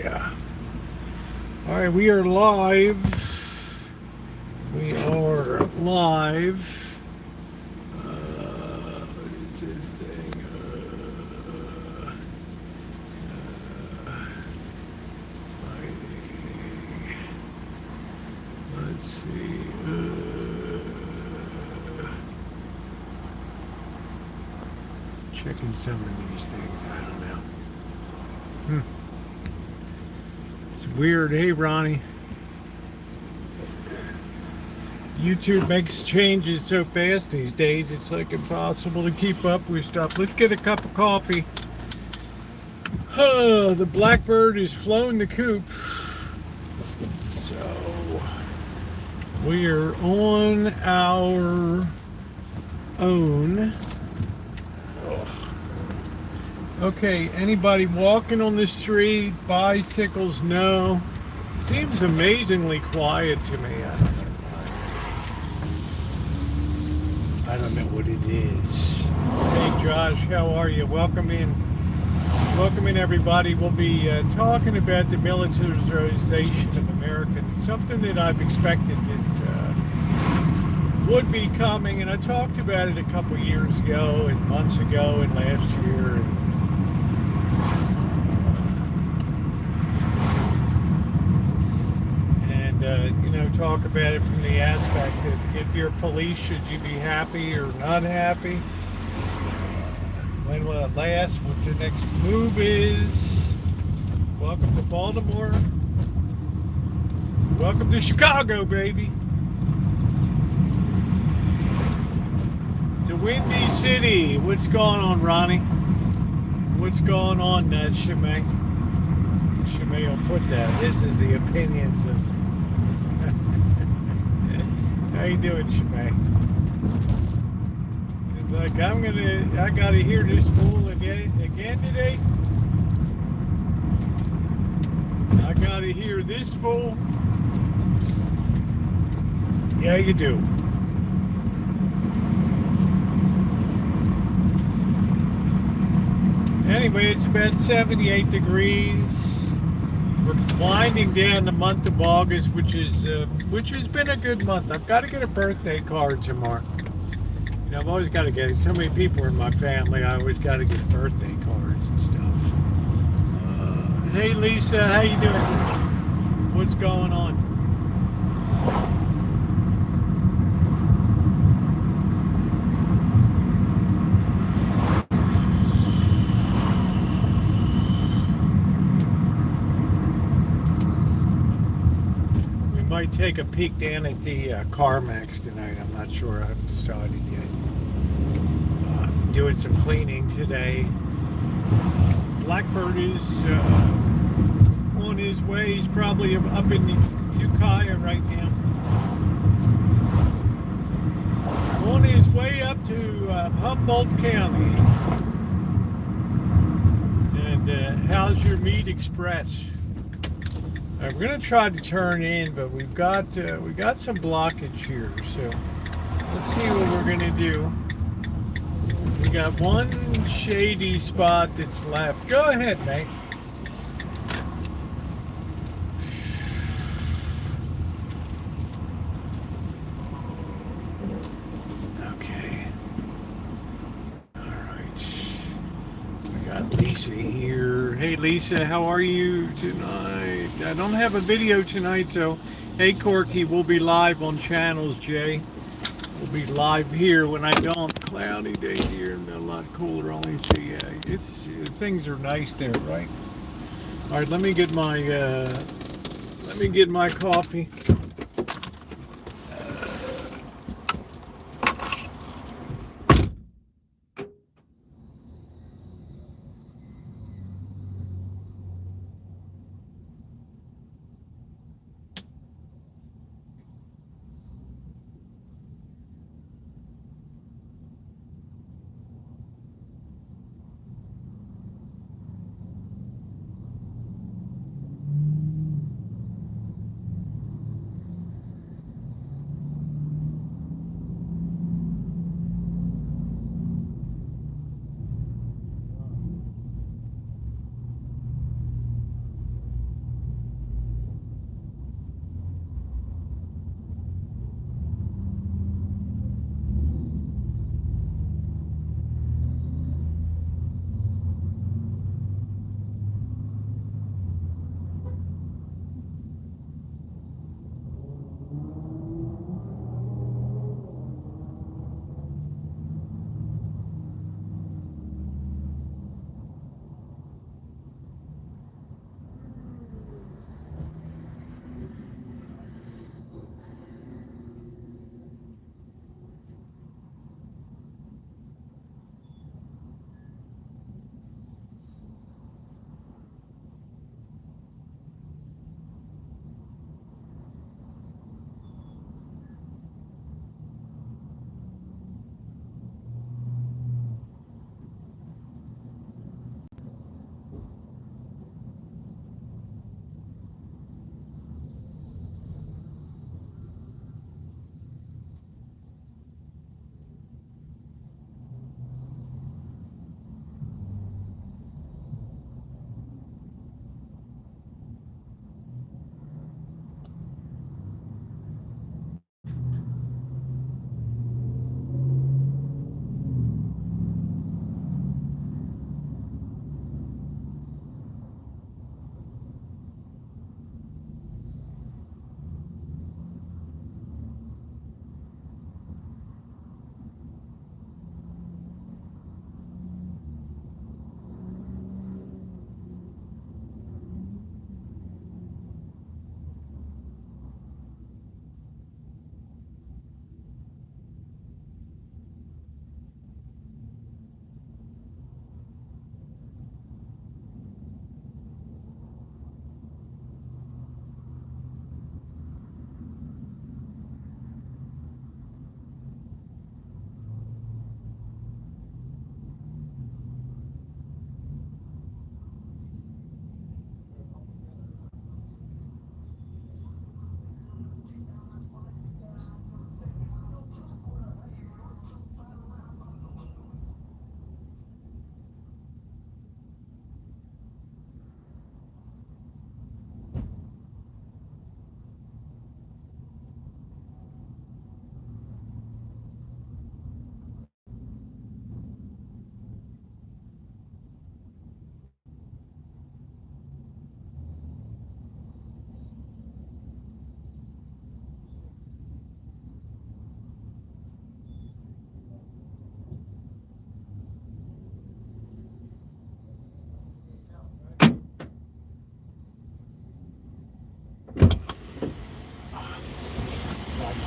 yeah. All right, we are live. We are live. What is this thing? Fighting. Let's see. Checking some of these things. I don't know. It's weird. Hey, Ronnie. YouTube makes changes so fast these days, it's like impossible to keep up with stuff. Let's get a cup of coffee. The blackbird has flown the coop. So we are on our own. Okay, anybody walking on the street? Bicycles? No. Seems amazingly quiet to me. I don't know what it is. Hey Josh, how are you? Welcome in. Welcome in everybody. We'll be talking about the militarization of America. Something that I've expected that would be coming, and I talked about it a couple years ago and months ago and last year. Talk about it from the aspect of if you're police, should you be happy or not happy? When will it last? What your next move is? Welcome to Baltimore. Welcome to Chicago, baby. The Windy City. What's going on, Ronnie? What's going on, Shimei? Shimei will put that. This is the opinions of... How you doing, Shimei? It's like I gotta hear this fool again today. I gotta hear this fool. Yeah, you do. Anyway, it's about 78 degrees. We're winding down the month of August, which has been a good month. I've got to get a birthday card tomorrow. I've always got to get it. So many people in my family, I always got to get birthday cards and stuff. Hey Lisa, how you doing? What's going on? Might take a peek down at the CarMax tonight. I'm not sure. I haven't decided yet. Doing some cleaning today. Blackbird is on his way. He's probably up in Ukiah right now. On his way up to Humboldt County. And how's your meat express? We're going to try to turn in, but we got some blockage here, so let's see what we're going to do. We got one shady spot that's left. Go ahead, mate. Okay. All right. We got Lisa here. Hey, Lisa, how are you tonight? I don't have a video tonight, so hey Corky, we'll be live on channels, Jay. We'll be live here when I don't. Cloudy day here and a lot cooler only, so yeah, things are nice there, right? All right, let me get my coffee.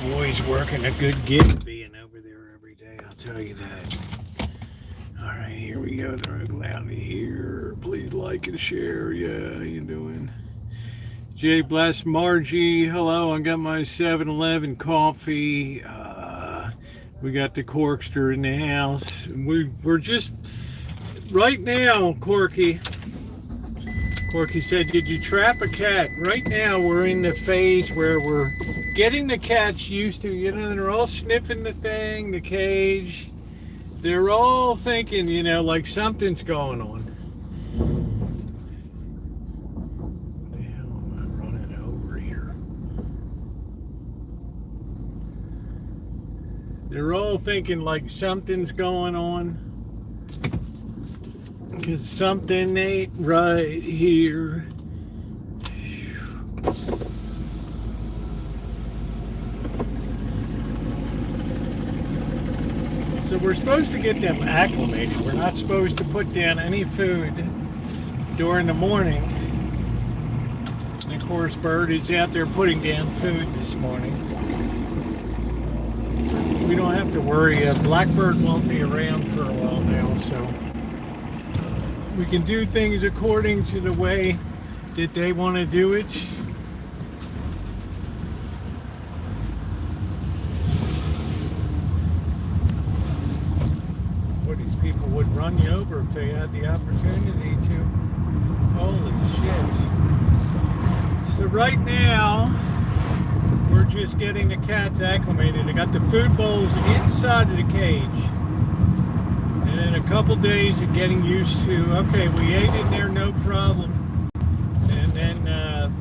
boy's working a good gig being over there every day, I'll tell you that. Alright, here we go. The road loud here. Please like and share. Yeah, how you doing? Jay Bless Margie, hello. I got my 7-Eleven coffee. We got the Corkster in the house. We're just right now, Corky said, did you trap a cat? Right now we're in the phase where we're getting the cats used to, they're all sniffing the thing, the cage. They're all thinking, like something's going on. What the hell am I running over here? They're all thinking like something's going on. Because something ain't right here. So we're supposed to get them acclimated. We're not supposed to put down any food during the morning. And of course, Bird is out there putting down food this morning. We don't have to worry. Blackbird won't be around for a while now, so we can do things according to the way that they want to do it. Boy, these people would run you over if they had the opportunity to. Holy shit. So right now, we're just getting the cats acclimated. I got the food bowls inside of the cage. And a couple days of getting used to, okay, we ate in there, no problem. And then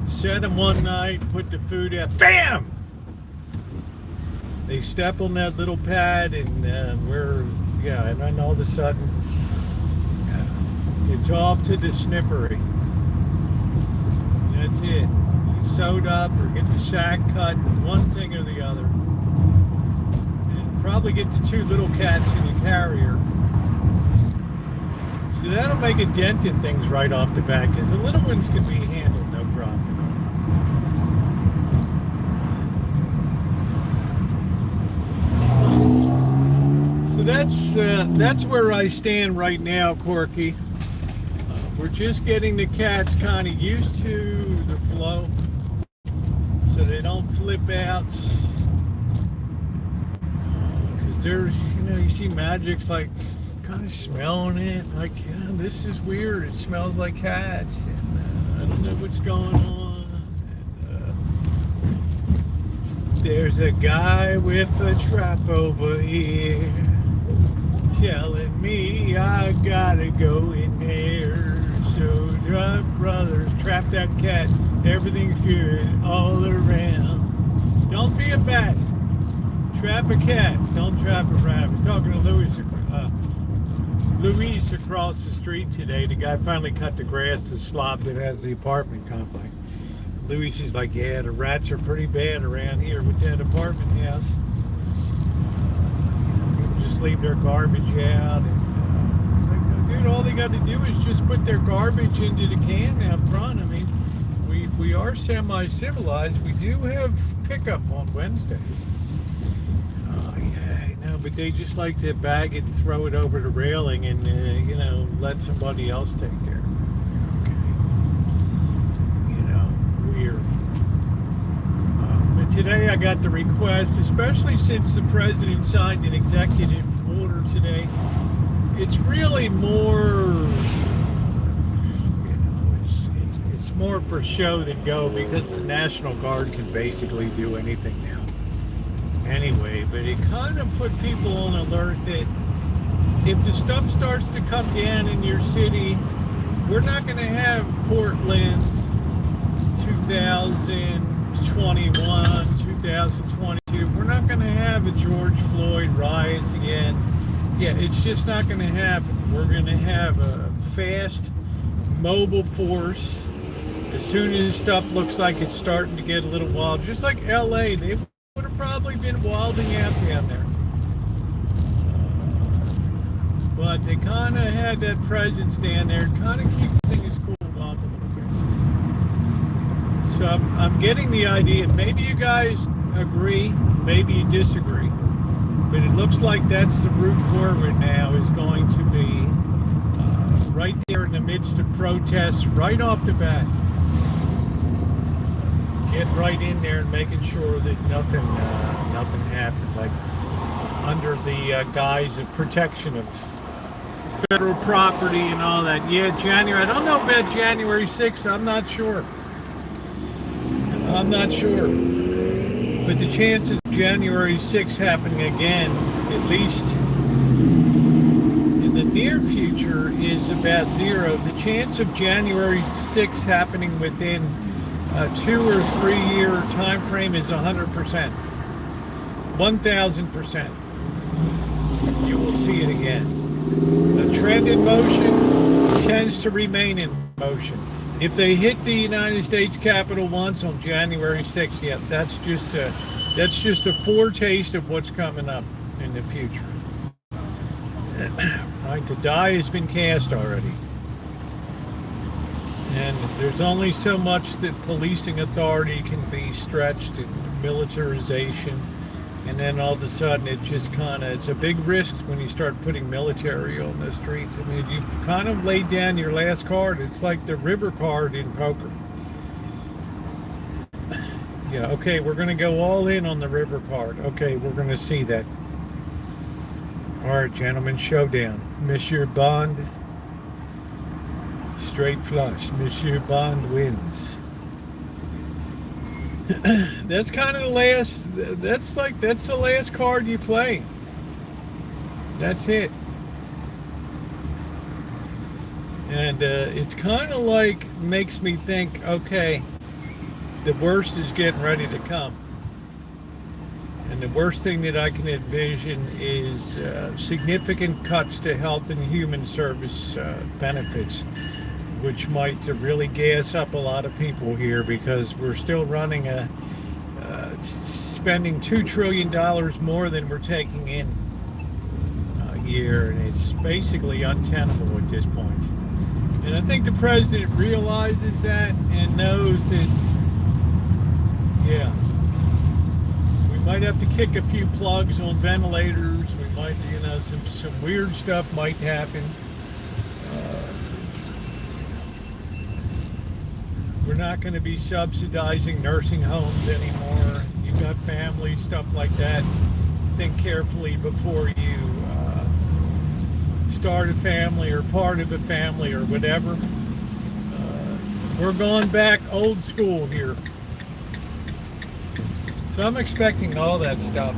set them one night, put the food out, bam! They step on that little pad and and then all of a sudden, it's off to the snippery. That's it. You sewed up or get the sack cut, one thing or the other. And probably get the 2 little cats in the carrier. So that'll make a dent in things right off the bat, because the little ones can be handled, no problem. So that's where I stand right now, Corky. We're just getting the cats kind of used to the flow, so they don't flip out. Because there's, you see Magic's like kind of smelling it, like, this is weird. It smells like cats, and I don't know what's going on. And, there's a guy with a trap over here telling me I gotta go in there. So drug brothers, trap that cat. Everything's good all around. Don't be a bat. Trap a cat. Don't trap a rabbit. I was talking to Luis across the street today. The guy finally cut the grass, the slob that has the apartment complex. Luis is like, yeah, the rats are pretty bad around here with that apartment house. People just leave their garbage out. And, it's like, dude, all they got to do is just put their garbage into the can out front. I mean, we are semi-civilized. We do have pickup on Wednesdays. But they just like to bag it and throw it over the railing and, let somebody else take care of it. Okay. Weird. But today I got the request, especially since the president signed an executive order today. It's really more, it's more for show than go, because the National Guard can basically do anything now. Anyway, but it kind of put people on alert that if the stuff starts to come down in your city, we're not going to have Portland 2021, 2022. We're not going to have a George Floyd riots again. Yeah, it's just not going to happen. We're going to have a fast, mobile force. As soon as stuff looks like it's starting to get a little wild, just like LA, they would have probably been wilding out down there. But they kind of had that presence down there, kind of keep things cooled off a little bit. So I'm getting the idea, maybe you guys agree, maybe you disagree, but it looks like that's the route forward now, is going to be right there in the midst of protests, right off the bat. Get right in there and making sure that nothing happens, like under the guise of protection of federal property and all that. Yeah, January. I don't know about January 6th. I'm not sure. But the chances of January 6th happening again, at least in the near future, is about zero. The chance of January 6th happening within a 2 or 3 year time frame is 100%. 1,000%. You will see it again. A trend in motion tends to remain in motion. If they hit the United States Capitol once on January 6th, yeah, that's just a foretaste of what's coming up in the future. Right, the die has been cast already. And there's only so much that policing authority can be stretched in militarization. And then all of a sudden it's a big risk when you start putting military on the streets. I mean, you've kind of laid down your last card. It's like the river card in poker. Yeah, okay, we're going to go all in on the river card. Okay, we're going to see that. All right, gentlemen, showdown. Monsieur Bond, straight flush. Monsieur Bond wins. That's kind of the last, that's the last card you play. That's it. And it's kind of like, makes me think, okay, the worst is getting ready to come. And the worst thing that I can envision is significant cuts to health and human service benefits, which might really gas up a lot of people here, because we're still running spending $2 trillion more than we're taking in here, and it's basically untenable at this point. And I think the president realizes that and knows that, yeah, we might have to kick a few plugs on ventilators. We might, some weird stuff might happen. We're not going to be subsidizing nursing homes anymore. You've got families, stuff like that. Think carefully before you start a family or part of a family or whatever. We're going back old school here. So I'm expecting all that stuff.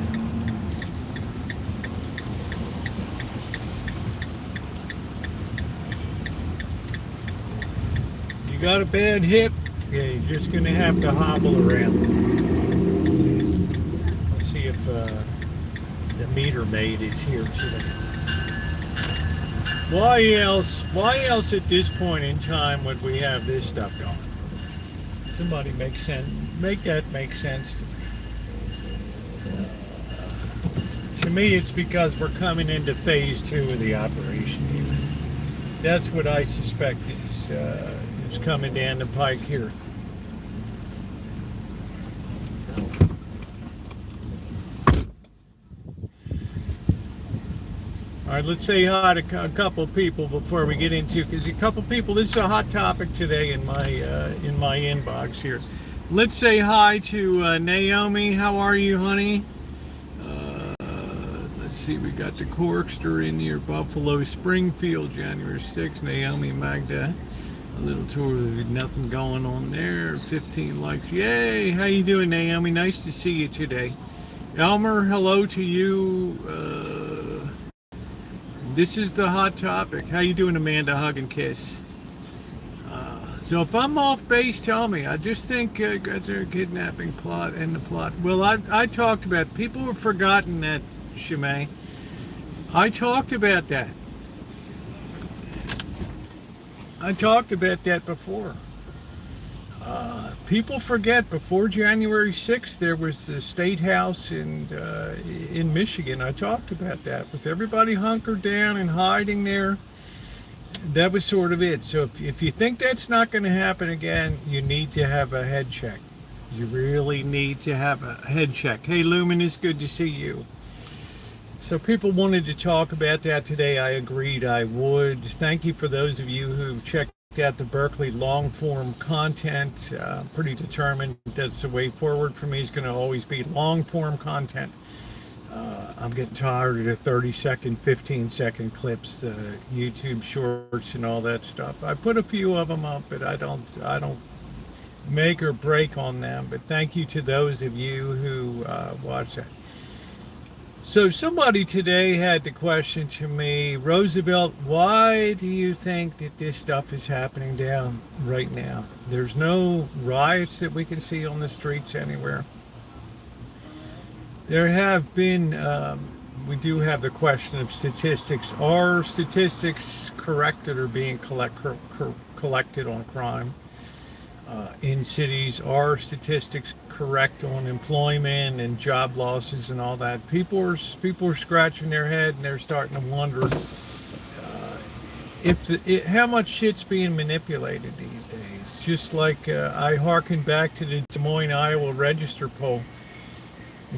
You got a bad hip? Yeah, you're just going to have to hobble around. Let's see if the meter maid is here today. Why else at this point in time would we have this stuff going? Somebody make that make sense to me. To me, it's because we're coming into phase 2 of the operation here. That's what I suspect is coming down the pike here. All right, let's say hi to a couple of people before we get into, because a couple of people, this is a hot topic today in my inbox here. Let's say hi to Naomi. How are you, honey? Let's see, we got the Corkster in here, Buffalo, Springfield, January 6th, Naomi, Magda. A little tour, nothing going on there. 15 likes. Yay! How you doing, Naomi? Nice to see you today. Elmer, hello to you. This is the hot topic. How you doing, Amanda? Hug and kiss. So if I'm off base, tell me. I just think got their kidnapping plot and the plot. Well, I talked about. People have forgotten that, Shimei. I talked about that. I talked about that before. People forget, before January 6th, there was the State House in Michigan. I talked about that, with everybody hunkered down and hiding there. That was sort of it. So if you think that's not going to happen again, you need to have a head check. You really need to have a head check. Hey, Lumen, it's good to see you. So people wanted to talk about that today. I agreed I would. Thank you for those of you who checked out the Berkeley long form content. Pretty determined that's the way forward for me. Is going to always be long form content. I'm getting tired of the 30-second, 15-second clips, YouTube shorts, and all that stuff. I put a few of them up, but I don't make or break on them. But thank you to those of you who watch that. So somebody today had the question to me, Roosevelt, why do you think that this stuff is happening down right now? There's no riots that we can see on the streets anywhere. There have been, we do have the question of statistics. Are statistics corrected or being collected on crime in cities? Are statistics correct on employment and job losses and all that? People are scratching their head and they're starting to wonder how much shit's being manipulated these days. Just like I hearken back to the Des Moines, Iowa Register poll,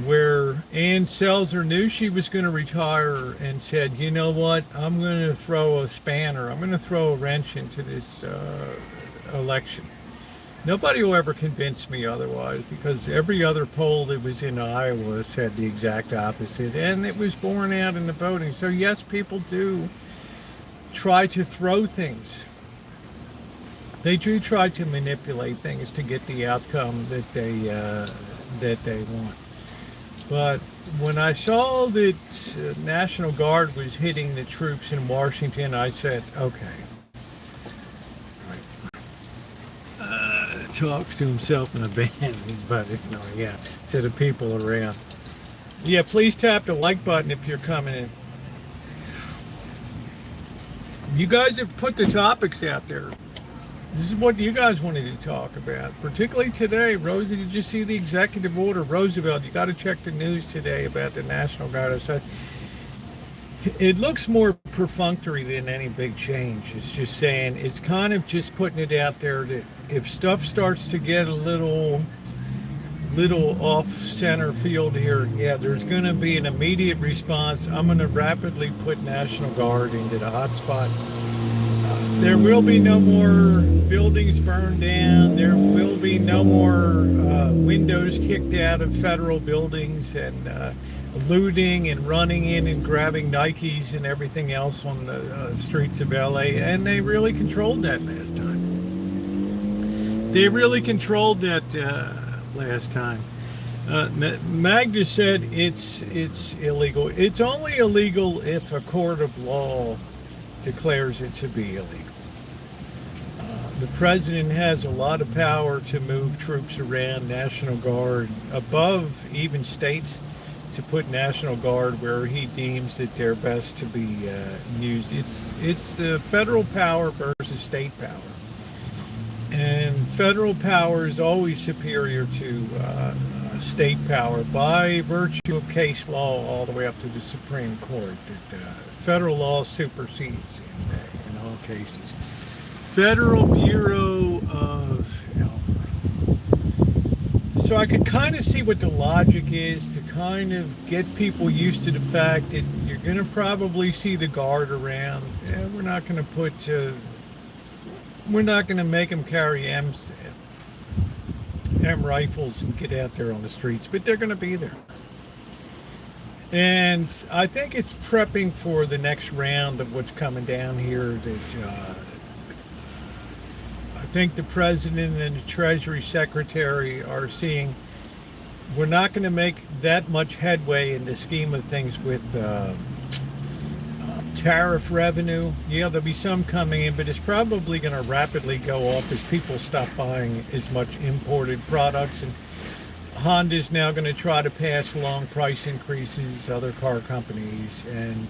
where Ann Selzer knew she was going to retire and said, you know what, I'm going to throw a spanner, I'm going to throw a wrench into this election. Nobody will ever convince me otherwise, because every other poll that was in Iowa said the exact opposite, and it was borne out in the voting. So yes, people do try to throw things. They do try to manipulate things to get the outcome that they want. But when I saw that National Guard was hitting the troops in Washington, I said, okay. Talks to himself in a band, but it's not, yeah, to the people around. Yeah, please tap the like button if you're coming in. You guys have put the topics out there. This is what you guys wanted to talk about, particularly today. Rosie, did you see the executive order? Roosevelt, you got to check the news today about the National Guard. I said, it looks more perfunctory than any big change. It's just saying, it's kind of just putting it out there that if stuff starts to get a little off center field here, yeah, there's going to be an immediate response. I'm going to rapidly put National Guard into the hot spot. There will be no more buildings burned down. There will be no more windows kicked out of federal buildings and looting and running in and grabbing Nikes and everything else on the streets of LA. And they really controlled that last time. They really controlled that last time. Magda said it's illegal. It's only illegal if a court of law declares it to be illegal. The president has a lot of power to move troops around, National Guard, above even states, to put National Guard where he deems that they're best to be used. It's the federal power versus state power. And federal power is always superior to state power by virtue of case law all the way up to the Supreme Court. That federal law supersedes in all cases. Federal Bureau of Health. So I could kind of see what the logic is to kind of get people used to the fact that you're going to probably see the Guard around. Yeah, we're not going to make them carry M rifles and get out there on the streets, but they're going to be there. And I think it's prepping for the next round of what's coming down here. That I think the president and the Treasury Secretary are seeing we're not going to make that much headway in the scheme of things with tariff revenue. Yeah, there'll be some coming in, but it's probably going to rapidly go off as people stop buying as much imported products. And Honda's now going to try to pass along price increases, other car companies, and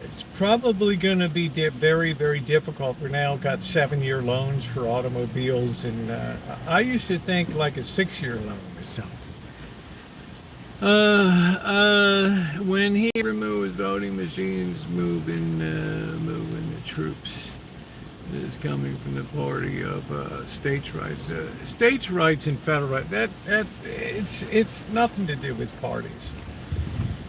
it's probably going to be very, very difficult. We're now got 7-year loans for automobiles, and I used to think like a 6-year loan or something. When he removes voting machines, moving the troops. is coming from the party of states' rights. States' rights and federal rights. It's nothing to do with parties.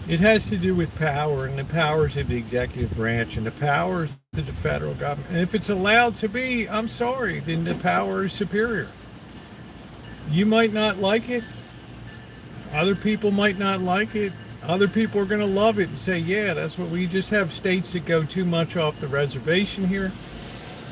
It has to do with power, and the powers of the executive branch and the powers of the federal government. And if it's allowed to be, I'm sorry, then the power is superior. You might not like it. Other people might not like it. Other people are going to love it and say, yeah, that's what we just have states that go too much off the reservation here.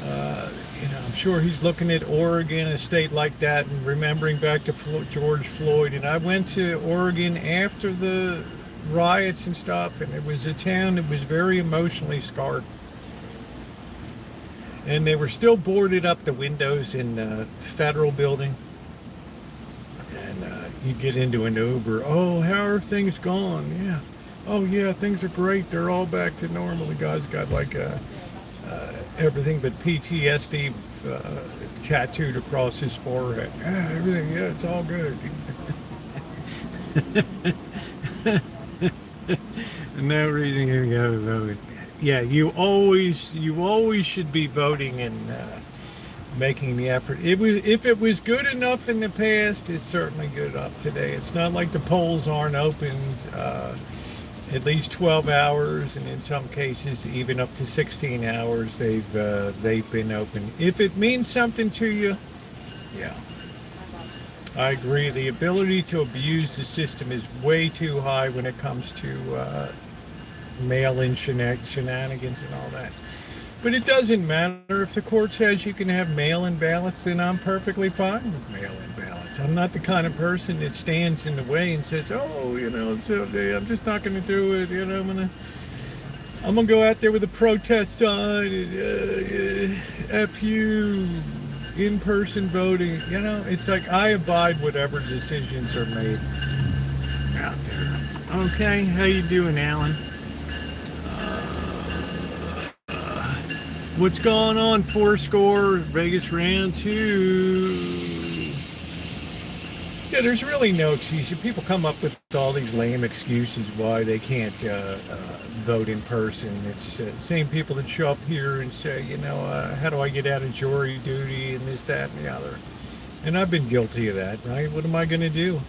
I'm sure he's looking at Oregon, a state like that, and remembering back to George Floyd. And I went to Oregon after the riots and stuff, and it was a town that was very emotionally scarred. And they were still boarded up the windows in the federal building. And you get into an Uber. Oh, how are things gone? Yeah. Oh, yeah, things are great. They're all back to normal. The guy's got like everything but PTSD tattooed across his forehead. Everything, yeah, it's all good. No reason to go vote. Yeah, you always should be voting and making the effort. If it was good enough in the past, it's certainly good enough today. It's not like the polls aren't open at least 12 hours, and in some cases even up to 16 hours they've been open. If it means something to you, yeah, I agree. The ability to abuse the system is way too high when it comes to mail-in shenanigans and all that. But it doesn't matter. If the court says you can have mail-in ballots, then I'm perfectly fine with mail-in ballots. I'm not the kind of person that stands in the way and says, oh, I'm just not going to do it. I'm gonna go out there with a protest sign and F you, in-person voting. It's like I abide whatever decisions are made out there. Okay, how you doing, Alan? What's going on, Fourscore, Vegas Rancho? Yeah, there's really no excuse. People come up with all these lame excuses why they can't vote in person. It's the same people that show up here and say, how do I get out of jury duty and this, that, and the other. And I've been guilty of that, right? What am I going to do?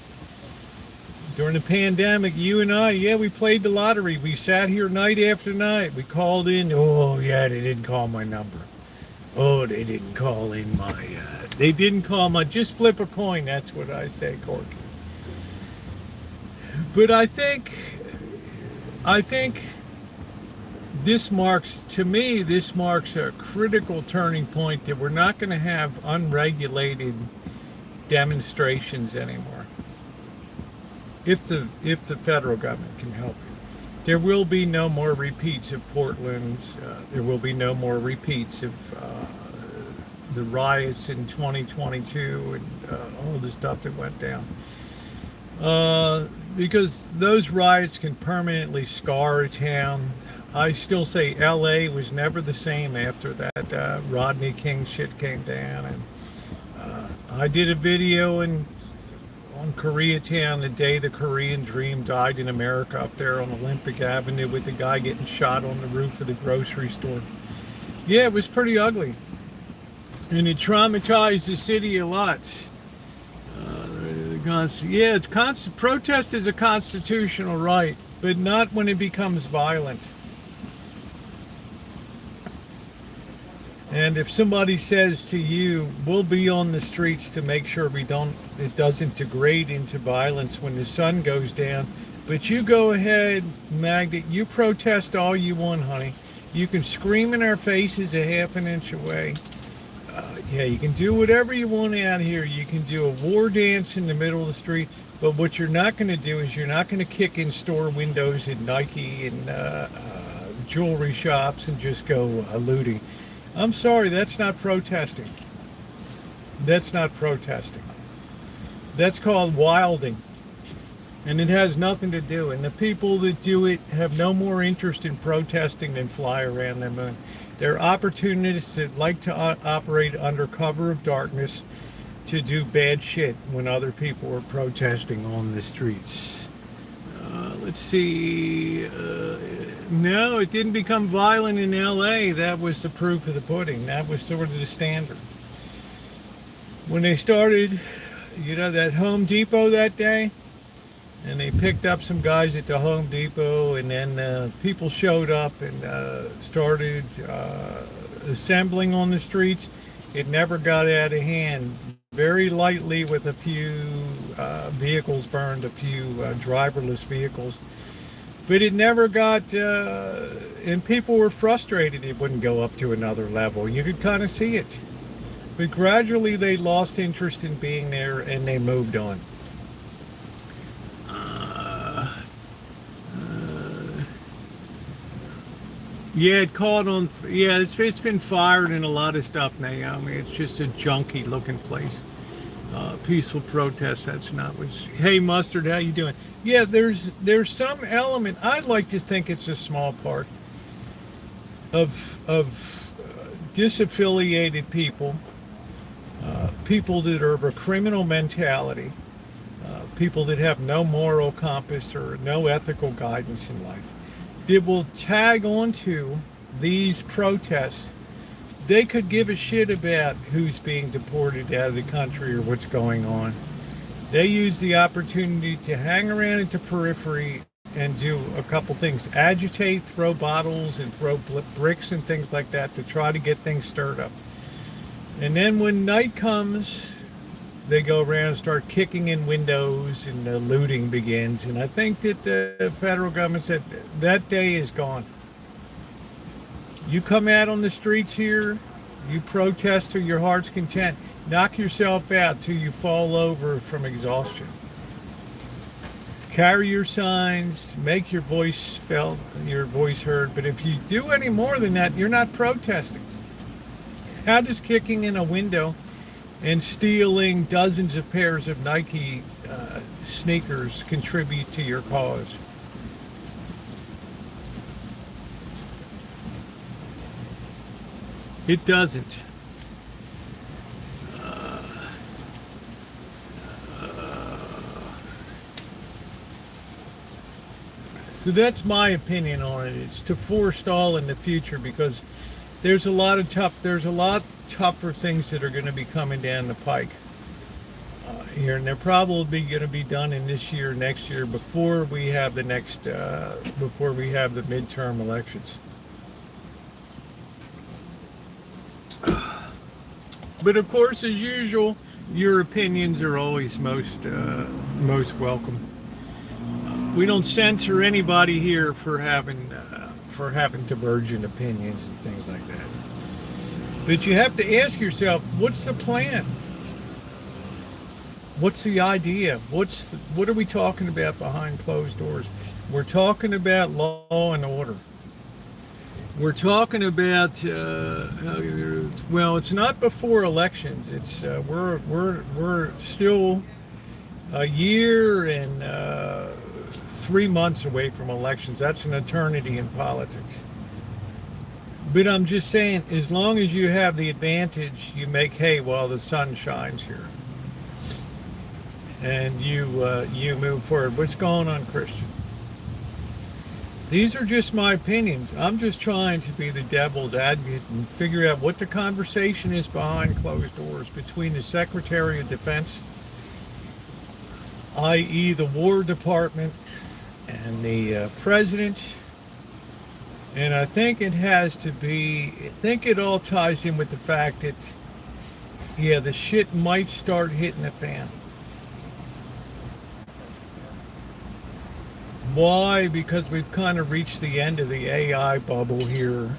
During the pandemic, you and I, we played the lottery. We sat here night after night. We called in. Oh, yeah, they didn't call my number. Oh, they didn't call in they didn't call my, just flip a coin. That's what I say, Corky. But I think this marks a critical turning point that we're not going to have unregulated demonstrations anymore. If the federal government can help it, there will be no more repeats of Portland. There will be no more repeats of the riots in 2022 and all the stuff that went down. Because those riots can permanently scar a town. I still say LA was never the same after that Rodney King shit came down. And I did a video on Koreatown the day the Korean dream died in America up there on Olympic Avenue with the guy getting shot on the roof of the grocery store. Yeah, it was pretty ugly. And it traumatized the city a lot. Protest is a constitutional right, but not when it becomes violent. And if somebody says to you, we'll be on the streets to make sure it doesn't degrade into violence when the sun goes down, but you go ahead, Magda, you protest all you want, honey. You can scream in our faces a half an inch away. You can do whatever you want out here. You can do a war dance in the middle of the street, but what you're not going to do is you're not going to kick in store windows at Nike and jewelry shops and just go looting. I'm sorry, that's not protesting. That's not protesting. That's called wilding. And it has nothing to do. And the people that do it have no more interest in protesting than fly around the moon. They're opportunists that like to operate under cover of darkness to do bad shit when other people are protesting on the streets. Let's see. No, it didn't become violent in LA. That was the proof of the pudding. That was sort of the standard. When they started, that Home Depot that day, and they picked up some guys at the Home Depot, and then people showed up and started assembling on the streets. It never got out of hand. Very lightly, with a few vehicles burned, a few driverless vehicles. But it never got, and people were frustrated it wouldn't go up to another level. You could kind of see it. But gradually they lost interest in being there and they moved on. Yeah, it caught on. Yeah, it's been fired in a lot of stuff now. I mean, it's just a junky looking place. Peaceful protest. That's not what's. Hey, Mustard, how you doing? Yeah, there's some element. I'd like to think it's a small part of disaffiliated people, people that are of a criminal mentality, people that have no moral compass or no ethical guidance in life, that will tag onto these protests. They could give a shit about who's being deported out of the country or what's going on. They use the opportunity to hang around at the periphery and do a couple things. Agitate, throw bottles, and throw bricks and things like that to try to get things stirred up. And then when night comes, they go around and start kicking in windows and the looting begins. And I think that the federal government said that day is gone. You come out on the streets here, you protest to your heart's content. Knock yourself out till you fall over from exhaustion. Carry your signs, make your voice felt, your voice heard. But if you do any more than that, you're not protesting. How does kicking in a window and stealing dozens of pairs of Nike sneakers contribute to your cause? It doesn't. So that's my opinion on it. It's to forestall in the future because there's a lot tougher things that are going to be coming down the pike here, and they're probably going to be done in this year, next year, before we have the midterm elections. But of course, as usual, your opinions are always most welcome. We don't censor anybody here for having divergent opinions and things like that. But you have to ask yourself, what's the plan? What's the idea? What are we talking about behind closed doors? We're talking about law and order. We're talking about well, it's not before elections. It's we're still a year and 3 months away from elections. That's an eternity in politics. But I'm just saying, as long as you have the advantage, you make hay while the sun shines here, and you move forward. What's going on, Christian? These are just my opinions. I'm just trying to be the devil's advocate and figure out what the conversation is behind closed doors between the Secretary of Defense, i.e. the War Department, and the President. And I think it all ties in with the fact that, yeah, the shit might start hitting the fan. Why? Because we've kind of reached the end of the AI bubble here.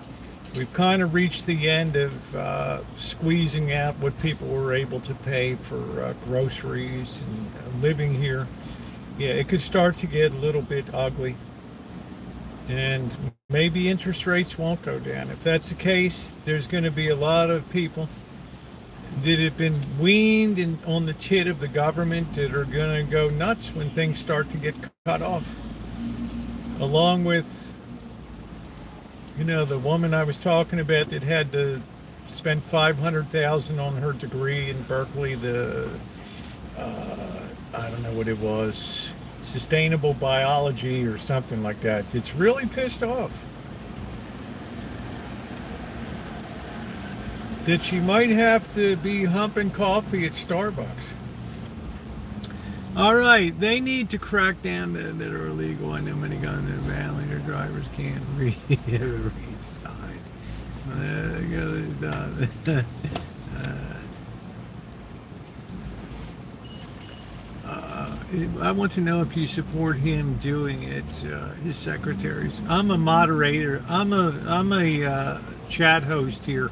We've kind of reached the end of squeezing out what people were able to pay for groceries and living here. Yeah, it could start to get a little bit ugly. And maybe interest rates won't go down. If that's the case, there's going to be a lot of people that have been weaned on the tit of the government that are going to go nuts when things start to get cut off. Along with, the woman I was talking about that had to spend $500,000 on her degree in Berkeley, I don't know what it was, sustainable biology or something like that. It's really pissed off that she might have to be humping coffee at Starbucks. All right, they need to crack down that are illegal. I know many guns in the valley. Their drivers can't read signs. I want to know if you support him doing it. His secretaries. I'm a moderator. I'm a chat host here.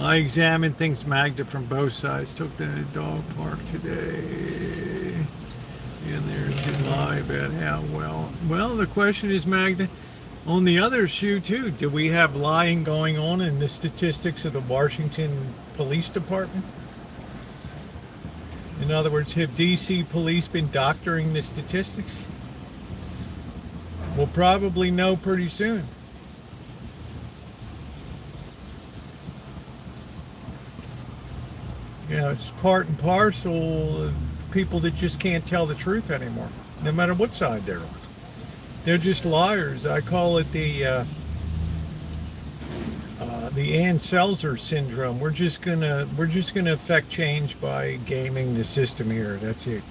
I examine things, Magda, from both sides. Took the dog park today. And there to lie about how well. Well, the question is, Magda, on the other shoe too, do we have lying going on in the statistics of the Washington Police Department? In other words, have DC police been doctoring the statistics? We'll probably know pretty soon. You know, it's part and parcel of people that just can't tell the truth anymore, no matter what side they're on. They're just liars. I call it the Ann Selzer syndrome. We're just gonna affect change by gaming the system here. That's it.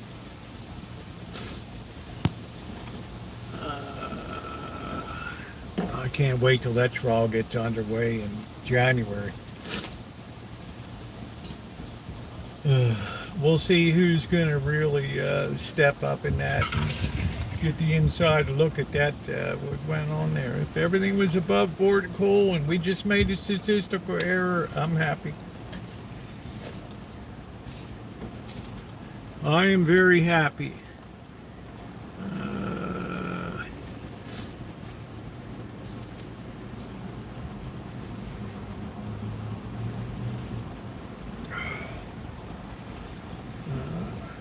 I can't wait till that trial gets underway in January. We'll see who's going to really step up in that and get the inside look at that, what went on there. If everything was above board cool and we just made a statistical error, I'm happy. I am very happy.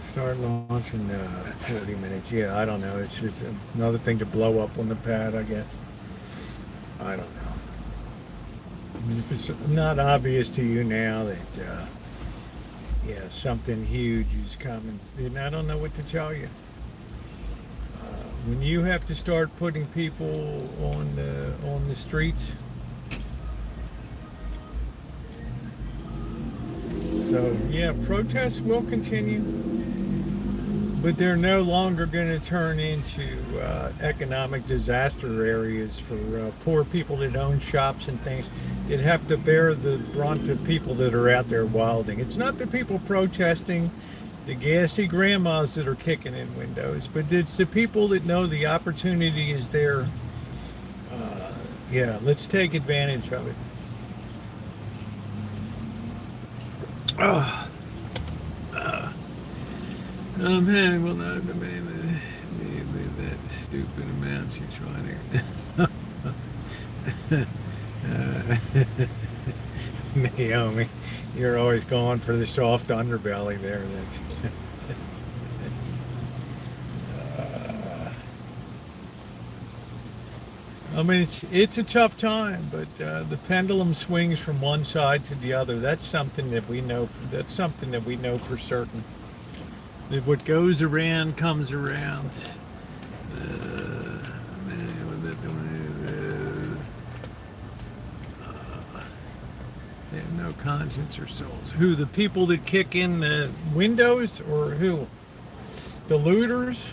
Start launching 40 minutes. Yeah, I don't know. It's another thing to blow up on the pad, I guess. I don't know. I mean, if it's not obvious to you now that, yeah, something huge is coming, then I don't know what to tell you. When you have to start putting people on the streets, so yeah, protests will continue. But they're no longer going to turn into economic disaster areas for poor people that own shops and things. They'd have to bear the brunt of people that are out there wilding. It's not the people protesting, the gassy grandmas that are kicking in windows, but it's the people that know the opportunity is there. Yeah, let's take advantage of it. Man, will not demand that stupid amount you're trying to. Naomi, you're always going for the soft underbelly there. I mean, it's a tough time, but the pendulum swings from one side to the other. That's something that we know. That's something that we know for certain. That what goes around comes around. They have no conscience or souls. Who, the people that kick in the windows, or who? The looters?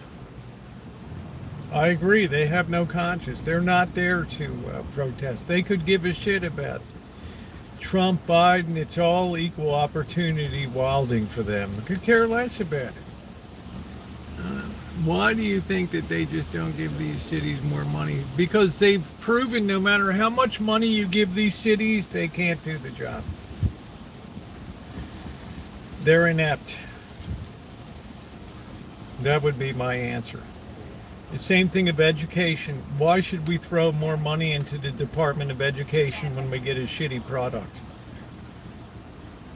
I agree, they have no conscience. They're not there to protest. They could give a shit about Trump, Biden. It's all equal opportunity wilding for them. Could care less about it. Why do you think that they just don't give these cities more money? Because they've proven no matter how much money you give these cities, they can't do the job. They're inept. That would be my answer. The same thing of education. Why should we throw more money into the Department of Education when we get a shitty product?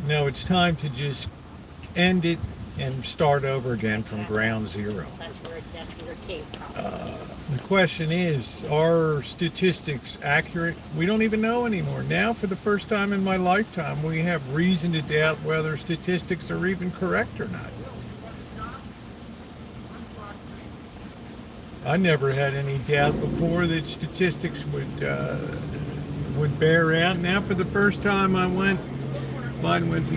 No, it's time to just end it and start over again from ground zero. That's where it came from. The question is, are statistics accurate? We don't even know anymore. Now, for the first time in my lifetime, we have reason to doubt whether statistics are even correct or not. I never had any doubt before that statistics would bear out. Now, for the first time, Biden went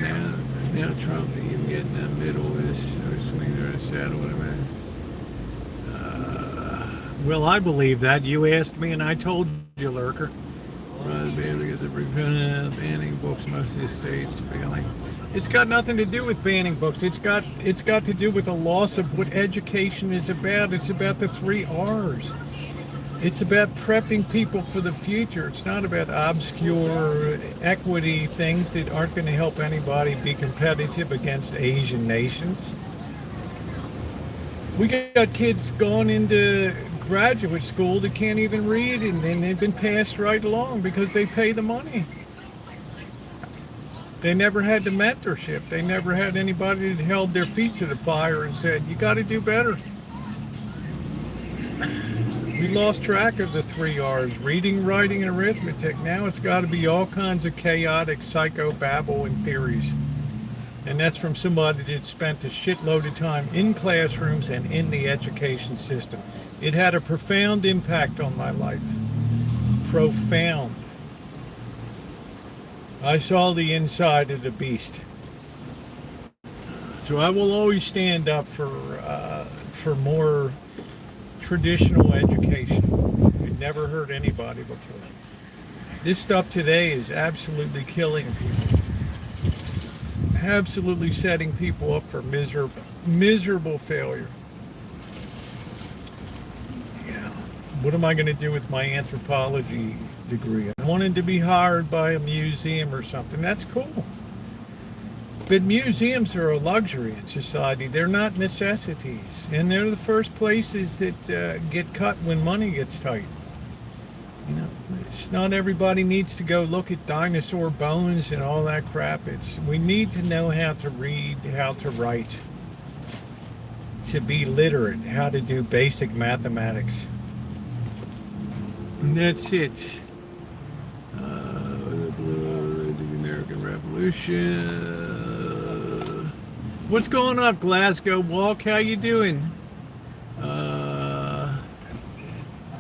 now Trump to even get in the middle is so sweet or sad or whatever. Well, I believe that. You asked me, and I told you, Lurker. Because the banning books, most of the states failing. It's got nothing to do with banning books. It's got to do with a loss of what education is about. It's about the 3 R's. It's about prepping people for the future. It's not about obscure equity things that aren't going to help anybody be competitive against Asian nations. We got kids going into graduate school that can't even read, and they've been passed right along because they pay the money. They never had the mentorship. They never had anybody that held their feet to the fire and said, you got to do better. We lost track of the 3 R's, reading, writing, and arithmetic. Now it's got to be all kinds of chaotic psychobabble and theories. And that's from somebody that spent a shitload of time in classrooms and in the education system. It had a profound impact on my life. Profound. I saw the inside of the beast. So I will always stand up for more traditional education. I've never heard anybody before. This stuff today is absolutely killing people. Absolutely setting people up for miserable failure. Yeah. What am I going to do with my anthropology degree? I wanted to be hired by a museum or something. That's cool. But museums are a luxury in society. They're not necessities. And they're the first places that get cut when money gets tight. You know, it's not everybody needs to go look at dinosaur bones and all that crap. We need to know how to read, how to write, to be literate, how to do basic mathematics. And that's it. The American Revolution. What's going on, Glasgow Walk? How you doing?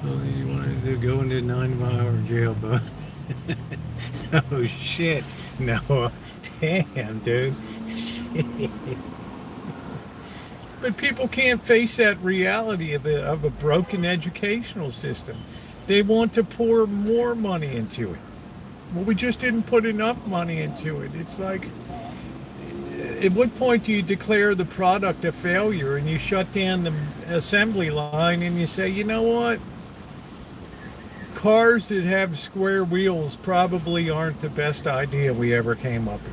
You wanted to go into 9-hour jail, but oh shit, no, damn, dude. But people can't face that reality of a broken educational system. They want to pour more money into it. Well, we just didn't put enough money into it. It's like, at what point do you declare the product a failure and you shut down the assembly line and you say, you know what? Cars that have square wheels probably aren't the best idea we ever came up with.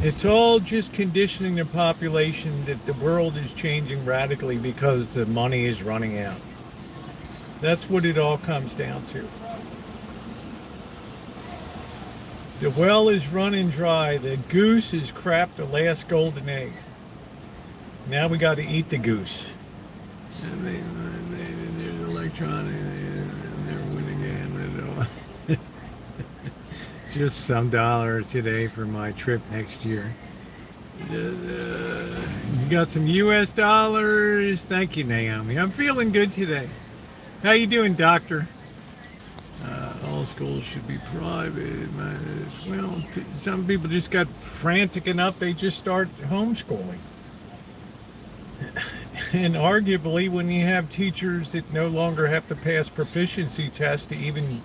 It's all just conditioning the population that the world is changing radically because the money is running out. That's what it all comes down to. The well is running dry. The goose has crapped the last golden egg. Now we got to eat the goose. And there's electronic. They're winning again. Just some dollars today for my trip next year. You got some U.S. dollars. Thank you, Naomi. I'm feeling good today. How you doing, doctor? All schools should be private. Well, some people just got frantic enough they just start homeschooling. And arguably, when you have teachers that no longer have to pass proficiency tests to even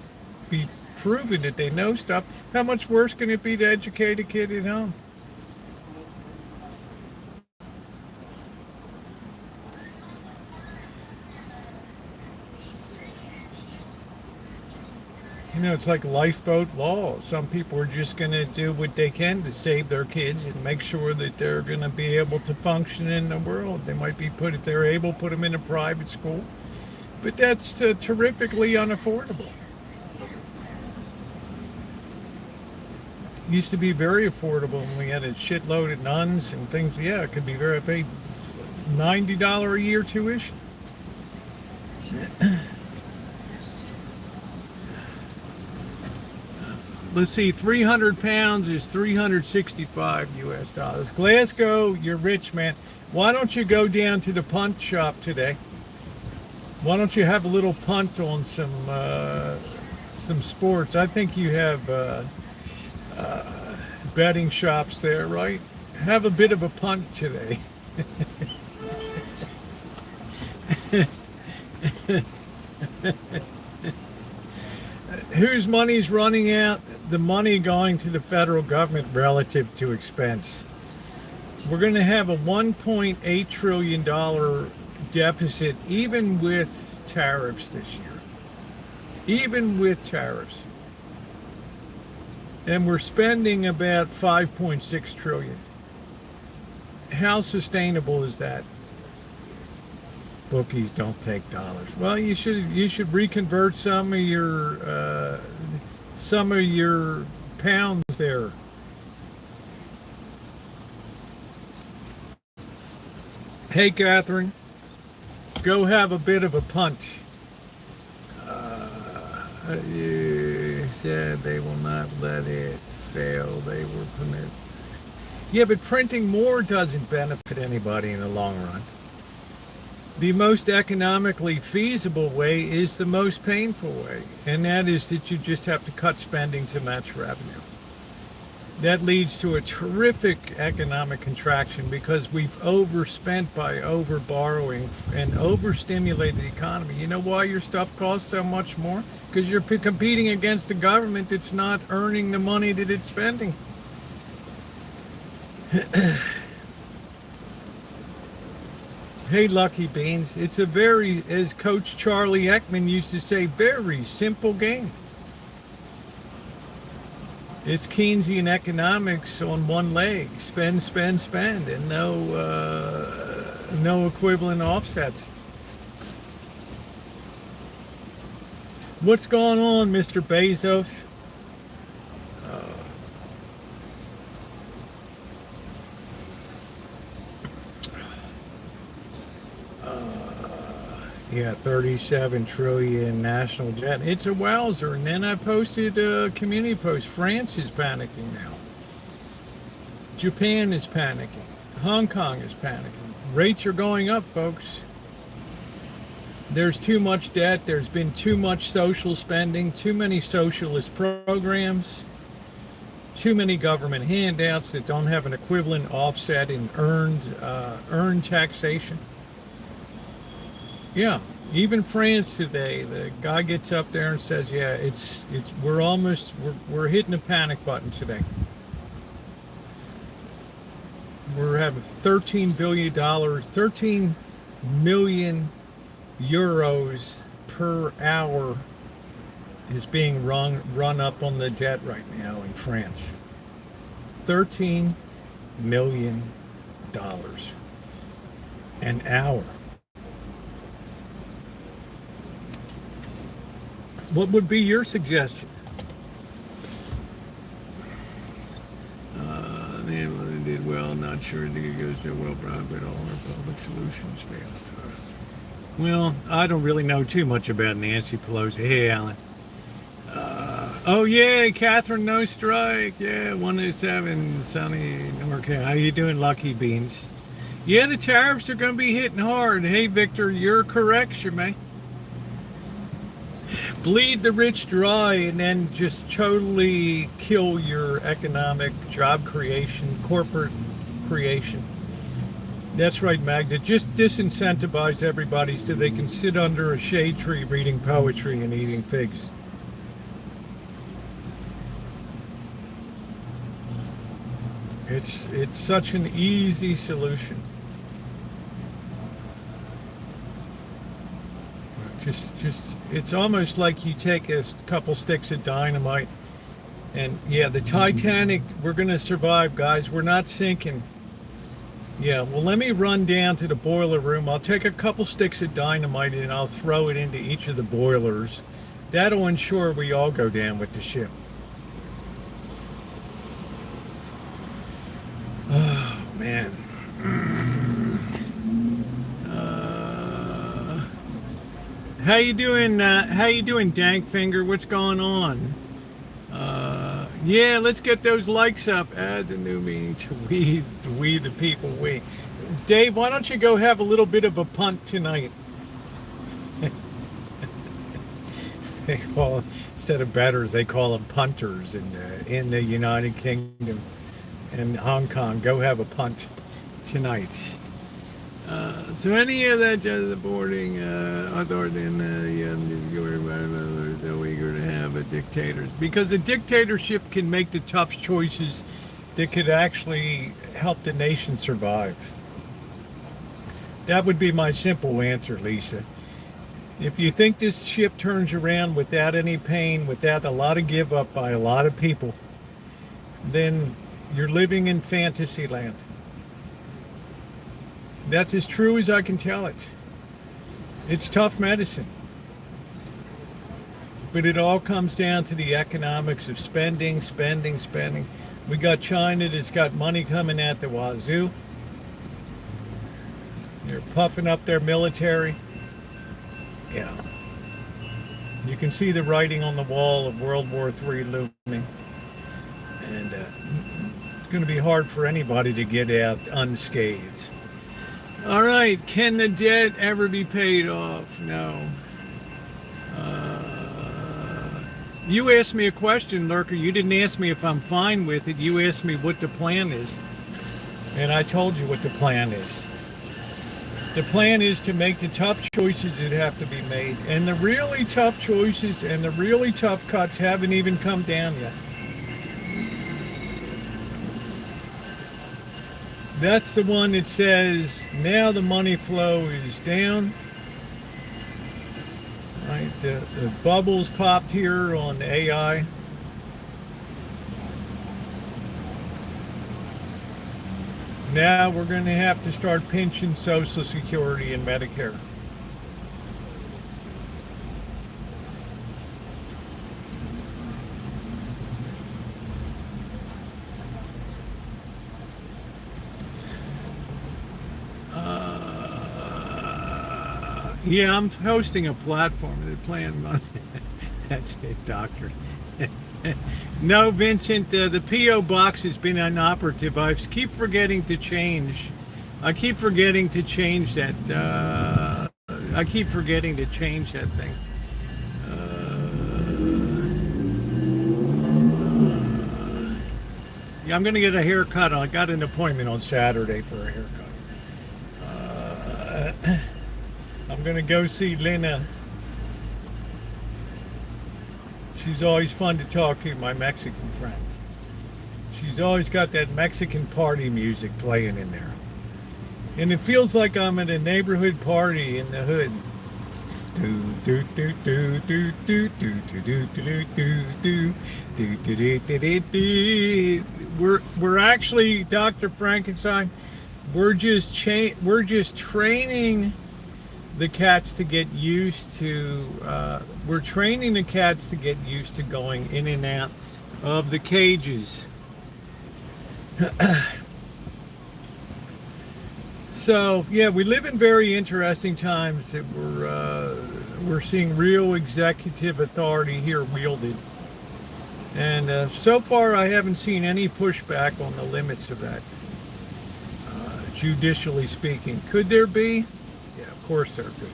be proven that they know stuff, how much worse can it be to educate a kid at home? You know, it's like lifeboat law. Some people are just going to do what they can to save their kids and make sure that they're going to be able to function in the world. They might be if they're able, put them in a private school. But that's terrifically unaffordable. used to be very affordable when we had a shitload of nuns and things. Yeah, it could be very. I paid $90 a year tuition. Let's see, 300 pounds is 365 US dollars. Glasgow, you're rich, man. Why don't you go down to the punt shop today? Why don't you have a little punt on some sports? I think you have betting shops there, right? Have a bit of a punt today. Whose money's running out? The money going to the federal government relative to expense. We're going to have a $1.8 trillion deficit even with tariffs this year. Even with tariffs. And we're spending about 5.6 trillion. How sustainable is that? Bookies don't take dollars. Well, you should reconvert some of your pounds there. Hey, Catherine, go have a bit of a punt. You said they will not let it fail. They will permit. Yeah, but printing more doesn't benefit anybody in the long run. The most economically feasible way is the most painful way, and that is that you just have to cut spending to match revenue. That leads to a terrific economic contraction because we've overspent by over-borrowing and overstimulated the economy. You know why your stuff costs so much more? Because you're competing against a government that's not earning the money that it's spending. Hey, Lucky Beans, it's a very, as Coach Charlie Ekman used to say, very simple game. It's Keynesian economics on one leg, spend, spend, spend, and no equivalent offsets. What's going on, Mr. Bezos? Yeah, 37 trillion national debt. It's a wowzer. And then I posted a community post. France is panicking now. Japan is panicking. Hong Kong is panicking. Rates are going up, folks. There's too much debt. There's been too much social spending, too many socialist programs, too many government handouts that don't have an equivalent offset in earned taxation. Yeah, even France today, the guy gets up there and says, yeah, we're hitting a panic button today. We're having $13 million euros per hour is being run up on the debt right now in France. $13 million an hour. What would be your suggestion? They did well. Not sure it goes so well, but all our public solutions failed. Well, I don't really know too much about Nancy Pelosi. Hey, Alan. Oh, yeah, Catherine, no strike. Yeah, 107, sunny North Carolina. How you doing, Lucky Beans? Yeah, the tariffs are going to be hitting hard. Hey, Victor, you're correct, Shemay. Bleed the rich dry and then just totally kill your economic job creation, corporate creation. That's right, Magda. Just disincentivize everybody so they can sit under a shade tree reading poetry and eating figs. It's such an easy solution. Just it's almost like you take a couple sticks of dynamite and yeah, the Titanic, we're going to survive, guys. We're not sinking. Yeah, well, let me run down to the boiler room. I'll take a couple sticks of dynamite and I'll throw it into each of the boilers. That'll ensure we all go down with the ship. How you doing? How you doing, Dankfinger? What's going on? Yeah, let's get those likes up. Add the new meaning to we the people, we. Dave, why don't you go have a little bit of a punt tonight? They call, instead of betters, they call them punters in the United Kingdom and Hong Kong. Go have a punt tonight. So any of that just the boarding authority in the so eager to have a dictator, because a dictatorship can make the tough choices that could actually help the nation survive. That would be my simple answer, Lisa. If you think this ship turns around without any pain, without a lot of give up by a lot of people, then you're living in fantasy land. That's as true as I can tell it. It's tough medicine. But it all comes down to the economics of spending. We got China that's got money coming at the wazoo. They're puffing up their military. Yeah. You can see the writing on the wall of World War III looming. And it's going to be hard for anybody to get out unscathed. All right, can the debt ever be paid off? No. You asked me a question, Lurker. You didn't ask me if I'm fine with it. You asked me what the plan is. And I told you what the plan is. The plan is to make the tough choices that have to be made. And the really tough choices and the really tough cuts haven't even come down yet. That's the one that says now the money flow is down. Right, the bubbles popped here on AI. Now we're going to have to start pinching Social Security and Medicare. Yeah, I'm hosting a platform. They're playing money. That's it, doctor. No, Vincent, the P.O. box has been inoperative. I keep forgetting to change. I keep forgetting to change that. I keep forgetting to change that thing. Yeah, I'm going to get a haircut. I got an appointment on Saturday for a haircut. I'm going to go see Lena. She's always fun to talk to, my Mexican friend. She's always got that Mexican party music playing in there. And it feels like I'm at a neighborhood party in the hood. We're actually, Dr. Frankenstein, we're just training the cats to get used to, we're training the cats to get used to going in and out of the cages. So yeah, we live in very interesting times that we're seeing real executive authority here wielded. And so far I haven't seen any pushback on the limits of that, judicially speaking. Could there be? Yeah, of course there could.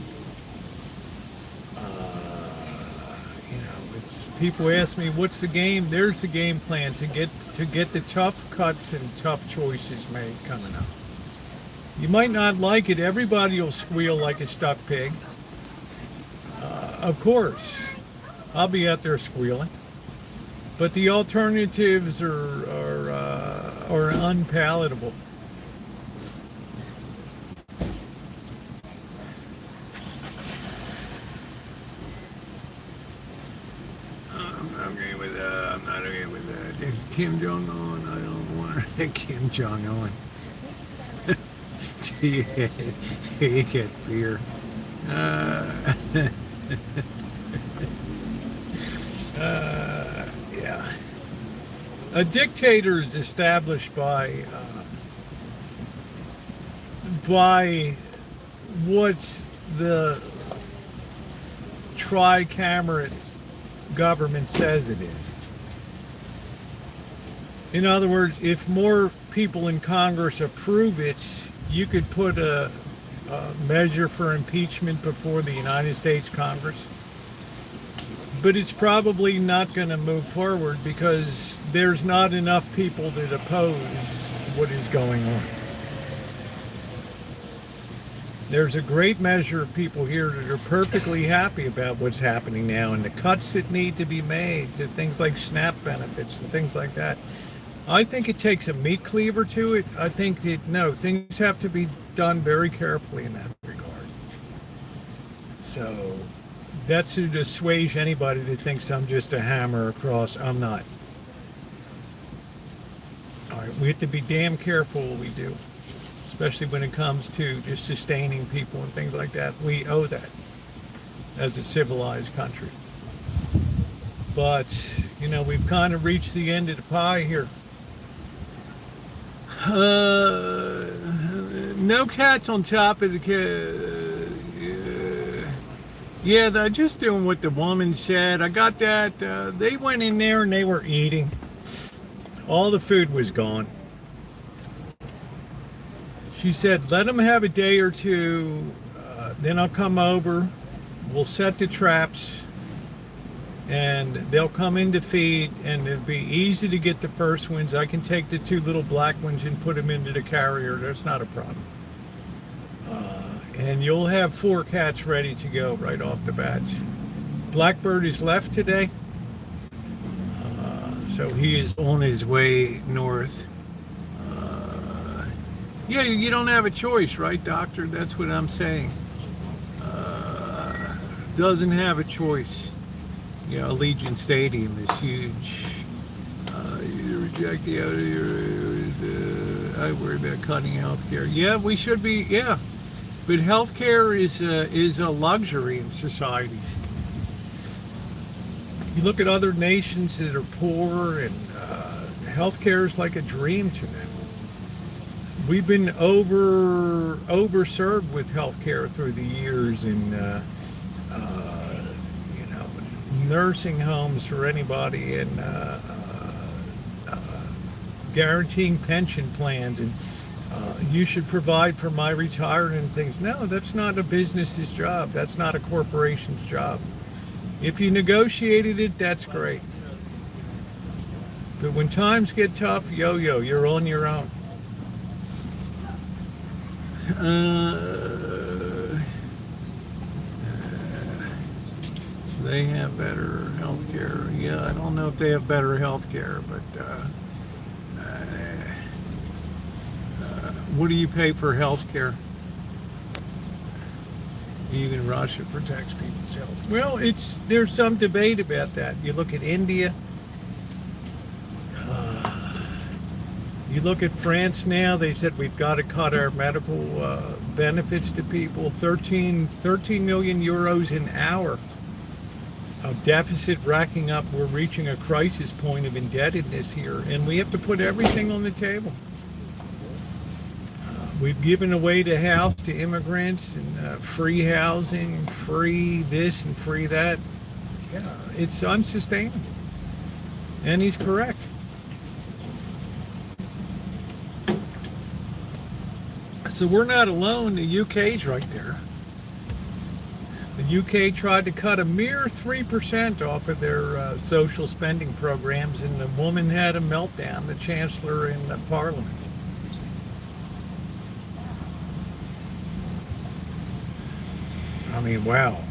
People ask me, what's the game? There's the game plan to get the tough cuts and tough choices made coming up. You might not like it. Everybody will squeal like a stuck pig. Of course, I'll be out there squealing. But the alternatives are unpalatable. I'm not okay with Kim Jong-un. I don't want Kim Jong-un. You get beer. Yeah. A dictator is established by what's the tricamerate government says it is. In other words, if more people in Congress approve it, you could put a measure for impeachment before the United States Congress. But it's probably not going to move forward because there's not enough people that oppose what is going on. There's a great measure of people here that are perfectly happy about what's happening now and the cuts that need to be made to things like SNAP benefits and things like that. I think it takes a meat cleaver to it. I think that, no, things have to be done very carefully in that regard. So that's to assuage anybody that thinks I'm just a hammer across. I'm not. All right, we have to be damn careful what we do, especially when it comes to just sustaining people and things like that. We owe that as a civilized country. But, you know, we've kind of reached the end of the pie here. No cats on top of the yeah, they're just doing what the woman said. I got that. They went in there and they were eating. All the food was gone. She said, let them have a day or two. Then I'll come over. We'll set the traps. And they'll come in to feed. And it'll be easy to get the first ones. I can take the 2 little black ones and put them into the carrier. That's not a problem. And you'll have 4 cats ready to go right off the bat. Blackbird is left today. So he is on his way north. Yeah, you don't have a choice, right, doctor? That's what I'm saying. Doesn't have a choice. You know, Allegiant Stadium is huge. You reject the I worry about cutting health care. Yeah, we should be, yeah. But health care is a luxury in societies. You look at other nations that are poor, and health care is like a dream to them. We've been overserved with health care through the years, and you know, nursing homes for anybody, and guaranteeing pension plans, and you should provide for my retirement and things. No, that's not a business's job. That's not a corporation's job. If you negotiated it, that's great. But when times get tough, yo-yo, you're on your own. They have better health care. Yeah, I don't know if they have better health care, but what do you pay for health care? Even Russia protects people's health. Well, there's some debate about that. You look at India. You look at France now. They said we've got to cut our medical benefits to people. 13 million euros an hour of deficit racking up. We're reaching a crisis point of indebtedness here, and we have to put everything on the table. We've given away the house to immigrants, and free housing, free this and free that. Yeah, it's unsustainable. And he's correct. So we're not alone. The UK's right there. The UK tried to cut a mere 3% off of their social spending programs, and the woman had a meltdown, the Chancellor in the Parliament. I mean, wow.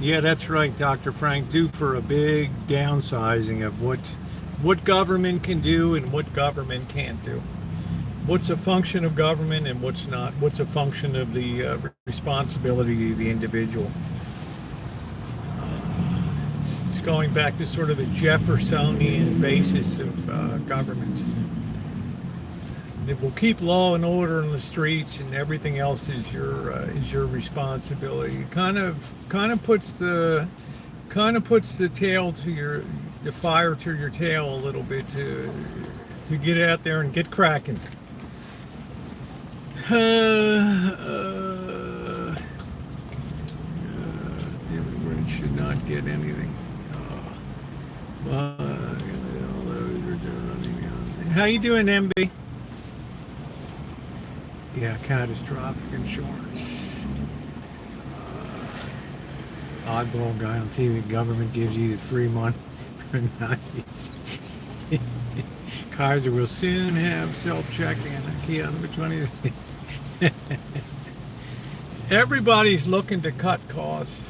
Yeah, that's right, Dr. Frank. Due for a big downsizing of what government can do and what government can't do. What's a function of government and what's not. What's a function of the responsibility of the individual. It's going back to sort of the Jeffersonian basis of government. It will keep law and order in the streets, and everything else is your responsibility. It kind of puts the tail to the fire to your tail a little bit to get out there and get cracking. Immigrants should not get anything. How you doing, MB? Yeah, catastrophic insurance. Oddball guy on TV. Government gives you the free money for nice. Kaiser will soon have self-checking and a key on which one is. Everybody's looking to cut costs.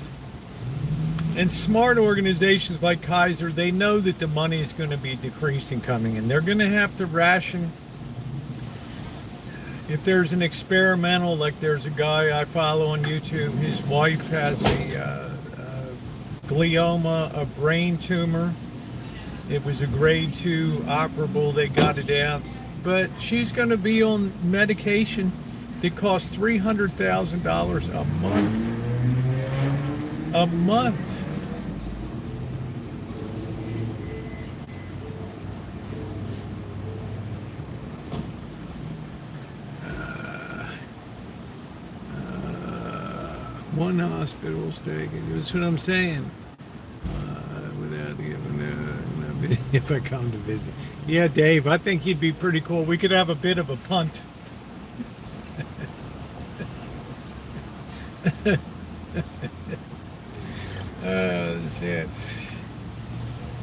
And smart organizations like Kaiser, they know that the money is going to be decreasing coming in. They're going to have to ration. If there's an experimental, like there's a guy I follow on YouTube, his wife has a glioma, a brain tumor. It was a grade 2 operable. They got it out. But she's going to be on medication that costs $300,000 a month. A month. One hospital stay. That's what I'm saying. Without even if I come to visit. Yeah, Dave, I think he'd be pretty cool. We could have a bit of a punt. Shit.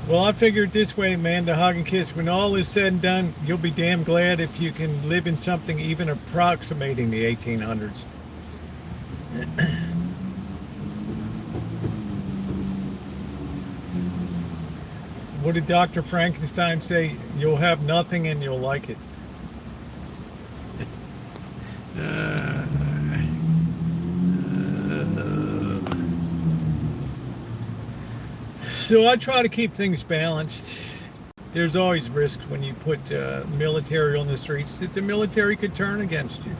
Well, I figured this way, man, to hug and kiss. When all is said and done, you'll be damn glad if you can live in something even approximating the 1800s. What did Dr. Frankenstein say? You'll have nothing and you'll like it. So I try to keep things balanced. There's always risks when you put military on the streets that the military could turn against you.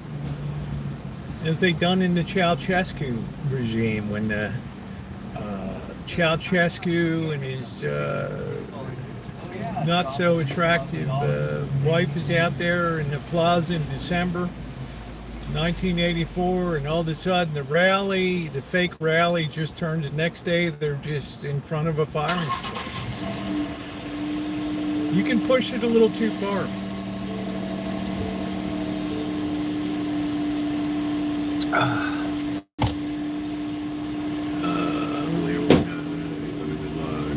As they done in the Ceausescu regime, when Ceausescu and his not so attractive wife is out there in the plaza in December 1984, and all of a sudden the fake rally just turns the next day, they're just in front of a firing squad. You can push it a little too far.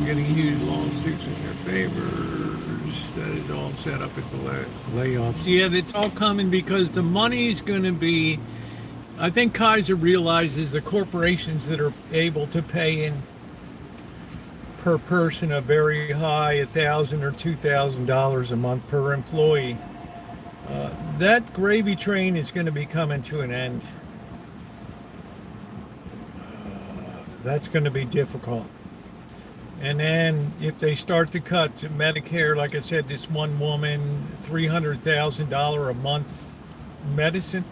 Getting huge lawsuits in their favors. That is all set up at the layoffs. Yeah, it's all coming because the money's going to be. I think Kaiser realizes the corporations that are able to pay in per person a very high $1,000 or $2,000 a month per employee. That gravy train is going to be coming to an end. That's going to be difficult. And then if they start to cut to Medicare, like I said, this one woman, $300,000 a month medicine.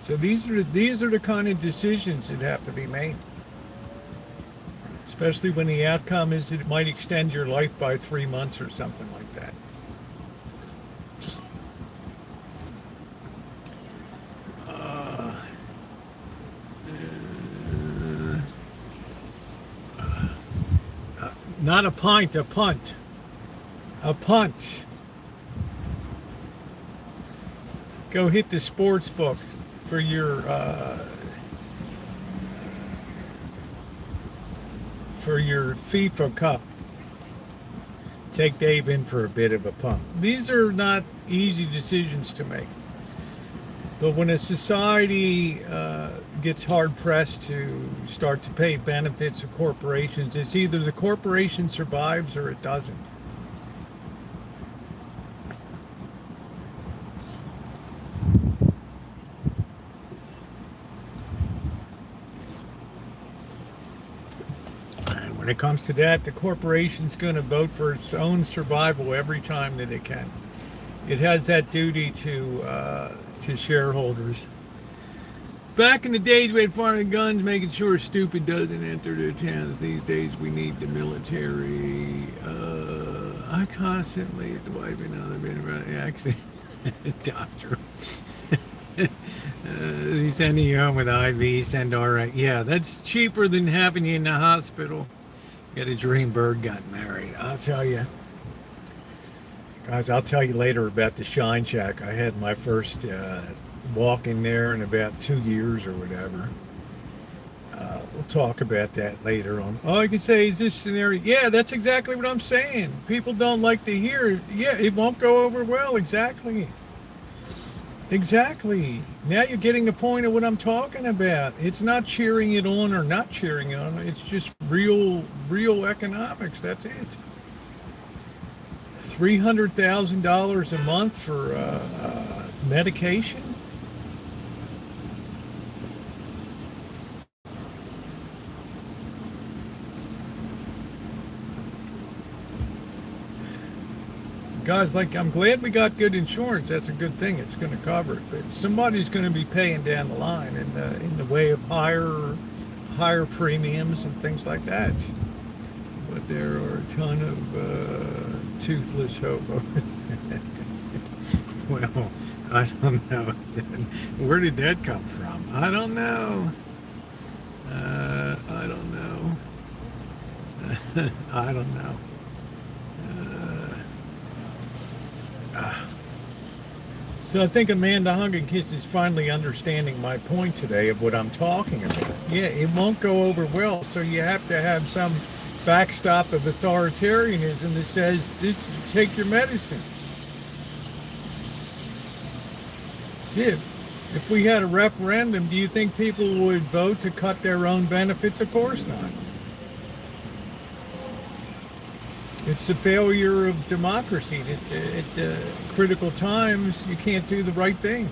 So these are the kind of decisions that have to be made. Especially when the outcome is that it might extend your life by 3 months or something like that. Not a pint, a punt. A punt. Go hit the sports book for your FIFA Cup. Take Dave in for a bit of a punt. These are not easy decisions to make. But when a society gets hard pressed to start to pay benefits of corporations, it's either the corporation survives or it doesn't. And when it comes to that, the corporation's going to vote for its own survival every time that it can. It has that duty to shareholders. Back in the days, we had foreign guns, making sure stupid doesn't enter the towns. These days, we need the military. I constantly, the wife and other been around. Actually, doctor. He's sending you home with IV. Send RI. Yeah, that's cheaper than having you in the hospital. Got a dream bird got married. I'll tell you. Guys, I'll tell you later about the Shine Shack. I had my first walk in there in about 2 years or whatever. We'll talk about that later on. All I can say is this scenario. Yeah, that's exactly what I'm saying. People don't like to hear it. Yeah, it won't go over well. Exactly. Exactly. Now you're getting the point of what I'm talking about. It's not cheering it on or not cheering it on. It's just real economics. That's it. $300,000 a month for medication. Guys, like, I'm glad we got good insurance. That's a good thing. It's going to cover it. But somebody's going to be paying down the line in the way of higher premiums and things like that. But there are a ton of toothless hobos. Well, I don't know. Where did that come from? I don't know. I don't know. I don't know. So I think Amanda Hungerkiss is finally understanding my point today of what I'm talking about. Yeah, it won't go over well, so you have to have some backstop of authoritarianism that says, this, take your medicine. That's it. If we had a referendum, do you think people would vote to cut their own benefits? Of course not. It's the failure of democracy. At critical times, you can't do the right thing.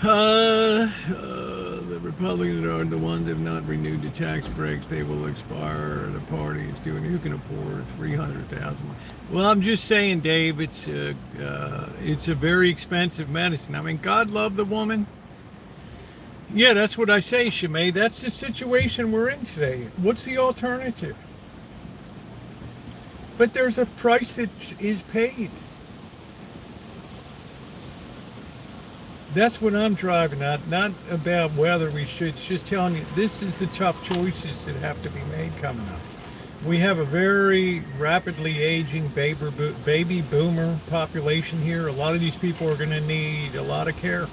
The Republicans are the ones that have not renewed the tax breaks. They will expire. The party is doing. Who can afford 300,000? Well, I'm just saying, Dave. It's a very expensive medicine. I mean, God love the woman. Yeah, that's what I say, Shimei. That's the situation we're in today. What's the alternative? But there's a price that is paid. That's what I'm driving at, not about whether we should. It's just telling you, this is the tough choices that have to be made coming up. We have a very rapidly aging baby boomer population here. A lot of these people are going to need a lot of care.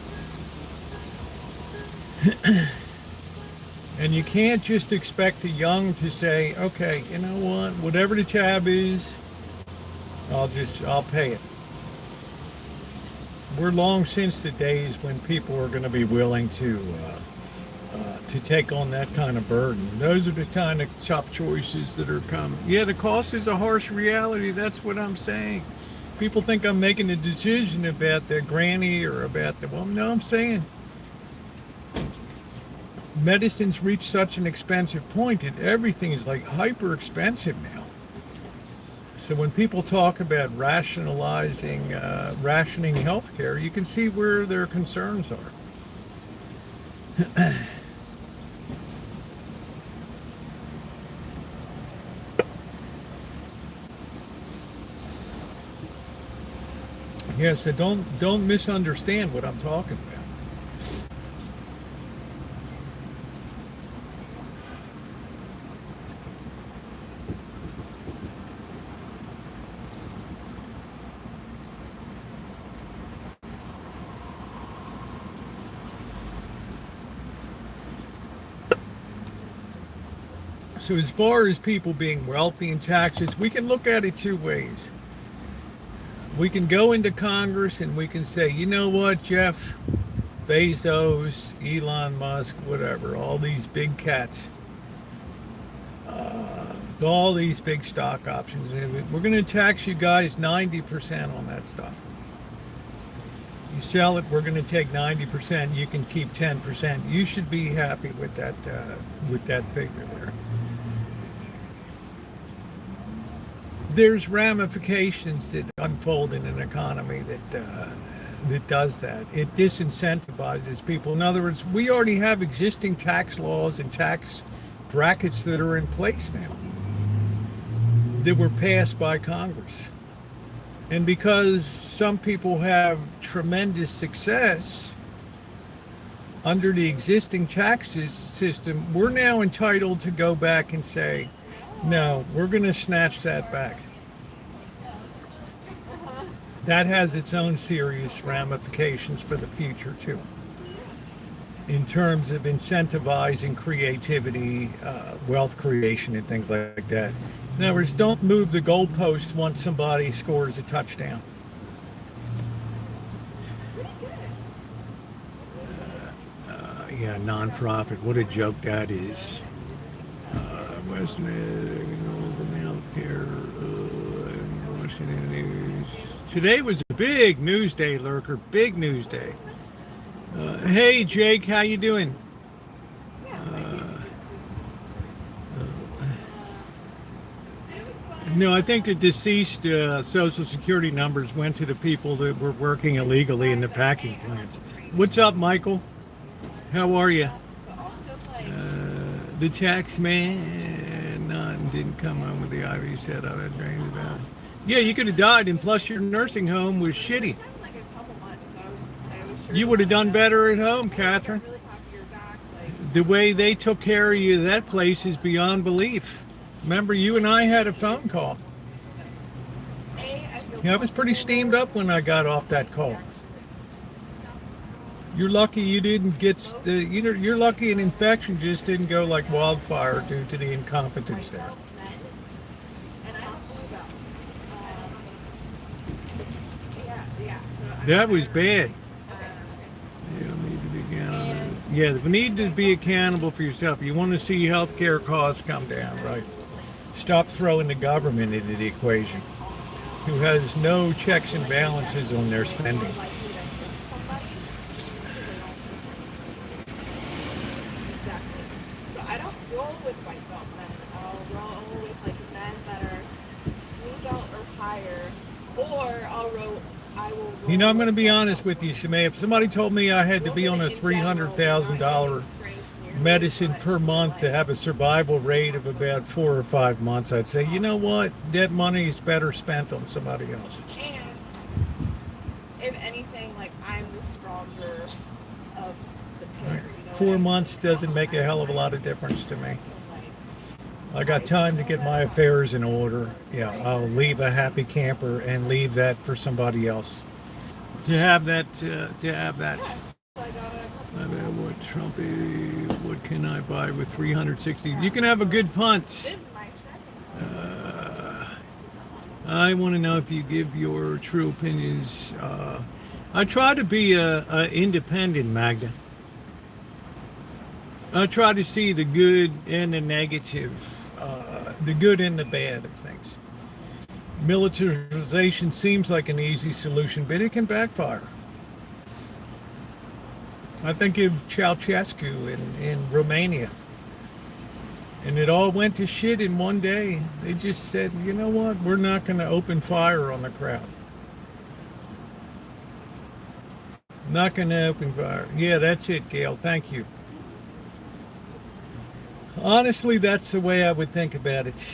And you can't just expect the young to say, okay, you know what, whatever the tab is, I'll pay it. We're long since the days when people are going to be willing to take on that kind of burden. Those are the kind of tough choices that are coming. Yeah, the cost is a harsh reality. That's what I'm saying. People think I'm making a decision about the granny or about the woman. No, I'm saying medicine's reached such an expensive point that everything is like hyper expensive now. So when people talk about rationing healthcare, you can see where their concerns are. Yeah, so don't misunderstand what I'm talking about. So as far as people being wealthy and taxes, we can look at it two ways. We can go into Congress and we can say, you know what, Jeff Bezos, Elon Musk, whatever, all these big cats, with all these big stock options, we're going to tax you guys 90% on that stuff. You sell it, we're going to take 90%. You can keep 10%. You should be happy with that figure there. there's ramifications that unfold in an economy that does that. It disincentivizes people. In other words, we already have existing tax laws and tax brackets that are in place now that were passed by Congress. And because some people have tremendous success under the existing tax system, we're now entitled to go back and say, no, we're going to snatch that back. That has its own serious ramifications for the future, too, in terms of incentivizing creativity, wealth creation, and things like that. In other words, don't move the goalposts once somebody scores a touchdown. Yeah, nonprofit. What a joke that is. Healthcare. Washington News. Today was a big news day, Lurker. Big news day. Hey, Jake, how you doing? No, I think the deceased Social Security numbers went to the people that were working illegally in the packing plants. What's up, Michael? How are you? The tax man didn't come home with the IV set I had dreamed about. Yeah, you could have died, and plus your nursing home was shitty. You would have done better at home, Catherine. The way they took care of you, that place is beyond belief. Remember, you and I had a phone call. Yeah, I was pretty steamed up when I got off that call. You're lucky you didn't get, you're lucky an infection just didn't go like wildfire due to the incompetence there. That was bad. Yeah, we need to be accountable for yourself. You want to see healthcare costs come down, right? Stop throwing the government into the equation, who has no checks and balances on their spending. So I don't roll with white belt men. I'll roll with like men that are blue belt or higher, or I will roll. You know, I'm going to be honest with you, Shemay. If somebody told me I had to be on a $300,000 medicine per month to have a survival rate of about 4 or 5 months, I'd say, you know what? That money is better spent on somebody else. And if anything, like I'm the stronger of the pair. You know 4 months doesn't make a hell of a lot of difference to me. I got time to get my affairs in order. Yeah, I'll leave a happy camper and leave that for somebody else. To have that. What Trumpy? What can I buy with 360? You can have a good punt. I want to know if you give your true opinions. I try to be a independent, Magda. I try to see the good and the negative, the good and the bad of things. Militarization seems like an easy solution, but it can backfire. I think of Ceausescu in Romania. And it all went to shit in one day. They just said, you know what, we're not going to open fire on the crowd. Not going to open fire. Yeah, that's it, Gail. Thank you. Honestly, that's the way I would think about it.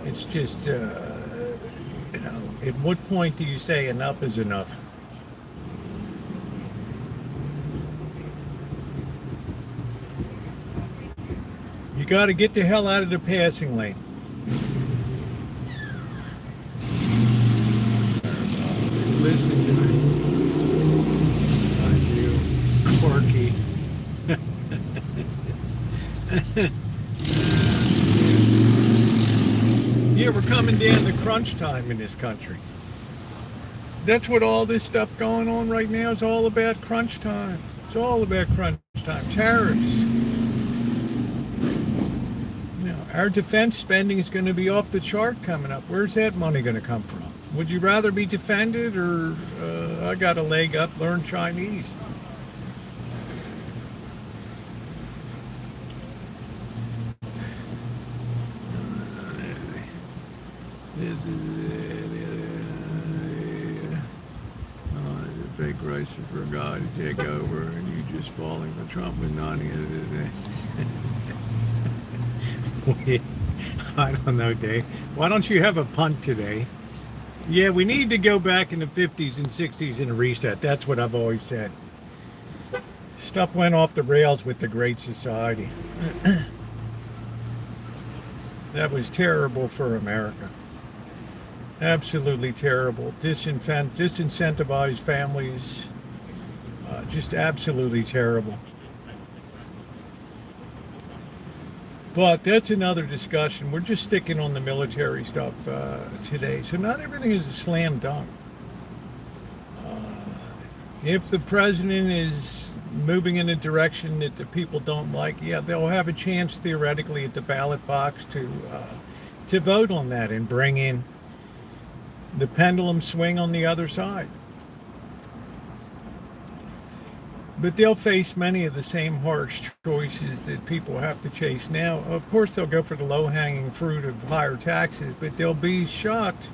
It's just, you know, at what point do you say enough is enough? You got to get the hell out of the passing lane. Listening to it. I do. Quirky. Yeah, we're coming down to crunch time in this country. That's what all this stuff going on right now is all about, crunch time. It's all about crunch time. Tariffs. You know, our defense spending is going to be off the chart coming up. Where's that money going to come from? Would you rather be defended or I got a leg up, learn Chinese? this is it. The big race for God to take over, and you just falling for Trump with none of it. I don't know, Dave. Why don't you have a punt today? Yeah, we need to go back in the 50s and 60s and reset. That's what I've always said. Stuff went off the rails with the Great Society. That was terrible for America. Absolutely terrible. Disincentivized families. Just absolutely terrible. But that's another discussion. We're just sticking on the military stuff today. So not everything is a slam dunk. If the president is moving in a direction that the people don't like, yeah, they'll have a chance theoretically at the ballot box to vote on that and bring in the pendulum swing on the other side. But they'll face many of the same harsh choices that people have to chase now. Of course, they'll go for the low-hanging fruit of higher taxes, but they'll be shocked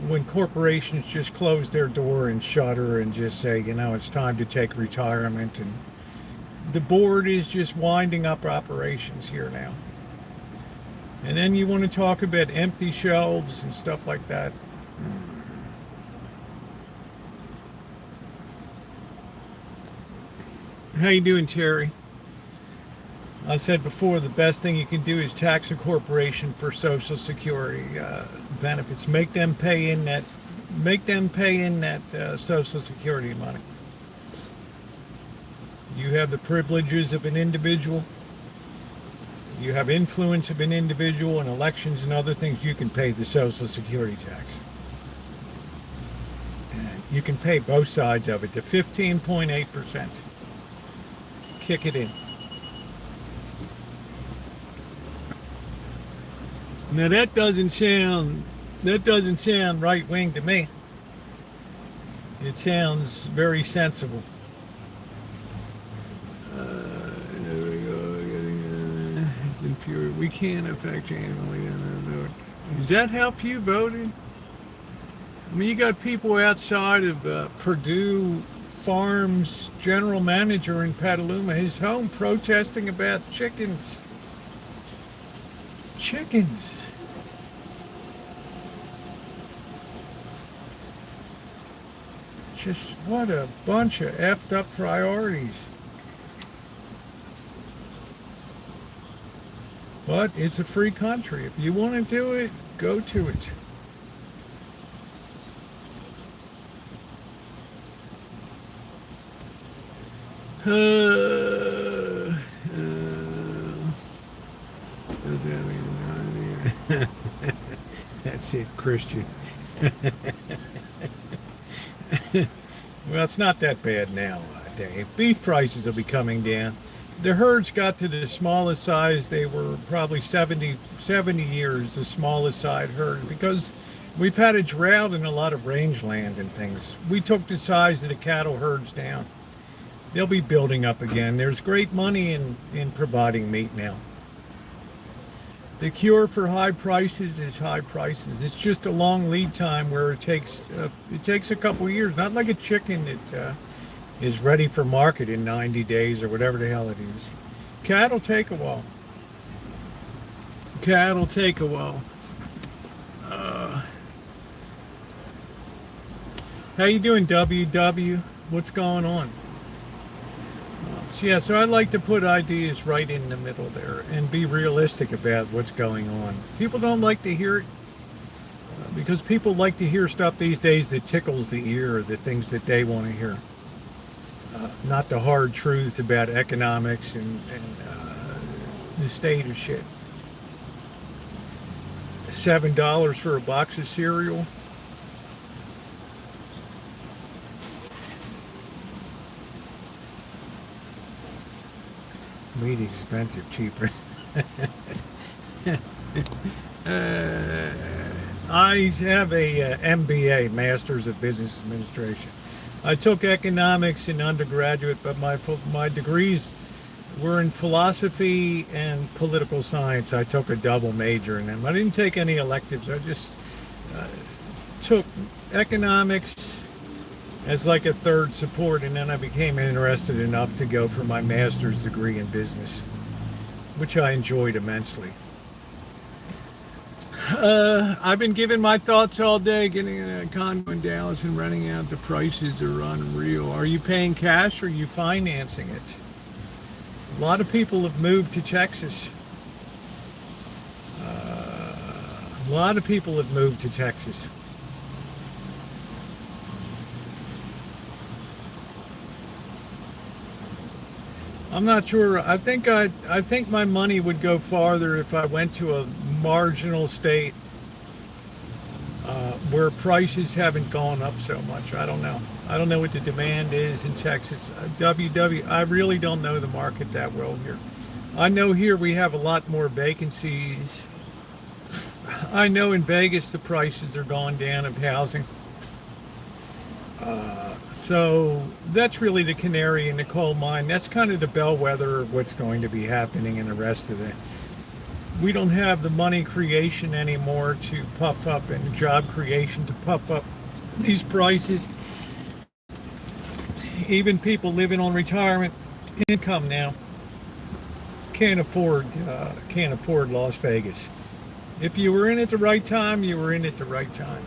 when corporations just close their door and shutter and just say, you know, it's time to take retirement. And the board is just winding up operations here now. And then you want to talk about empty shelves and stuff like that. How you doing, Terry? I said before, the best thing you can do is tax a corporation for Social Security benefits. Make them pay in that Social Security money. You have the privileges of an individual. You have influence of an individual in elections and other things. You can pay the Social Security tax. And you can pay both sides of it to 15.8%. Kick it in. Now that doesn't sound right wing to me. It sounds very sensible. There we go. It's infuriating. We can't affect anyone. Does that help you voting? I mean, you got people outside of Purdue Farms general manager in Petaluma, his home, protesting about chickens. Chickens. Just what a bunch of effed up priorities. But it's a free country. If you want to do it, go to it. That's it, Christian. Well, it's not that bad now, Dave. Beef prices will be coming down. The herds got to the smallest size. They were probably 70 years, the smallest size herd, because we've had a drought in a lot of rangeland and things. We took the size of the cattle herds down. They'll be building up again. There's great money in providing meat now. The cure for high prices is high prices. It's just a long lead time where it takes a couple of years. Not like a chicken that is ready for market in 90 days or whatever the hell it is. Cattle take a while. Cattle take a while. How you doing, WW? What's going on? Yeah, so I like to put ideas right in the middle there and be realistic about what's going on. People don't like to hear it because people like to hear stuff these days that tickles the ear, the things that they want to hear. Not the hard truths about economics and the state of shit. $7 for a box of cereal. Meat expensive, cheaper. I have a MBA, Master's of Business Administration. I took economics in undergraduate, but my degrees were in philosophy and political science. I took a double major in them. I didn't take any electives. I just uh, took economics as like a third support, and then I became interested enough to go for my master's degree in business, which I enjoyed immensely. I've been giving my thoughts all day, getting a condo in Dallas and renting out. The prices are unreal. Are you paying cash or are you financing it? A lot of people have moved to Texas. A lot of people have moved to Texas. I'm not sure. I think my money would go farther if I went to a marginal state where prices haven't gone up so much. I don't know. I don't know what the demand is in Texas. I really don't know the market that well here. I know here we have a lot more vacancies. I know in Vegas the prices are gone down of housing. So that's really the canary in the coal mine. That's kind of the bellwether of what's going to be happening in the rest of the. We don't have the money creation anymore to puff up, and job creation to puff up these prices. Even people living on retirement income now can't afford Las Vegas. If you were in at the right time, you were in at the right time.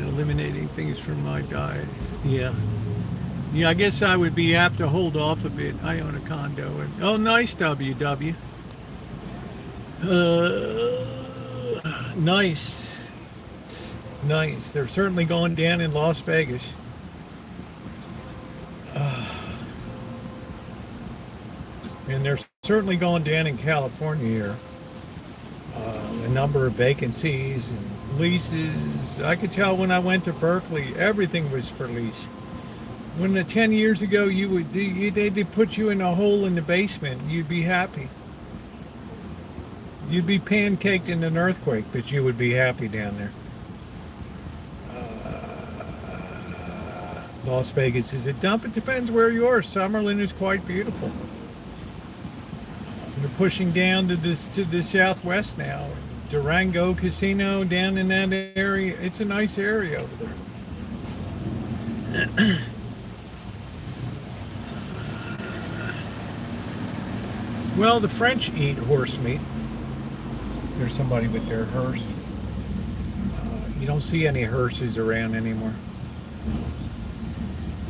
Eliminating things from my diet. Yeah. Yeah, I guess I would be apt to hold off a bit. I own a condo. Oh, nice, WW. Nice. Nice. They're certainly going down in Las Vegas. And they're certainly going down in California here. A number of vacancies and leases. I could tell when I went to Berkeley, everything was for lease. When 10 years ago they'd put you in a hole in the basement, you'd be happy. You'd be pancaked in an earthquake, but you would be happy down there. Las Vegas is a dump. It depends where you are. Summerlin is quite beautiful. They're pushing down to the southwest now. Durango Casino down in that area. It's a nice area over there. Well, the French eat horse meat. There's somebody with their hearse. You don't see any hearses around anymore.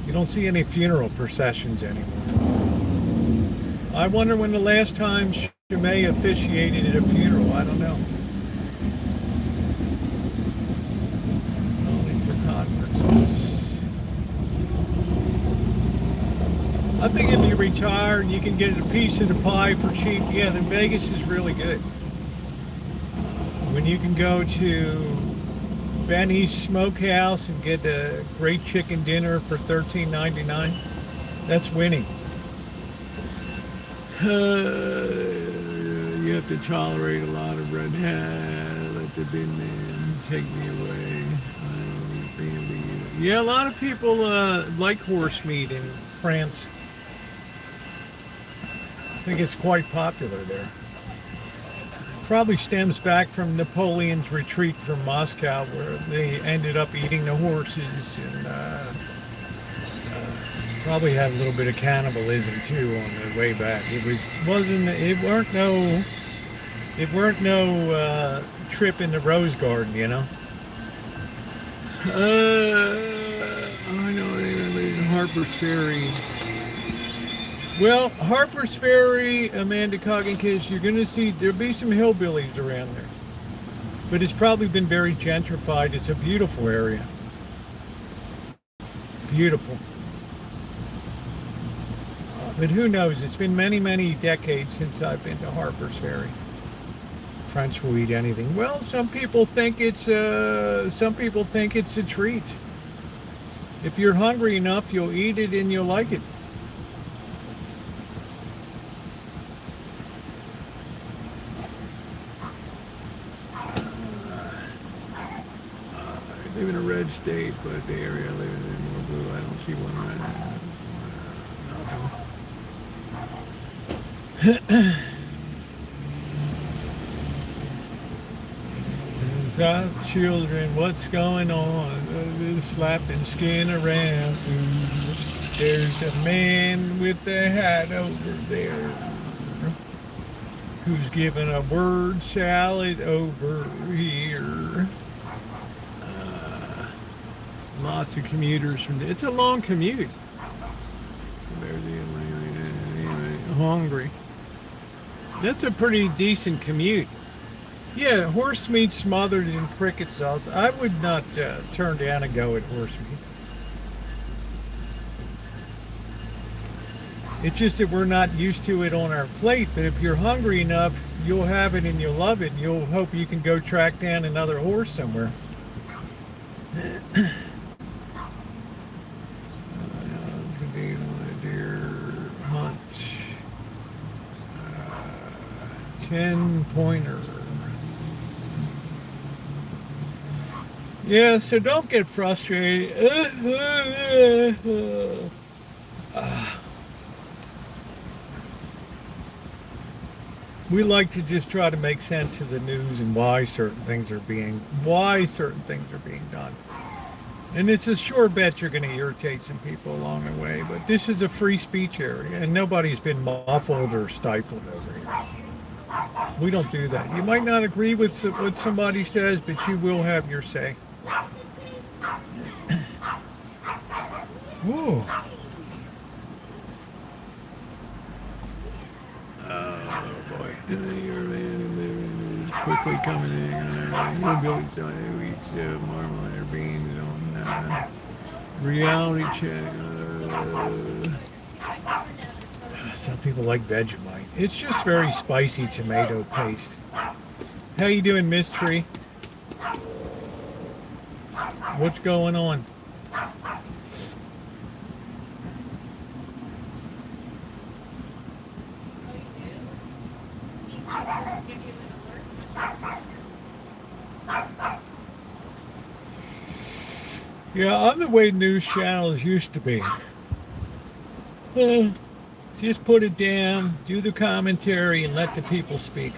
You don't see any funeral processions anymore. I wonder when the last time Chimay officiated at a funeral. I don't know. Only for conferences. I think if you retire and you can get a piece of the pie for cheap, yeah, then Vegas is really good. When you can go to Benny's Smokehouse and get a great chicken dinner for $13.99, that's winning. You have to tolerate a lot of red hair. Let the big man take me away. I don't need family either. Yeah, a lot of people like horse meat in France. I think it's quite popular there. Probably stems back from Napoleon's retreat from Moscow, where they ended up eating the horses, and probably had a little bit of cannibalism too on the way back. It weren't no trip in the Rose Garden, you know. I know they live in Harper's Ferry. Well, Harper's Ferry, Amanda Cogginkiss, you're going to see, there'll be some hillbillies around there. But it's probably been very gentrified. It's a beautiful area. Beautiful. But who knows? It's been many, many decades since I've been to Harper's Ferry. French will eat anything. Well, some people think it's a treat. If you're hungry enough, you'll eat it and you'll like it. I live in a red state, but the area I live in is more blue. I don't see one right now. Nothing Got children, what's going on? Slapping skin around. There's a man with the hat over there who's giving a word salad over here. Lots of commuters from. It's a long commute. Hungry. That's a pretty decent commute. Yeah, horse meat smothered in cricket sauce. I would not turn down a go at horse meat. It's just that we're not used to it on our plate. But if you're hungry enough, you'll have it and you'll love it. And you'll hope you can go track down another horse somewhere. Deer hunt. 10-pointer. Yeah, so don't get frustrated. We like to just try to make sense of the news and why certain things are being done. And it's a sure bet you're going to irritate some people along the way, but this is a free speech area and nobody's been muffled or stifled over here. We don't do that. You might not agree with what somebody says, but you will have your say. Ooh. Oh boy. Quickly coming in on marmalade beans on reality check. Some people like Vegemite. It's just very spicy tomato paste. How you doing, Miss Tree? What's going on? Yeah, I'm the way news channels used to be. Just put it down, do the commentary, and let the people speak.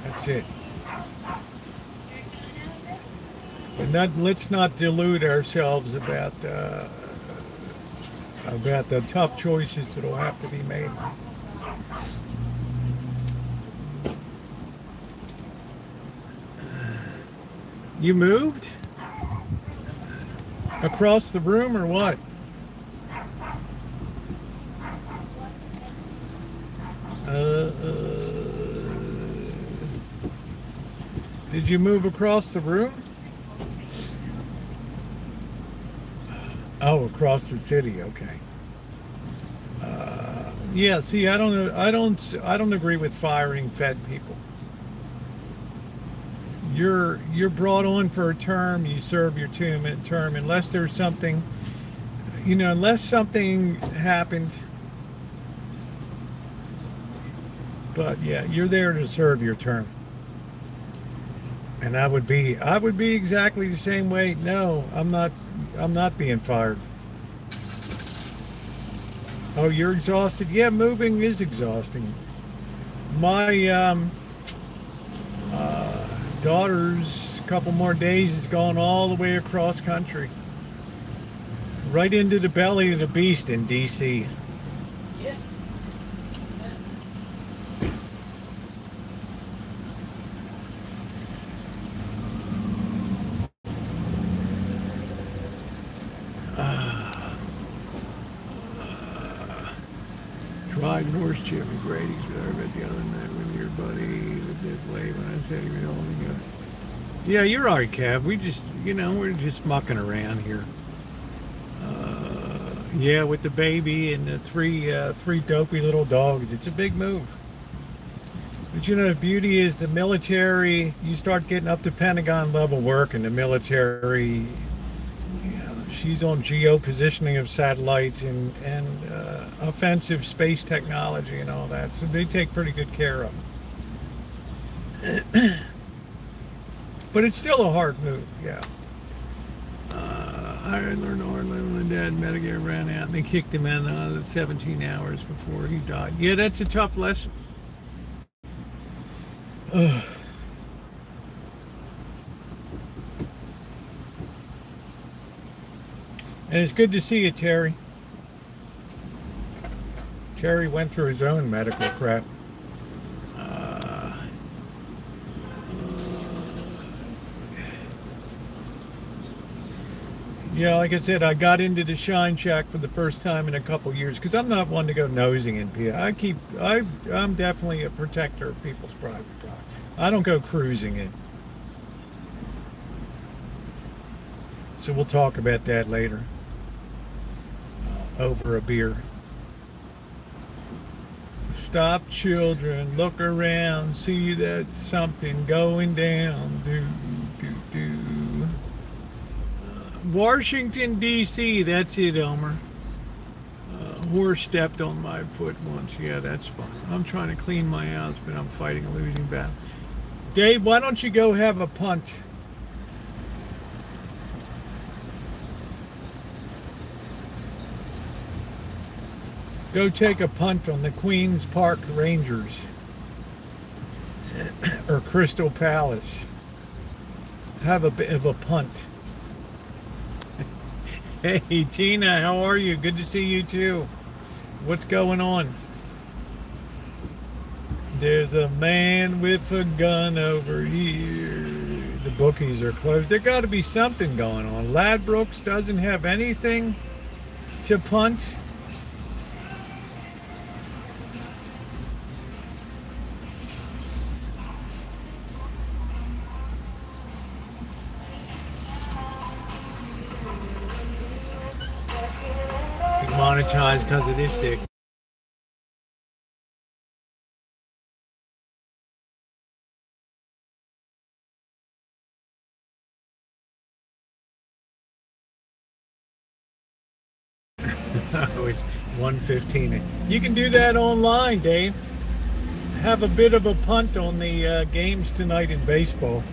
That's it. But let's not delude ourselves about the tough choices that will have to be made. You moved? Across the room or what? Did you move across the room? Oh, across the city. Okay. Yeah. See, I don't agree with firing fed people. You're brought on for a term. You serve your term unless there's something, unless something happened. But yeah, you're there to serve your term. And I would be exactly the same way. No, I'm not being fired. Oh, you're exhausted? Yeah, moving is exhausting. My daughter's couple more days has gone all the way across country. Right into the belly of the beast in DC. Yeah. Tried horse Jimmy Grady's there, but the other night with your buddy did wave when I said he was holding you. Yeah, you're all right, Kev. We just, we're just mucking around here. Yeah, with the baby and the three dopey little dogs. It's a big move. But the beauty is the military, you start getting up to Pentagon level work and the military, she's on geo-positioning of satellites and offensive space technology and all that. So they take pretty good care of them. But it's still a hard move, yeah. I learned hard living with Dad. Medicare ran out and they kicked him in 17 hours before he died. Yeah, that's a tough lesson. Ugh. And it's good to see you, Terry. Terry went through his own medical crap. Yeah, like I said, I got into the Shine Shack for the first time in a couple years because I'm not one to go nosing in people. I'm definitely a protector of people's private property. I don't go cruising in. So we'll talk about that later over a beer. Stop, children, look around, see that something going down. Do, do, do. Washington, D.C., that's it, Elmer. Horse stepped on my foot once. Yeah, that's fun. I'm trying to clean my house, but I'm fighting a losing battle. Dave, why don't you go have a punt? Go take a punt on the Queen's Park Rangers or Crystal Palace. Have a bit of a punt. Hey, Tina, how are you? Good to see you too. What's going on? There's a man with a gun over here. The bookies are closed. There got to be something going on. Ladbrokes doesn't have anything to punt. Monetized because of this dick. Oh, it's 1:15. You can do that online, Dave. Have a bit of a punt on the games tonight in baseball.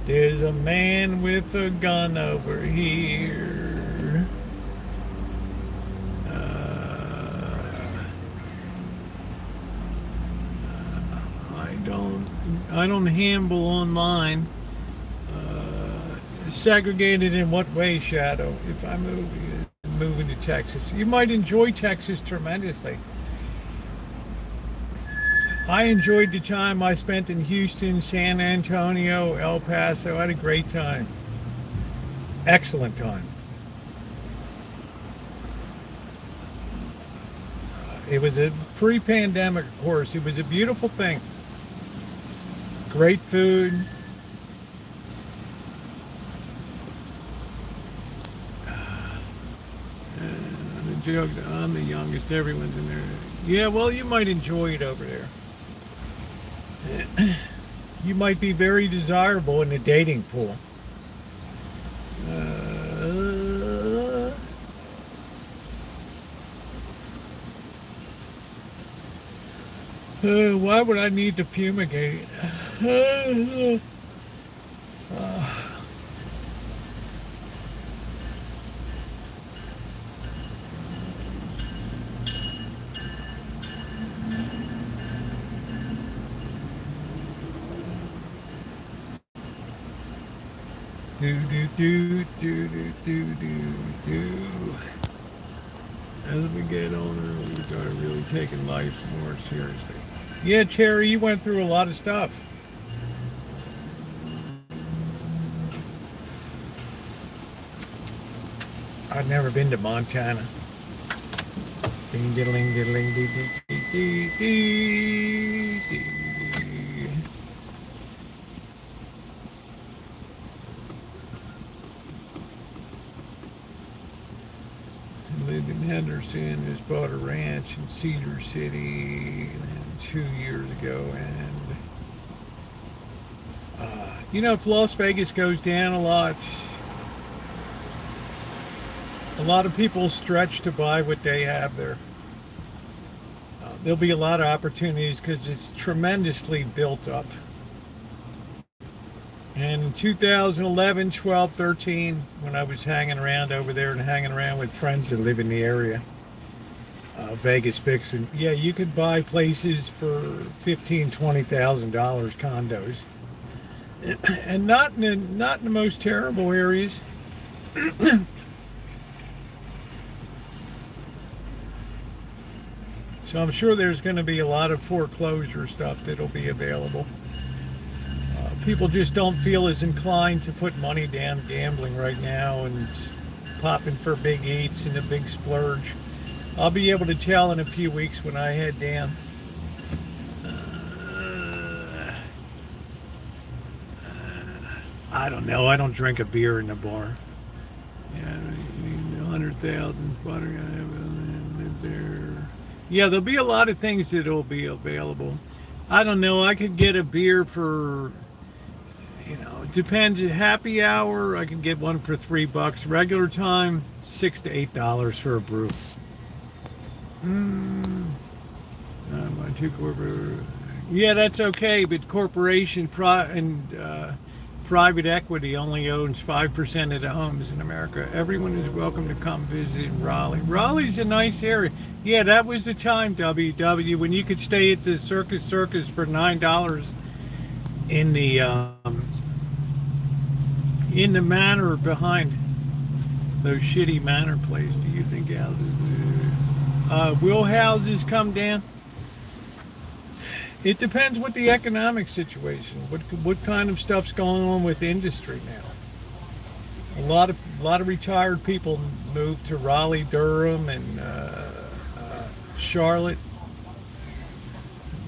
There's a man with a gun over here. I don't handle online. Segregated in what way, Shadow? If I'm moving to Texas, you might enjoy Texas tremendously. I enjoyed the time I spent in Houston, San Antonio, El Paso. I had a great time. Excellent time. It was a pre-pandemic, of course. It was a beautiful thing. Great food. The joke, I'm the youngest, everyone's in there. Yeah, well, you might enjoy it over there. You might be very desirable in the dating pool. Why would I need to fumigate? Do do do do do do do do. As we get older, we start really taking life more seriously. Yeah, Cherry, you went through a lot of stuff. I've never been to Montana. Ding diddling diddling dee dee dee dee dee. Lived in Henderson, just bought a ranch in Cedar City 2 years ago, and you know, if Las Vegas goes down a lot of people stretch to buy what they have there. There'll be a lot of opportunities because it's tremendously built up. And in 2011, 12, 13, when I was hanging around over there and hanging around with friends that live in the area, Vegas fixing, yeah, you could buy places for $15,000, $20,000 condos, and not in the most terrible areas. So I'm sure there's going to be a lot of foreclosure stuff that'll be available. People just don't feel as inclined to put money down gambling right now and popping for big eats and a big splurge. I'll be able to tell in a few weeks when I head down. I don't know. I don't drink a beer in the bar. Yeah, 100,000 butter. There. Yeah, there'll be a lot of things that'll be available. I don't know. I could get a beer for, it depends. Happy hour, I can get one for $3. Regular time, $6 to $8 for a brew. My two corporate. Yeah, that's okay, but corporation private equity only owns 5% of the homes in America. Everyone is welcome to come visit Raleigh. Raleigh's a nice area. Yeah, that was the time, WW, when you could stay at the Circus for $9 in the manor behind those shitty manor places. Do you think will houses come down? It depends what the economic situation, what kind of stuff's going on with industry now. A lot of retired people moved to Raleigh, Durham, and Charlotte.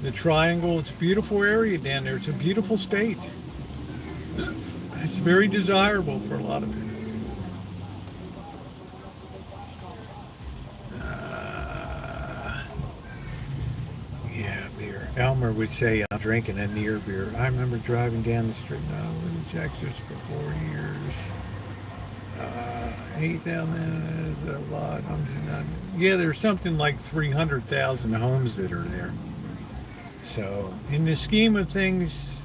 The Triangle. It's a beautiful area down there. It's a beautiful state. It's very desirable for a lot of people. Yeah, beer. Elmer would say I'm drinking a near beer. I remember driving down the street. I lived in Texas for 4 years. 8,000 is a lot. I'm just not. Yeah, there's something like 300,000 homes that are there. So, in the scheme of things,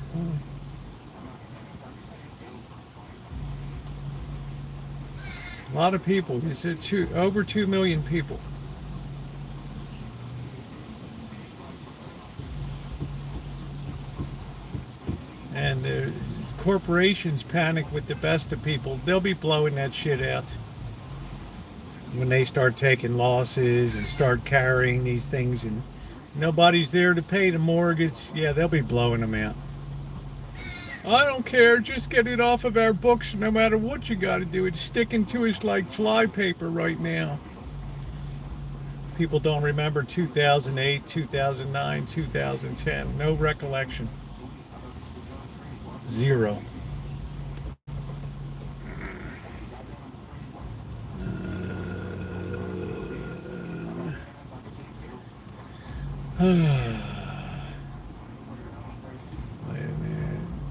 a lot of people. You said over 2 million people. And the corporations panic with the best of people. They'll be blowing that shit out when they start taking losses and start carrying these things, and nobody's there to pay the mortgage. Yeah, they'll be blowing them out. I don't care. Just get it off of our books no matter what you got to do. It's sticking to us like flypaper right now. People don't remember 2008, 2009, 2010. No recollection. Zero.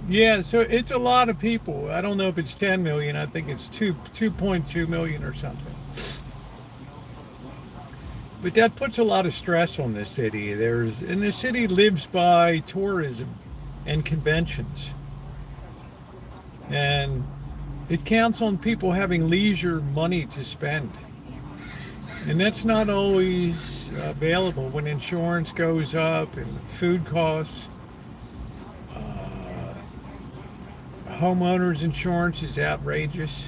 Yeah, so it's a lot of people. I don't know if it's 10 million. I think it's 2.2 million or something. But that puts a lot of stress on the city. And the city lives by tourism and conventions. And it counts on people having leisure money to spend. And that's not always available when insurance goes up and food costs. Homeowners insurance is outrageous.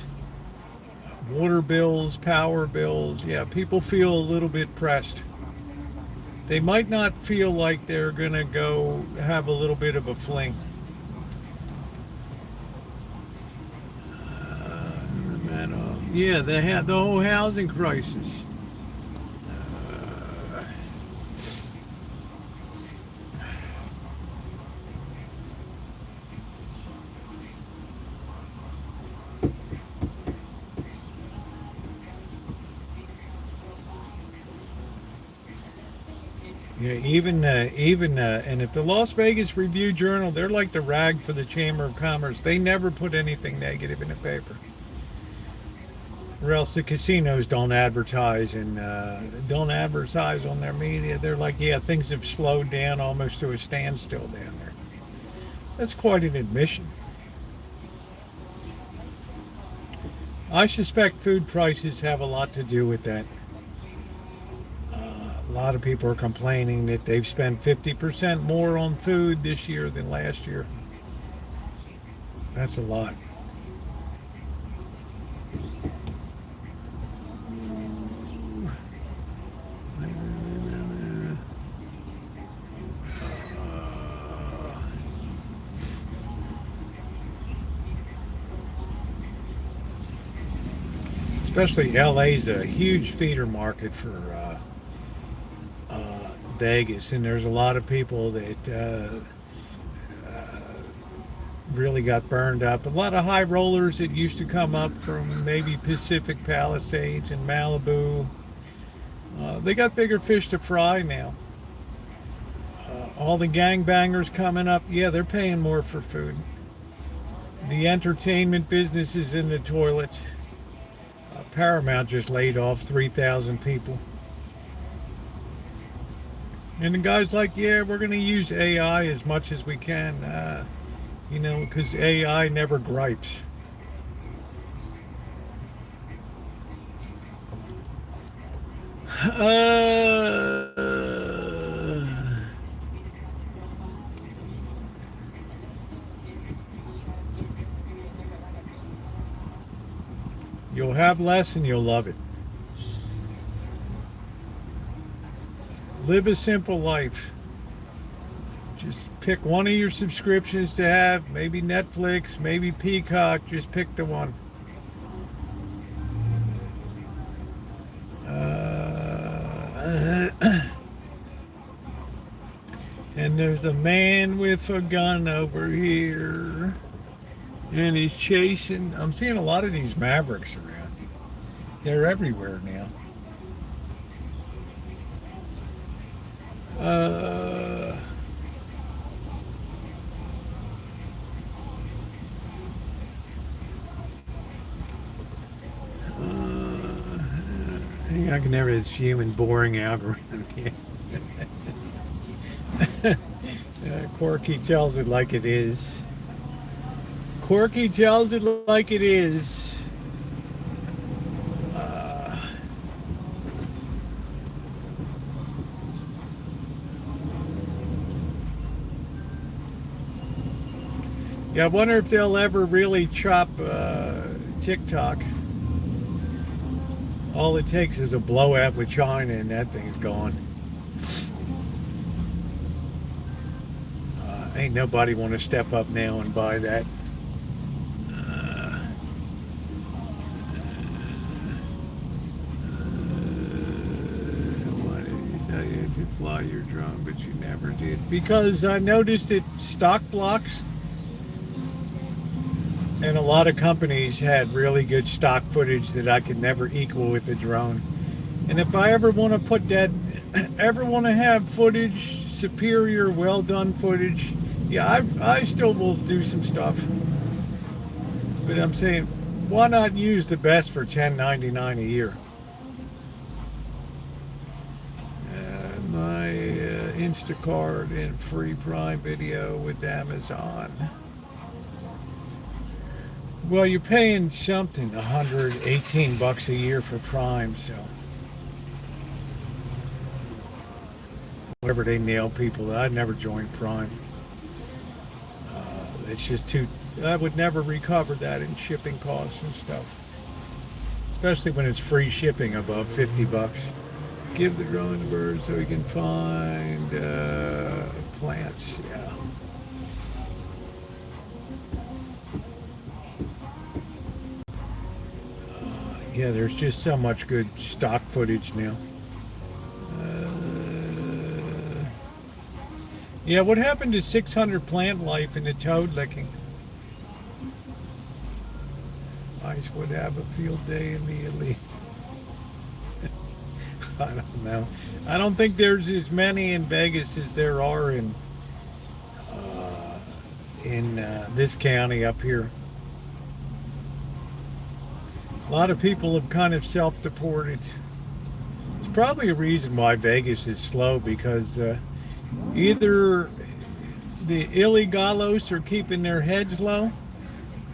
Water bills, power bills. Yeah, people feel a little bit pressed. They might not feel like they're going to go have a little bit of a fling. Yeah, they had the whole housing crisis. Yeah, and if the Las Vegas Review-Journal, they're like the rag for the Chamber of Commerce. They never put anything negative in the paper. Or else the casinos don't advertise on their media. They're like, yeah, things have slowed down almost to a standstill down there. That's quite an admission. I suspect food prices have a lot to do with that. A lot of people are complaining that they've spent 50% more on food this year than last year. That's a lot. Especially LA's a huge feeder market for Vegas, and there's a lot of people that really got burned up. A lot of high rollers that used to come up from maybe Pacific Palisades and Malibu. They got bigger fish to fry now. All the gangbangers coming up, yeah, they're paying more for food. The entertainment business is in the toilet. Paramount just laid off 3,000 people. And the guy's like, yeah, we're going to use AI as much as we can, because AI never gripes. You'll have less and you'll love it. Live a simple life. Just pick one of your subscriptions to have. Maybe Netflix, maybe Peacock. Just pick the one. And there's a man with a gun over here. And he's chasing. I'm seeing a lot of these Mavericks around. They're everywhere now. I can never this human boring algorithm. Corky tells it like it is. Corky tells it like it is. Yeah, I wonder if they'll ever really chop TikTok. All it takes is a blowout with China and that thing's gone. Ain't nobody want to step up now and buy that. Why did you say you had to fly your drone, but you never did? Because I noticed that stock blocks and a lot of companies had really good stock footage that I could never equal with the drone. And if I ever want to put that, ever want to have footage, superior, well done footage, yeah, I still will do some stuff. But I'm saying, why not use the best for $10.99 a year? My Instacart and free Prime Video with Amazon. Well, you're paying something, $118 a year for Prime, so wherever they nail people, I'd never join Prime. It's just too, I would never recover that in shipping costs and stuff, especially when it's free shipping above $50. Give the drone to bird so he can find plants, yeah. Yeah, there's just so much good stock footage now. Yeah, what happened to 600 plant life in the toad licking? Ice would have a field day immediately. I don't know. I don't think there's as many in Vegas as there are in this county up here. A lot of people have kind of self-deported. It's probably a reason why Vegas is slow, because either the illegalos are keeping their heads low,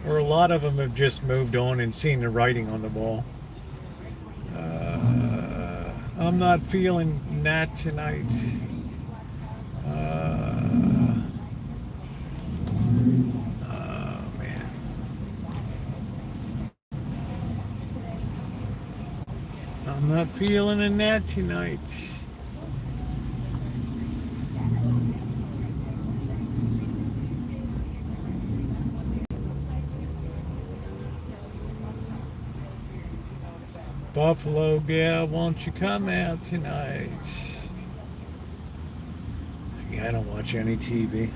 Or a lot of them have just moved on and seen the writing on the wall. I'm not feeling that tonight. Oh man. I'm not feeling a gnat tonight. Buffalo gal, won't you come out tonight? Yeah, I don't watch any TV.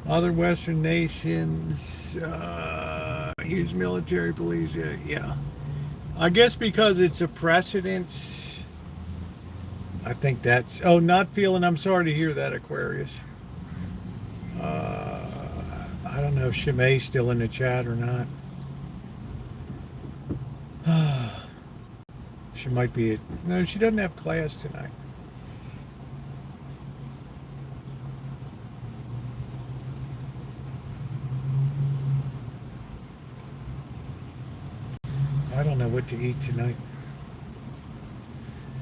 Other Western nations use military police. Yeah. I guess because it's a precedent. I think that's. Oh, not feeling. I'm sorry to hear that, Aquarius. I don't know if Shimei's still in the chat or not. She might be. No, she doesn't have class tonight. I don't know what to eat tonight.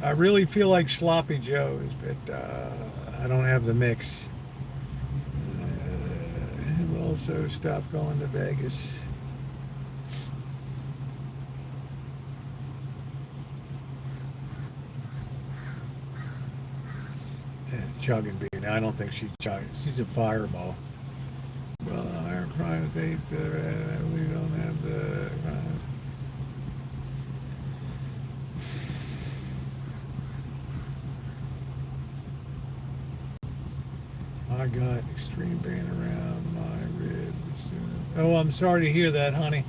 I really feel like Sloppy Joe's, but I don't have the mix. I've also stopped going to Vegas. Chugging beer. I don't think she's chugging. She's a fireball. Well, higher crime states, we don't have the crime. I got extreme pain around my ribs. Oh, I'm sorry to hear that, honey.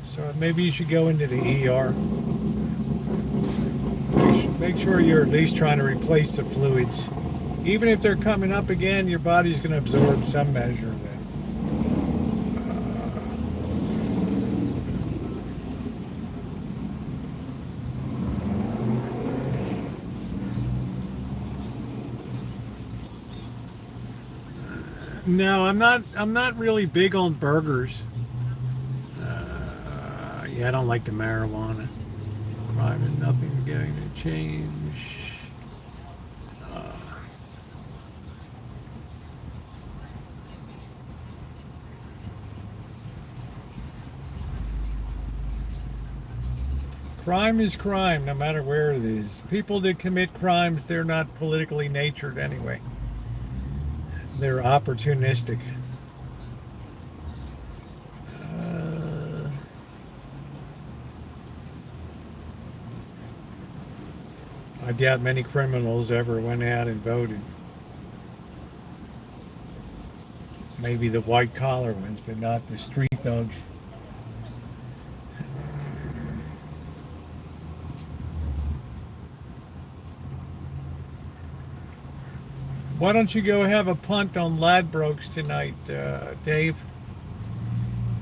So maybe you should go into the ER. Make sure you're at least trying to replace the fluids. Even if they're coming up again, your body's going to absorb some measure of that. No, I'm not really big on burgers. Yeah, I don't like the marijuana. Crime and nothing's going to change. Crime is crime, no matter where it is. People that commit crimes, they're not politically natured anyway. They're opportunistic. I doubt many criminals ever went out and voted. Maybe the white collar ones, but not the street thugs. Why don't you go have a punt on Ladbrokes tonight, Dave?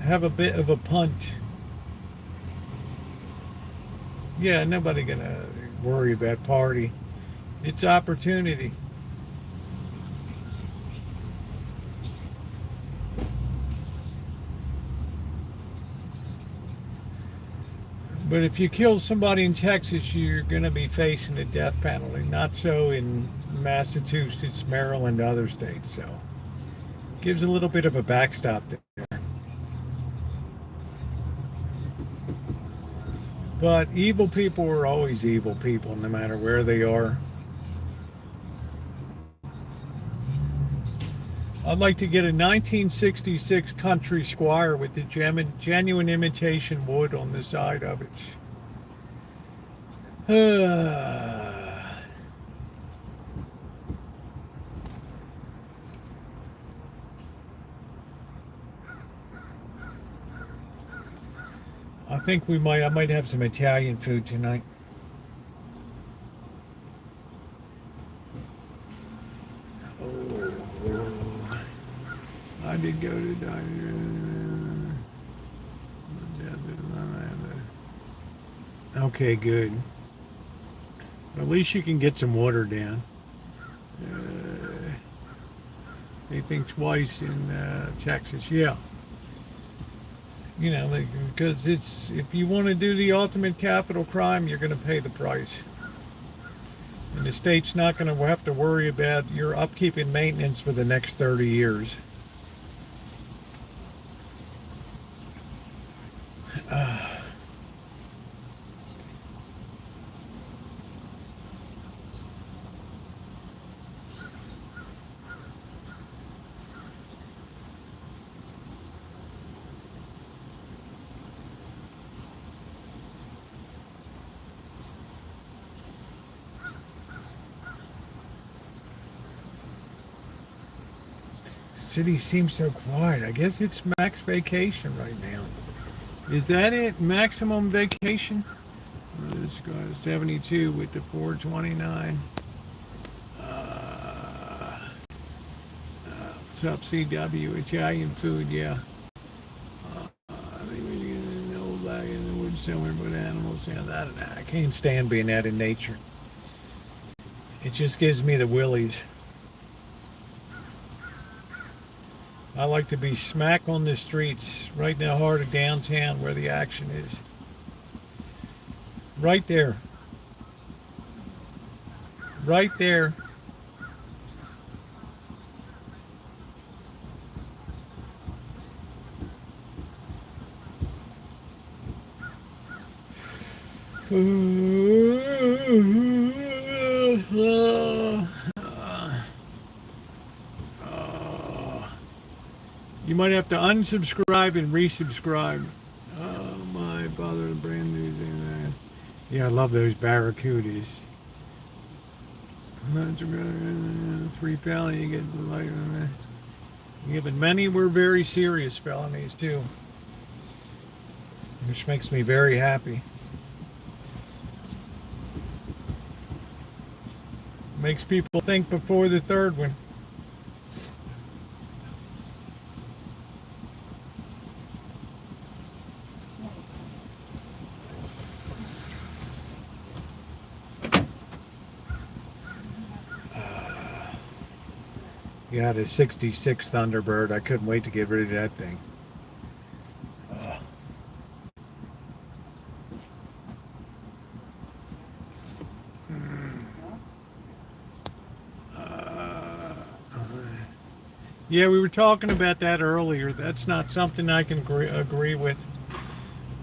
Have a bit of a punt. Yeah, nobody gonna worry about party. It's opportunity. But if you kill somebody in Texas, you're going to be facing the death penalty. Not so in Massachusetts, Maryland, other states. So gives a little bit of a backstop there. But evil people are always evil people, no matter where they are. I'd like to get a 1966 Country Squire with the genuine imitation wood on the side of it. I think I might have some Italian food tonight. I did go to diner. Okay, good. At least you can get some water down. They think twice in Texas. Yeah. You know, because it's, if you want to do the ultimate capital crime, you're going to pay the price. And the state's not going to have to worry about your upkeep and maintenance for the next 30 years. City seems so quiet. I guess it's max vacation right now. Is that it? Maximum vacation? Let's go 72 with the 429. What's up, CW? Italian food, yeah. I think we're getting an old back in the woods somewhere with animals. Yeah, I can't stand being out in nature. It just gives me the willies. I like to be smack on the streets, right in the heart of downtown where the action is. Right there. Right there. You might have to unsubscribe and resubscribe. Oh, my father, brand new thing. Yeah, I love those barracudas. 3 felony, you get the light on that. Yeah, but many were very serious felonies too, which makes me very happy. Makes people think before the third one. Yeah, the 66 Thunderbird. I couldn't wait to get rid of that thing. Yeah, we were talking about that earlier. That's not something I can agree with.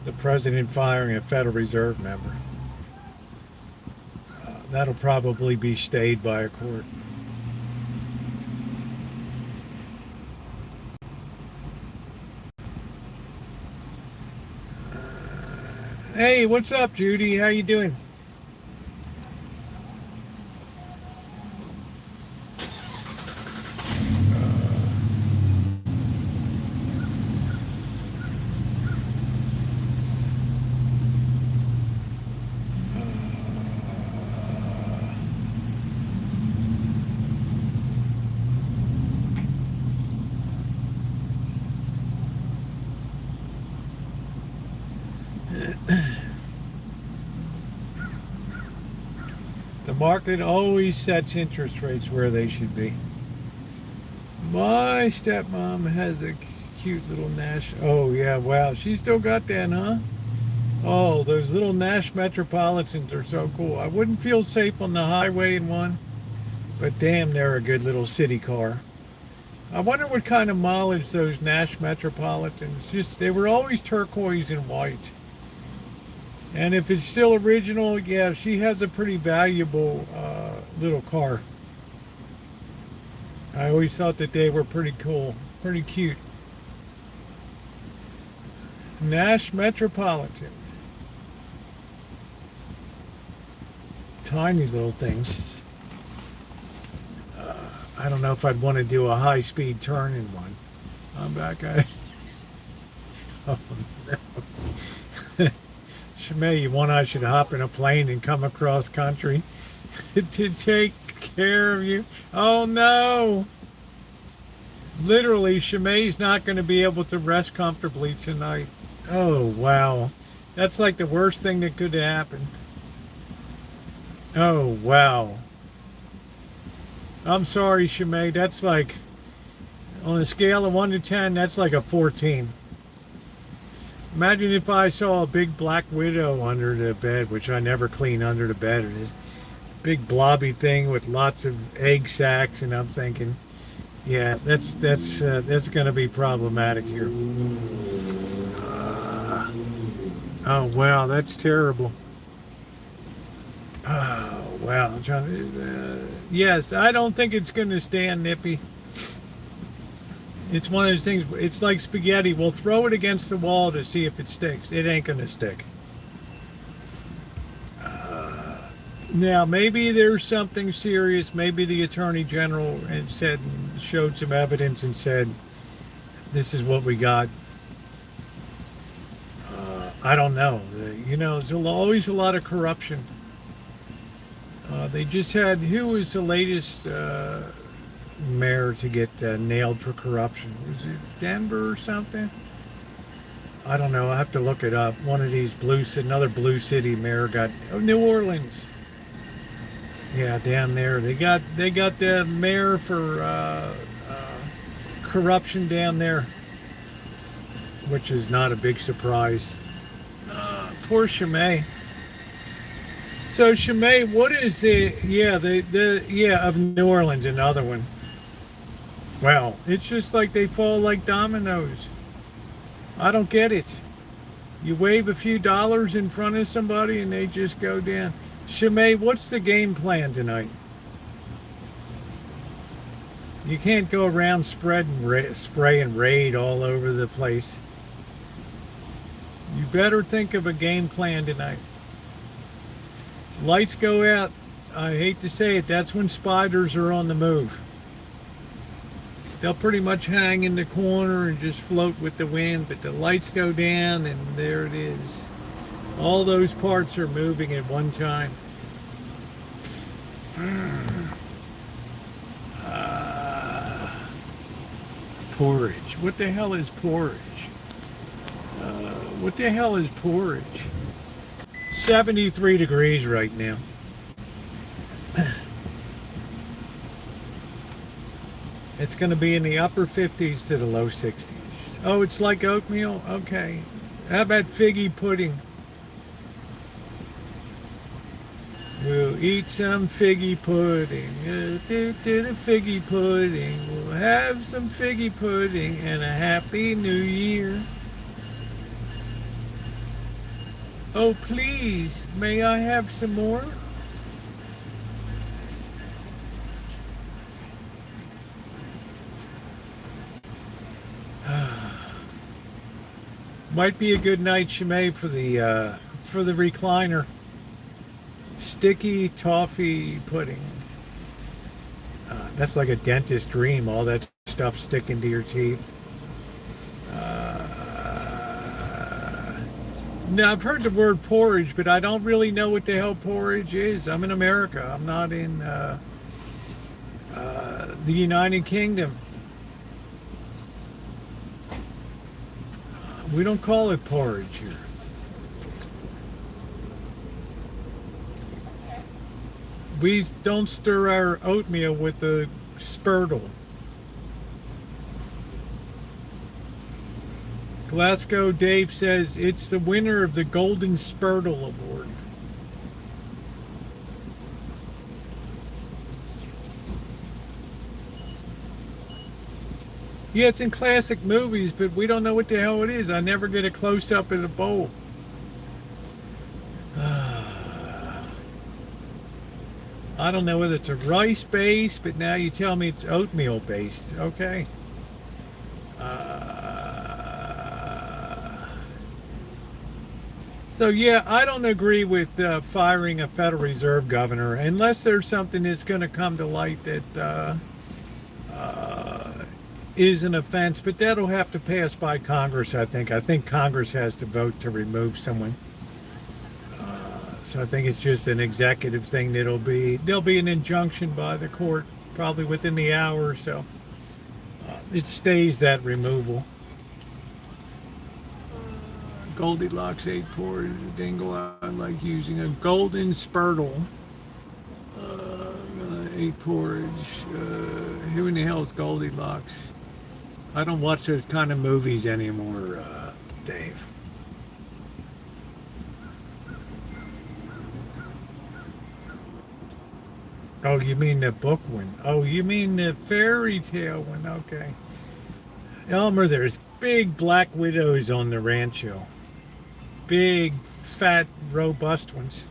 The president firing a Federal Reserve member. That'll probably be stayed by a court. Hey, what's up, Judy? How you doing? The market always sets interest rates where they should be. My stepmom has a cute little Nash. Oh, yeah, wow. She still got that, huh? Oh, those little Nash Metropolitans are so cool. I wouldn't feel safe on the highway in one, but damn, they're a good little city car. I wonder what kind of mileage those Nash Metropolitans. Just, they were always turquoise and white. And if it's still original, yeah, she has a pretty valuable little car. I always thought that they were pretty cool, pretty cute. Nash Metropolitan. Tiny little things. I don't know if I'd want to do a high-speed turn in one. I'm back. Oh, no. Shimei, you want I should hop in a plane and come across country to take care of you? Oh no! Literally, Shimei's not going to be able to rest comfortably tonight. Oh wow. That's like the worst thing that could happen. Oh wow. I'm sorry, Shimei. That's like, On a scale of 1 to 10, that's like a 14. Imagine if I saw a big black widow under the bed, which I never clean under the bed. It is a big blobby thing with lots of egg sacs, and I'm thinking, yeah, that's going to be problematic here. Oh wow, that's terrible. Oh wow, yes, I don't think it's going to stand, Nippy. It's one of those things. It's like spaghetti. We'll throw it against the wall to see if it sticks. It ain't going to stick. Now, maybe there's something serious. Maybe the Attorney General showed some evidence and said, this is what we got. I don't know. There's always a lot of corruption. They just had, who was the latest mayor to get nailed for corruption? Was it Denver or something? I don't know. I have to look it up. One of these another blue city mayor got, New Orleans. Yeah, down there. They got the mayor for corruption down there, which is not a big surprise. Poor Chimay. So Chimay, what is of New Orleans, another one. Well, it's just like they fall like dominoes. I don't get it. You wave a few dollars in front of somebody and they just go down. Chimay, what's the game plan tonight? You can't go around spray and raid all over the place. You better think of a game plan tonight. Lights go out. I hate to say it, that's when spiders are on the move. They'll pretty much hang in the corner and just float with the wind, but the lights go down and there it is. All those parts are moving at one time. Porridge. What the hell is porridge? What the hell is porridge? 73 degrees right now. It's going to be in the upper 50s to the low 60s. Oh, it's like oatmeal? Okay. How about figgy pudding? We'll eat some figgy pudding. The figgy pudding. We'll have some figgy pudding and a happy new year. Oh, please, may I have some more? Might be a good night, Chimay, for the recliner. Sticky toffee pudding. That's like a dentist dream, all that stuff sticking to your teeth. Now, I've heard the word porridge, but I don't really know what the hell porridge is. I'm in America. I'm not in the United Kingdom. We don't call it porridge here. We don't stir our oatmeal with the spurtle. Glasgow Dave says it's the winner of the Golden Spurtle Award. Yeah, it's in classic movies, but we don't know what the hell it is. I never get a close-up of the bowl. I don't know whether it's a rice-based, but now you tell me it's oatmeal-based. Okay. So yeah, I don't agree with firing a Federal Reserve governor unless there's something that's going to come to light that is an offense, but that'll have to pass by Congress, I think. I think Congress has to vote to remove someone. So I think it's just an executive thing there'll be an injunction by the court probably within the hour or so. It stays that removal. Goldilocks 8 porridge, a dingle. I like using a golden spurtle. 8 porridge. Who in the hell is Goldilocks? I don't watch those kind of movies anymore, Dave. Oh, you mean the book one? Oh, you mean the fairy tale one? Okay. Elmer, there's big black widows on the Rancho. Big, fat, robust ones.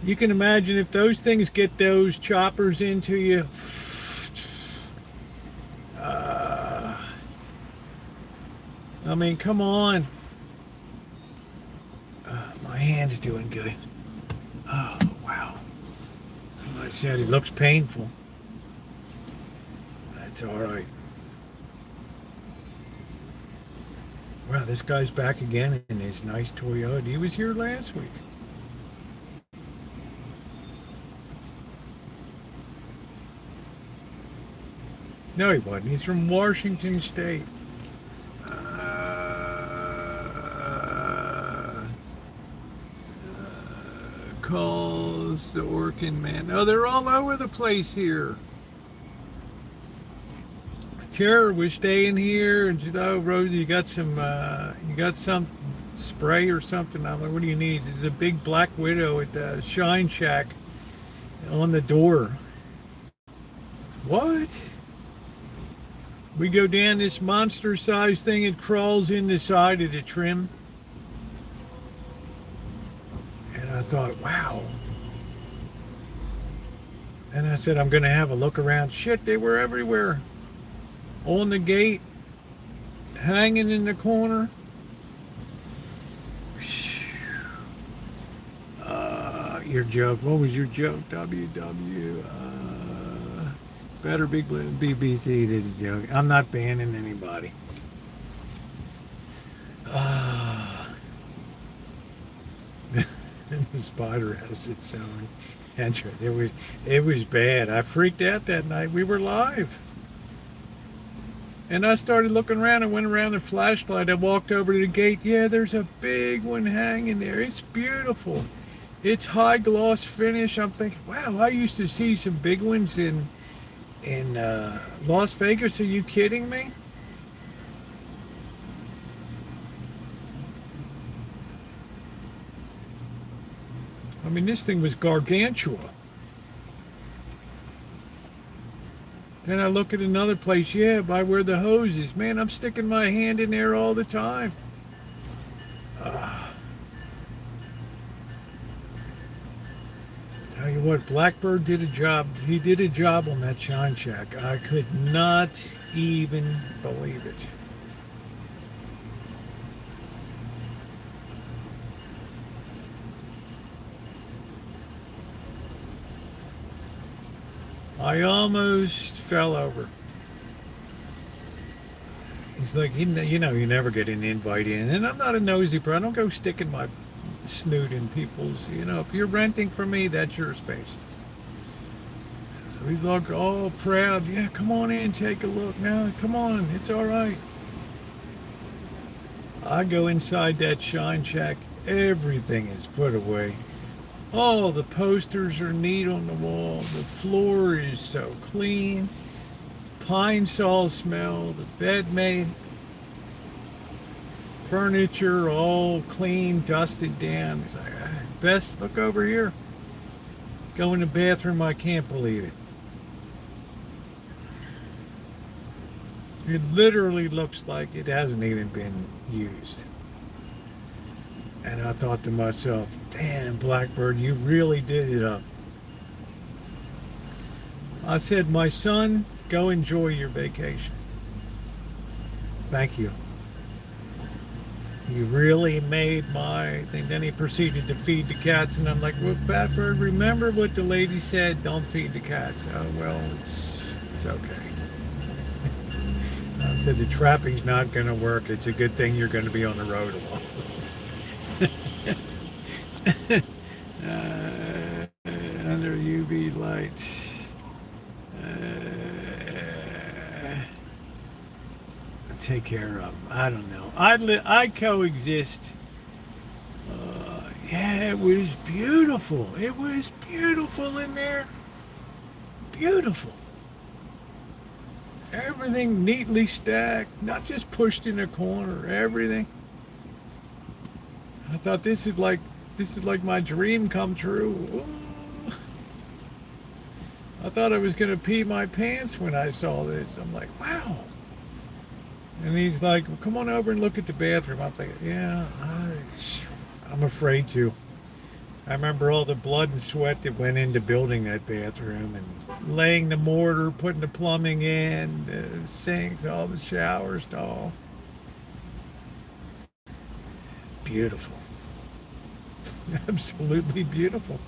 You can imagine if those things get those choppers into you. I mean, come on. My hand's doing good. Oh, wow. Like I said, it looks painful. That's all right. Wow, this guy's back again in his nice Toyota. He was here last week. No, he wasn't. He's from Washington State. Calls the Orkin man. Oh, they're all over the place here. Tara was staying here, and she said, "Oh, Rosie, you got some spray or something?" I'm like, "What do you need?" There's a big black widow at the Shine Shack on the door. What? We go down this monster-sized thing. It crawls in the side of the trim. And I thought, wow. And I said, I'm going to have a look around. Shit, they were everywhere. On the gate. Hanging in the corner. Your joke. What was your joke? WW. Better be BBC did a joke. I'm not banning anybody. The spider has its own entrance. It was bad. I freaked out that night. We were live. And I started looking around. I went around the flashlight. I walked over to the gate. Yeah, there's a big one hanging there. It's beautiful. It's high gloss finish. I'm thinking, wow, I used to see some big ones in Las Vegas. Are you kidding me? I mean, this thing was gargantua. Then I look at another place, yeah, by where the hose is. Man, I'm sticking my hand in there all the time. Tell you what, Blackbird did a job. He did a job on that Shine Shack. I could not even believe it. I almost fell over. He's like, you never get an invite in. And I'm not a nosy person. I don't go sticking my snoot in people's, if you're renting from me, that's your space. So he's like all proud. Yeah, come on in, take a look. Now, come on, it's all right. I go inside that Shine Shack. Everything is put away. Oh, the posters are neat on the wall. The floor is so clean. Pine sol smell. The bed made. Furniture all clean, dusted down. He's like, Bess, look over here. Go in the bathroom. I can't believe it. It literally looks like it hasn't even been used. And I thought to myself, damn, Blackbird, you really did it up. I said, my son, go enjoy your vacation. Thank you. You really made my thing. Then he proceeded to feed the cats, and I'm like, well, Blackbird, remember what the lady said, don't feed the cats. Oh, well, it's okay. I said, the trapping's not going to work. It's a good thing you're going to be on the road a lot. Under UV lights. Take care of them. I don't know. I coexist. Yeah, it was beautiful. It was beautiful in there. Beautiful. Everything neatly stacked, not just pushed in a corner. Everything. I thought this is like my dream come true. Ooh. I thought I was gonna pee my pants when I saw this. I'm like, wow. And he's like, well, come on over and look at the bathroom. I'm thinking, yeah, I'm afraid to. I remember all the blood and sweat that went into building that bathroom and laying the mortar, putting the plumbing in, the sinks, all the showers, all. Beautiful. Absolutely beautiful.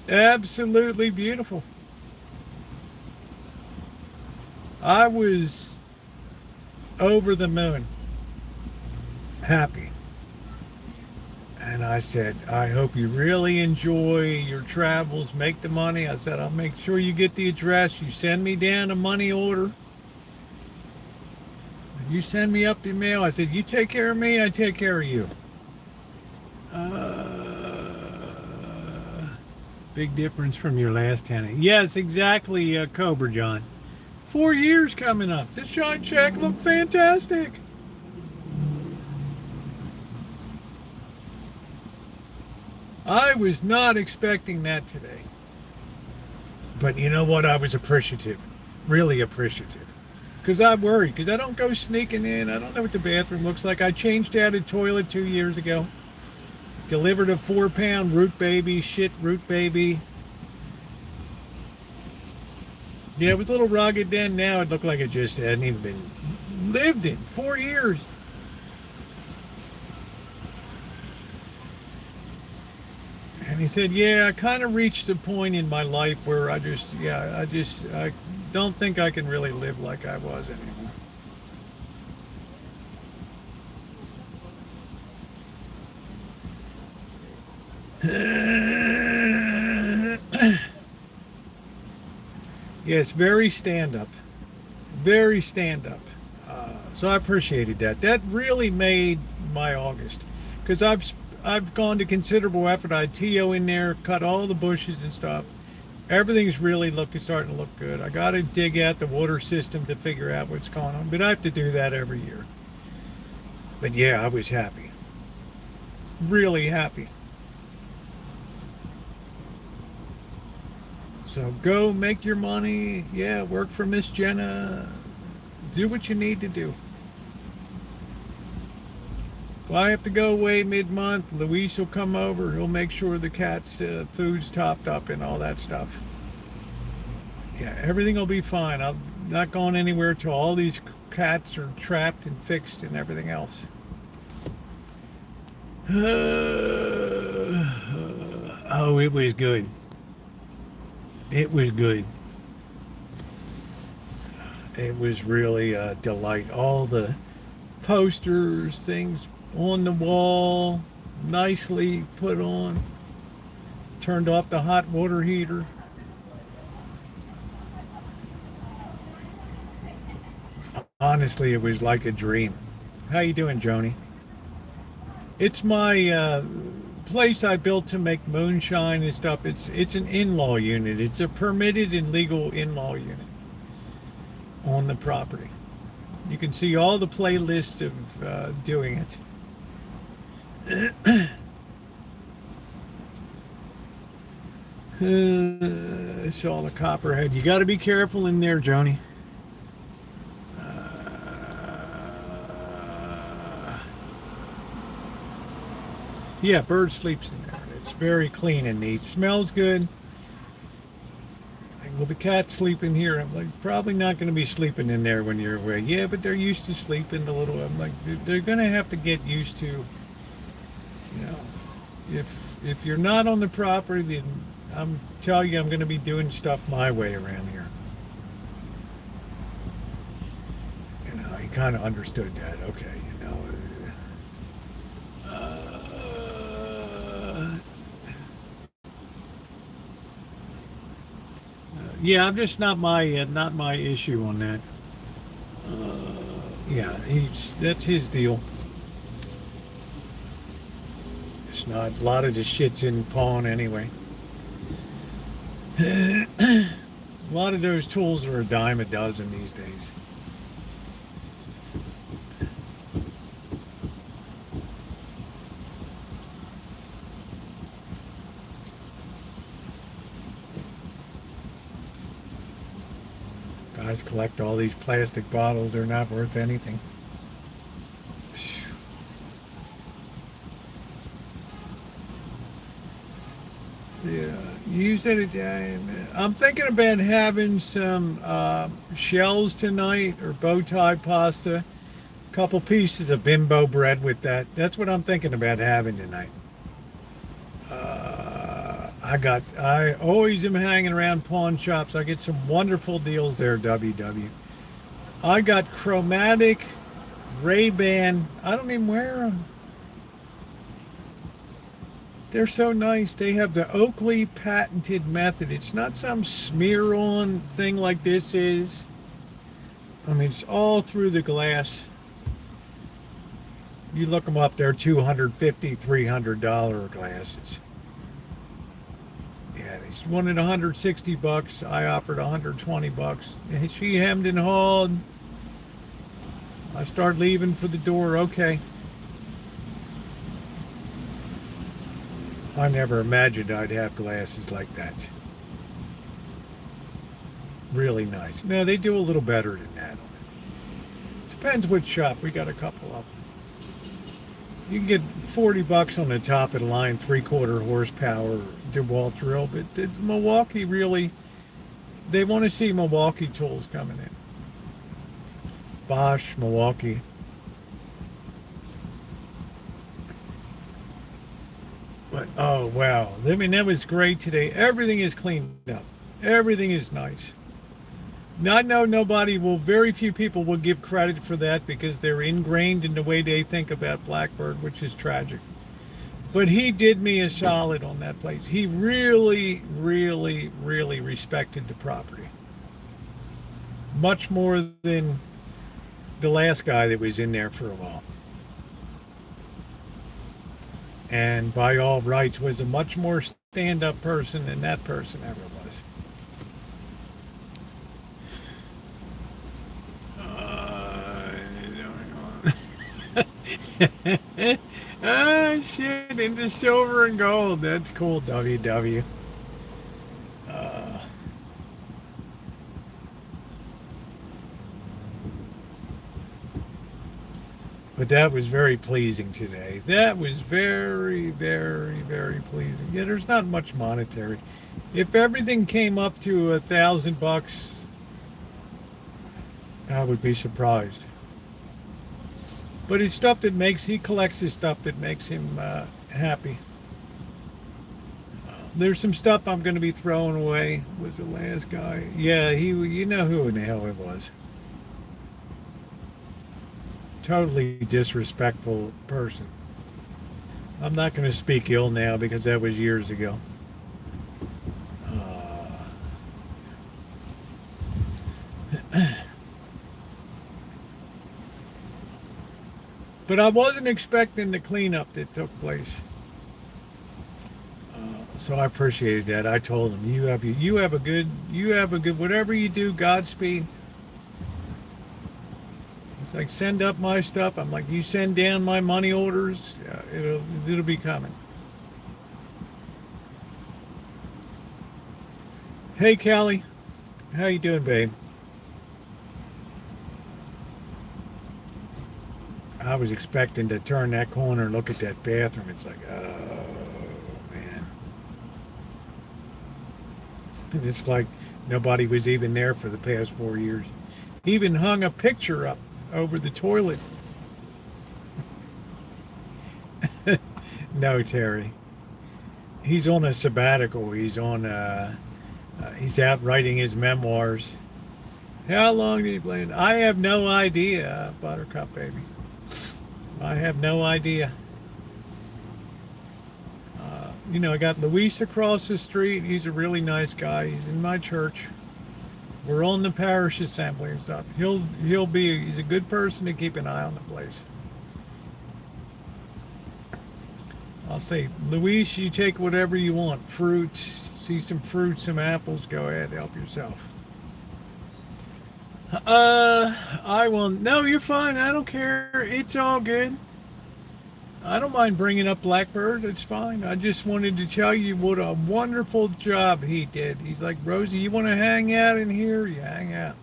Absolutely beautiful. I was over the moon. Happy. And I said, I hope you really enjoy your travels, make the money. I said, I'll make sure you get the address. You send me down a money order. You send me up the mail. I said, you take care of me, I take care of you. Big difference from your last tenant. Yes, exactly, Cobra John. 4 years coming up. This shine check looked fantastic. I was not expecting that today. But you know what? I was appreciative. Really appreciative. Because I'm worried. Because I don't go sneaking in. I don't know what the bathroom looks like. I changed out a toilet 2 years ago. Delivered a 4-pound root baby. Shit root baby. Yeah, it was a little rugged then. Now it looked like it just hadn't even been lived in. 4 years. And he said, yeah, I kind of reached a point in my life where I don't think I can really live like I was anymore. Yes, very stand-up. Very stand-up. So I appreciated that. That really made my August. Because I've gone to considerable effort. I TO in there, cut all the bushes and stuff. Everything's really starting to look good. I got to dig out the water system to figure out what's going on. But I have to do that every year. But yeah, I was happy. Really happy. So go make your money. Yeah, work for Miss Jenna. Do what you need to do. If I have to go away mid-month, Luis will come over. He'll make sure the cat's food's topped up and all that stuff. Yeah, everything will be fine. I'm not going anywhere till all these cats are trapped and fixed and everything else. Oh, it was good. It was good. It was really a delight. All the posters, things on the wall, nicely put on. Turned off the hot water heater. Honestly, it was like a dream. How you doing, Joni? It's my place I built to make moonshine and stuff. It's an in-law unit. It's a permitted and legal in-law unit on the property. You can see all the playlists of doing it. It's all the copperhead. You got to be careful in there, Joni. Yeah, Bird sleeps in there. It's very clean and neat. Smells good. Like, well, the cats sleep in here. I'm like, probably not going to be sleeping in there when you're away. Yeah, but they're used to sleeping the little. I'm like, they're going to have to get used to, you know, if you're not on the property, then I'm telling you, I'm going to be doing stuff my way around here. You know, he kind of understood that. Okay, you know. Yeah, I'm just not my issue on that. Yeah, that's his deal. It's not a lot of the shit's in pawn anyway. A lot of those tools are a dime a dozen these days. Guys collect all these plastic bottles. They're not worth anything. Yeah, use it again. I'm thinking about having some shells tonight or bow tie pasta. A couple pieces of bimbo bread with that. That's what I'm thinking about having tonight. I always am hanging around pawn shops. I get some wonderful deals there, WW. I got chromatic Ray-Ban. I don't even wear them. They're so nice. They have the Oakley patented method. It's not some smear on thing like this is. I mean, it's all through the glass. You look them up, they're $250, $300 glasses. Yeah, they wanted $160. I offered $120. She hemmed and hawed. I start leaving for the door. Okay. I never imagined I'd have glasses like that. Really nice. No, they do a little better than that. Depends which shop. We got a couple of them. You can get $40 on the top of the line, 3/4 horsepower DeWalt drill, but the Milwaukee really, they want to see Milwaukee tools coming in. Bosch, Milwaukee. But oh wow, I mean that was great today. Everything is cleaned up. Everything is nice. Not know nobody will. Very few people will give credit for that because they're ingrained in the way they think about Blackbird, which is tragic. But he did me a solid on that place. He really, really, really respected the property. Much more than the last guy that was in there for a while. And by all rights was a much more stand-up person than that person ever was. Oh shit, into silver and gold. That's cool, WW. But that was very pleasing today. That was very, very, very pleasing. Yeah, there's not much monetary. If everything came up to $1,000, I would be surprised. But it's stuff that he collects his stuff that makes him happy. There's some stuff I'm going to be throwing away. Was the last guy? Yeah, you know who in the hell it was. Totally disrespectful person. I'm not going to speak ill now because that was years ago. But I wasn't expecting the cleanup that took place. So I appreciated that. I told him, you have a good, whatever you do, Godspeed. It's like, send up my stuff. I'm like, you send down my money orders, it'll be coming. Hey, Callie. How you doing, babe? I was expecting to turn that corner and look at that bathroom. It's like, oh, man. And it's like nobody was even there for the past 4 years. He even hung a picture up over the toilet. No, Terry. He's on a sabbatical. He's out writing his memoirs. How long did he plan? I have no idea, Buttercup baby. I have no idea. I got Luis across the street. He's a really nice guy. He's in my church. We're on the parish assembly and stuff. He's a good person to keep an eye on the place. I'll say, Luis, you take whatever you want. Fruits, see some fruits, some apples, go ahead, help yourself. I will. No, you're fine. I don't care. It's all good. I don't mind bringing up Blackbird. It's fine. I just wanted to tell you what a wonderful job he did. He's like, Rosie, you want to hang out in here? You hang out.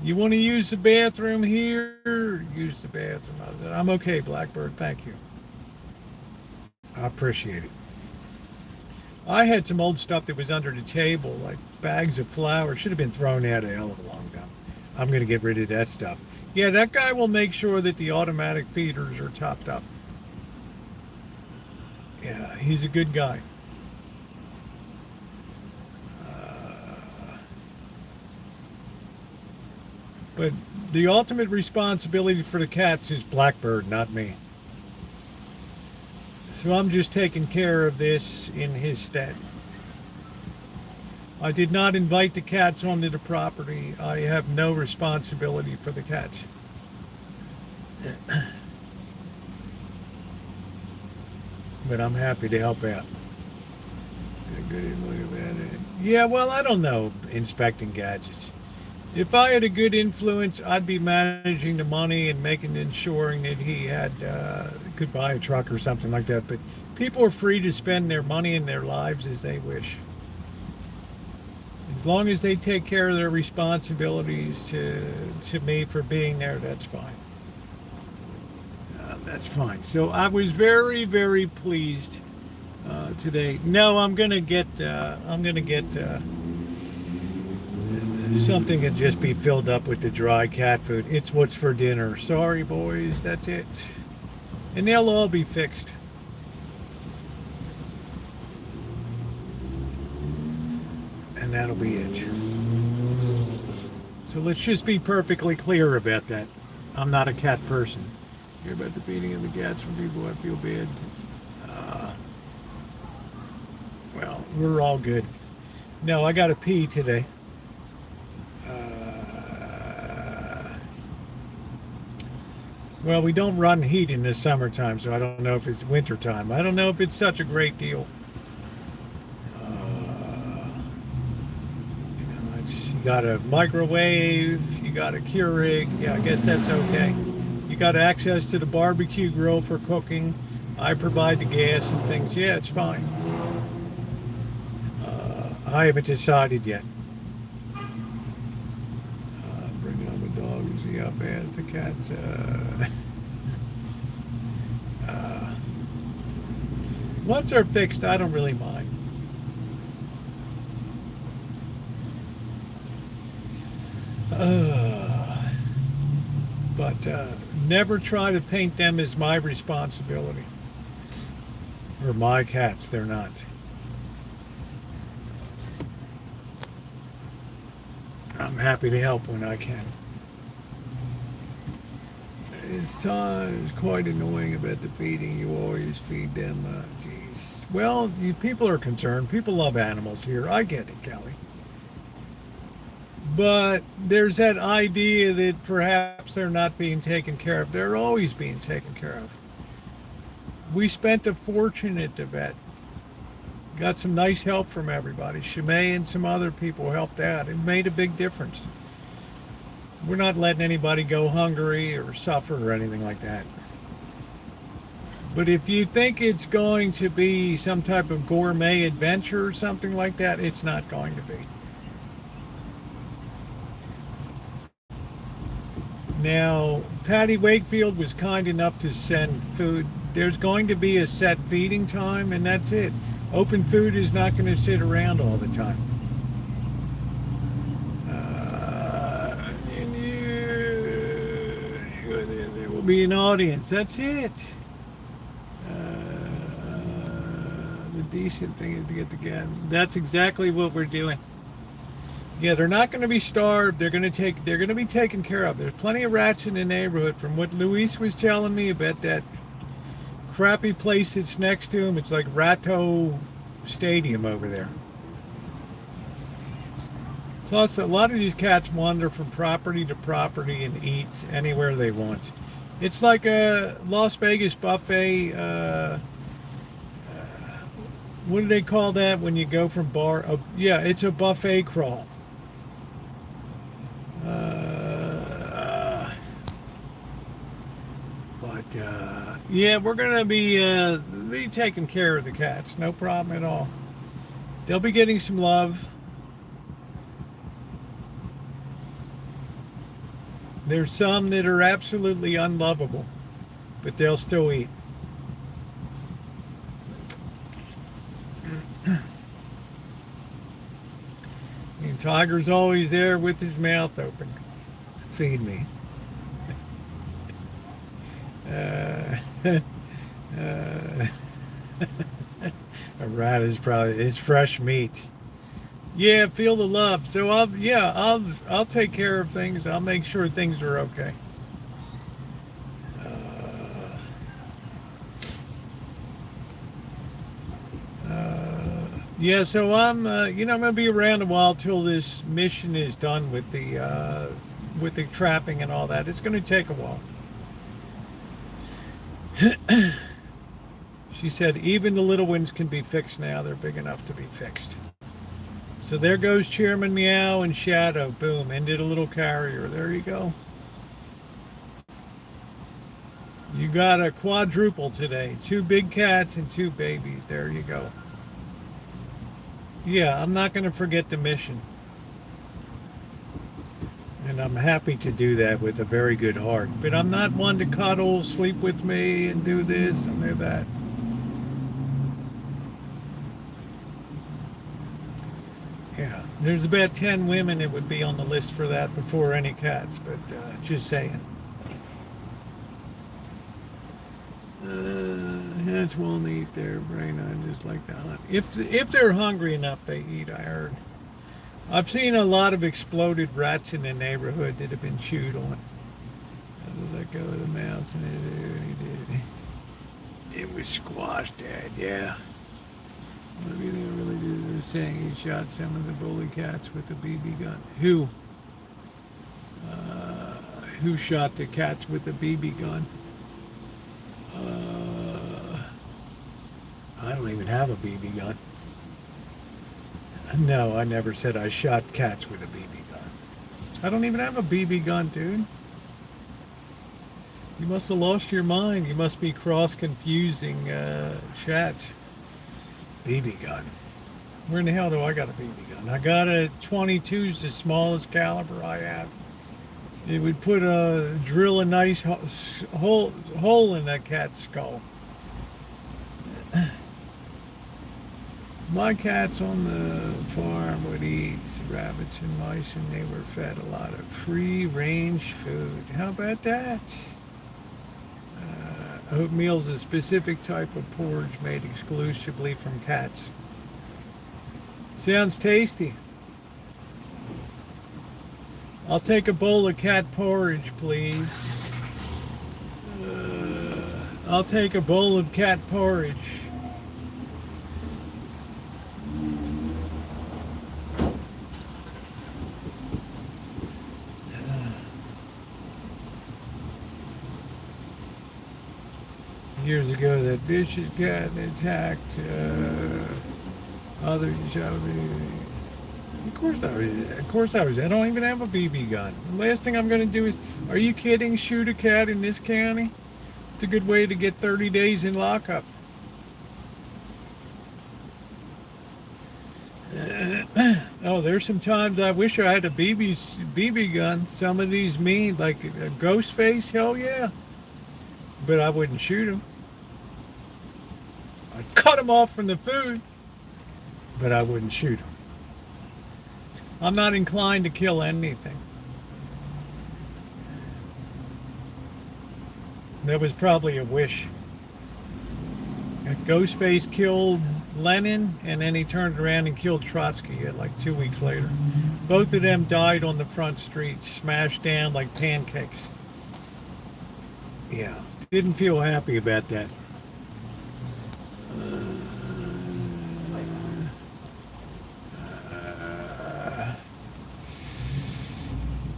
You want to use the bathroom here? Use the bathroom. I said, I'm okay, Blackbird. Thank you. I appreciate it. I had some old stuff that was under the table, like bags of flour. Should have been thrown out a hell of a long time. I'm going to get rid of that stuff. Yeah, that guy will make sure that the automatic feeders are topped up. Yeah, he's a good guy. But the ultimate responsibility for the cats is Blackbird, not me. So I'm just taking care of this in his stead. I did not invite the cats onto the property. I have no responsibility for the cats. But I'm happy to help out. Yeah, well, I don't know inspecting gadgets. If I had a good influence, I'd be managing the money and making ensuring that he had could buy a truck or something like that. But people are free to spend their money and their lives as they wish. As long as they take care of their responsibilities to me for being there, that's fine. That's fine. So I was very, very pleased today. No, I'm gonna get something that just be filled up with the dry cat food. It's what's for dinner. Sorry, boys. That's it. And they'll all be fixed. And that'll be it. So let's just be perfectly clear about that. I'm not a cat person. Hear about the beating of the cats from people, I feel bad. Well, we're all good. No, I got to pee today. Well, we don't run heat in the summertime, so I don't know if it's wintertime. I don't know if it's such a great deal. You got a microwave, you got a Keurig. Yeah, I guess that's okay. You got access to the barbecue grill for cooking. I provide the gas and things. Yeah, it's fine. I haven't decided yet. Bring on the dog and see how fast the cats. Once they're fixed, I don't really mind. But never try to paint them as my responsibility. Or my cats, they're not. I'm happy to help when I can. It's quite annoying about the feeding. You always feed them. Geez. Well, people are concerned. People love animals here. I get it, Kelly. But there's that idea that perhaps they're not being taken care of. They're always being taken care of. We spent a fortune at the vet. Got some nice help from everybody. Shimei and some other people helped out. It made a big difference. We're not letting anybody go hungry or suffer or anything like that. But if you think it's going to be some type of gourmet adventure or something like that, it's not going to be. Now, Patty Wakefield was kind enough to send food. There's going to be a set feeding time, and that's it. Open food is not going to sit around all the time. There will be an audience. That's it. The decent thing is to get together. That's exactly what we're doing. Yeah, they're not going to be starved. They're going to be taken care of. There's plenty of rats in the neighborhood. From what Luis was telling me about that crappy place that's next to him, it's like Rancho Stadium over there. Plus, a lot of these cats wander from property to property and eat anywhere they want. It's like a Las Vegas buffet. What do they call that when you go from bar? Yeah, it's a buffet crawl. Yeah, we're gonna be taking care of the cats. No problem at all. They'll be getting some love. There's some that are absolutely unlovable, but they'll still eat. And Tiger's always there with his mouth open. Feed me. A rat is probably it's fresh meat. Yeah, feel the love. So I'll take care of things. I'll make sure things are okay. Yeah, so I'm I'm gonna be around a while till this mission is done with the trapping and all that. It's gonna take a while. She said even the little ones can be fixed now. They're big enough to be fixed. So there goes Chairman Meow and Shadow. Boom, ended a little carrier. There you go. You got a quadruple today. 2 big cats and 2 babies. There you go. Yeah, I'm not going to forget the mission. And I'm happy to do that with a very good heart. But I'm not one to cuddle, sleep with me, and do this and do that. Yeah, there's about 10 women that would be on the list for that before any cats, but just saying. Cats won't eat their brain on just like the hunt. If they're hungry enough, they eat, I heard. I've seen a lot of exploded rats in the neighborhood that have been chewed on. How did let go of the mouse and it was squashed, Dad, yeah. Maybe they really did. They're saying he shot some of the bully cats with a BB gun. Who? Who shot the cats with a BB gun? I don't even have a BB gun. No, I never said I shot cats with a BB gun. I don't even have a BB gun, dude. You must have lost your mind. You must be cross-confusing chats. BB gun. Where in the hell do I got a BB gun? I got a 22 is the smallest caliber I have. It would drill a nice hole in that cat's skull. My cats on the farm would eat rabbits and mice, and they were fed a lot of free-range food. How about that? Oatmeal is a specific type of porridge made exclusively from cats. Sounds tasty. I'll take a bowl of cat porridge, please. I'll take a bowl of cat porridge. Years ago, that vicious cat attacked others. Of course I was. I don't even have a BB gun. The last thing I'm going to do is, are you kidding? Shoot a cat in this county? It's a good way to get 30 days in lockup. Oh, there's some times I wish I had a BB gun. Some of these mean, like a ghost face, hell yeah. But I wouldn't shoot them. I'd cut them off from the food, but I wouldn't shoot them. I'm not inclined to kill anything. That was probably a wish. Ghostface killed Lenin, and then he turned around and killed Trotsky like 2 weeks later. Both of them died on the front street, smashed down like pancakes. Yeah, didn't feel happy about that.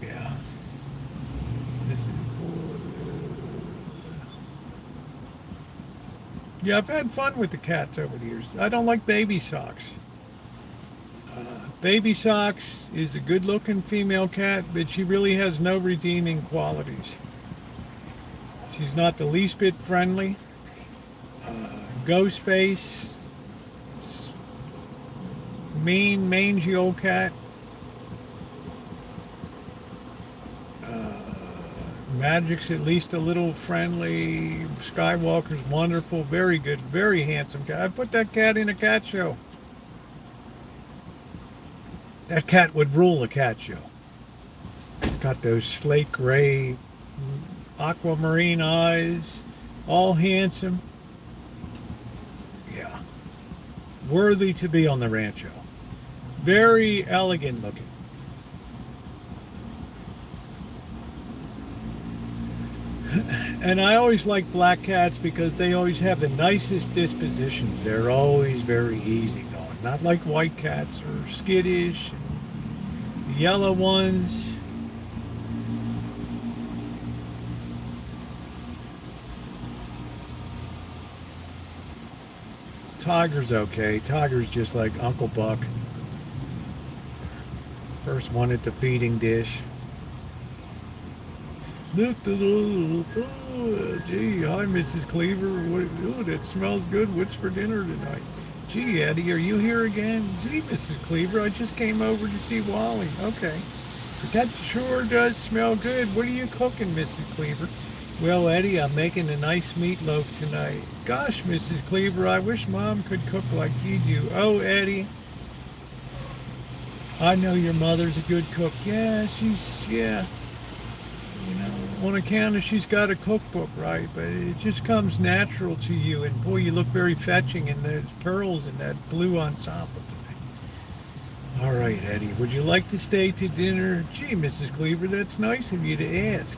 Yeah. Yeah, I've had fun with the cats over the years. I don't like baby socks. Baby Socks is a good-looking female cat, but she really has no redeeming qualities. She's not the least bit friendly. Ghostface, mean, mangy old cat. Magic's at least a little friendly. Skywalker's wonderful, very good, very handsome cat. I put that cat in a cat show. That cat would rule a cat show. Got those slate gray, aquamarine eyes, all handsome. Yeah. Worthy to be on the Rancho. Very elegant looking. And I always like black cats because they always have the nicest dispositions. They're always very easygoing. Not like white cats or skittish. The yellow ones. Tiger's okay. Tiger's just like Uncle Buck. First one at the feeding dish. Gee, hi, Mrs. Cleaver. Oh, that smells good. What's for dinner tonight? Gee, Eddie, are you here again? Gee, Mrs. Cleaver, I just came over to see Wally. Okay. But that sure does smell good. What are you cooking, Mrs. Cleaver? Well, Eddie, I'm making a nice meatloaf tonight. Gosh, Mrs. Cleaver, I wish Mom could cook like you do. Oh, Eddie, I know your mother's a good cook. Yeah. You know, on account of she's got a cookbook, right? But it just comes natural to you. And boy, you look very fetching in those pearls and that blue ensemble today. All right, Eddie, would you like to stay to dinner? Gee, Mrs. Cleaver, that's nice of you to ask.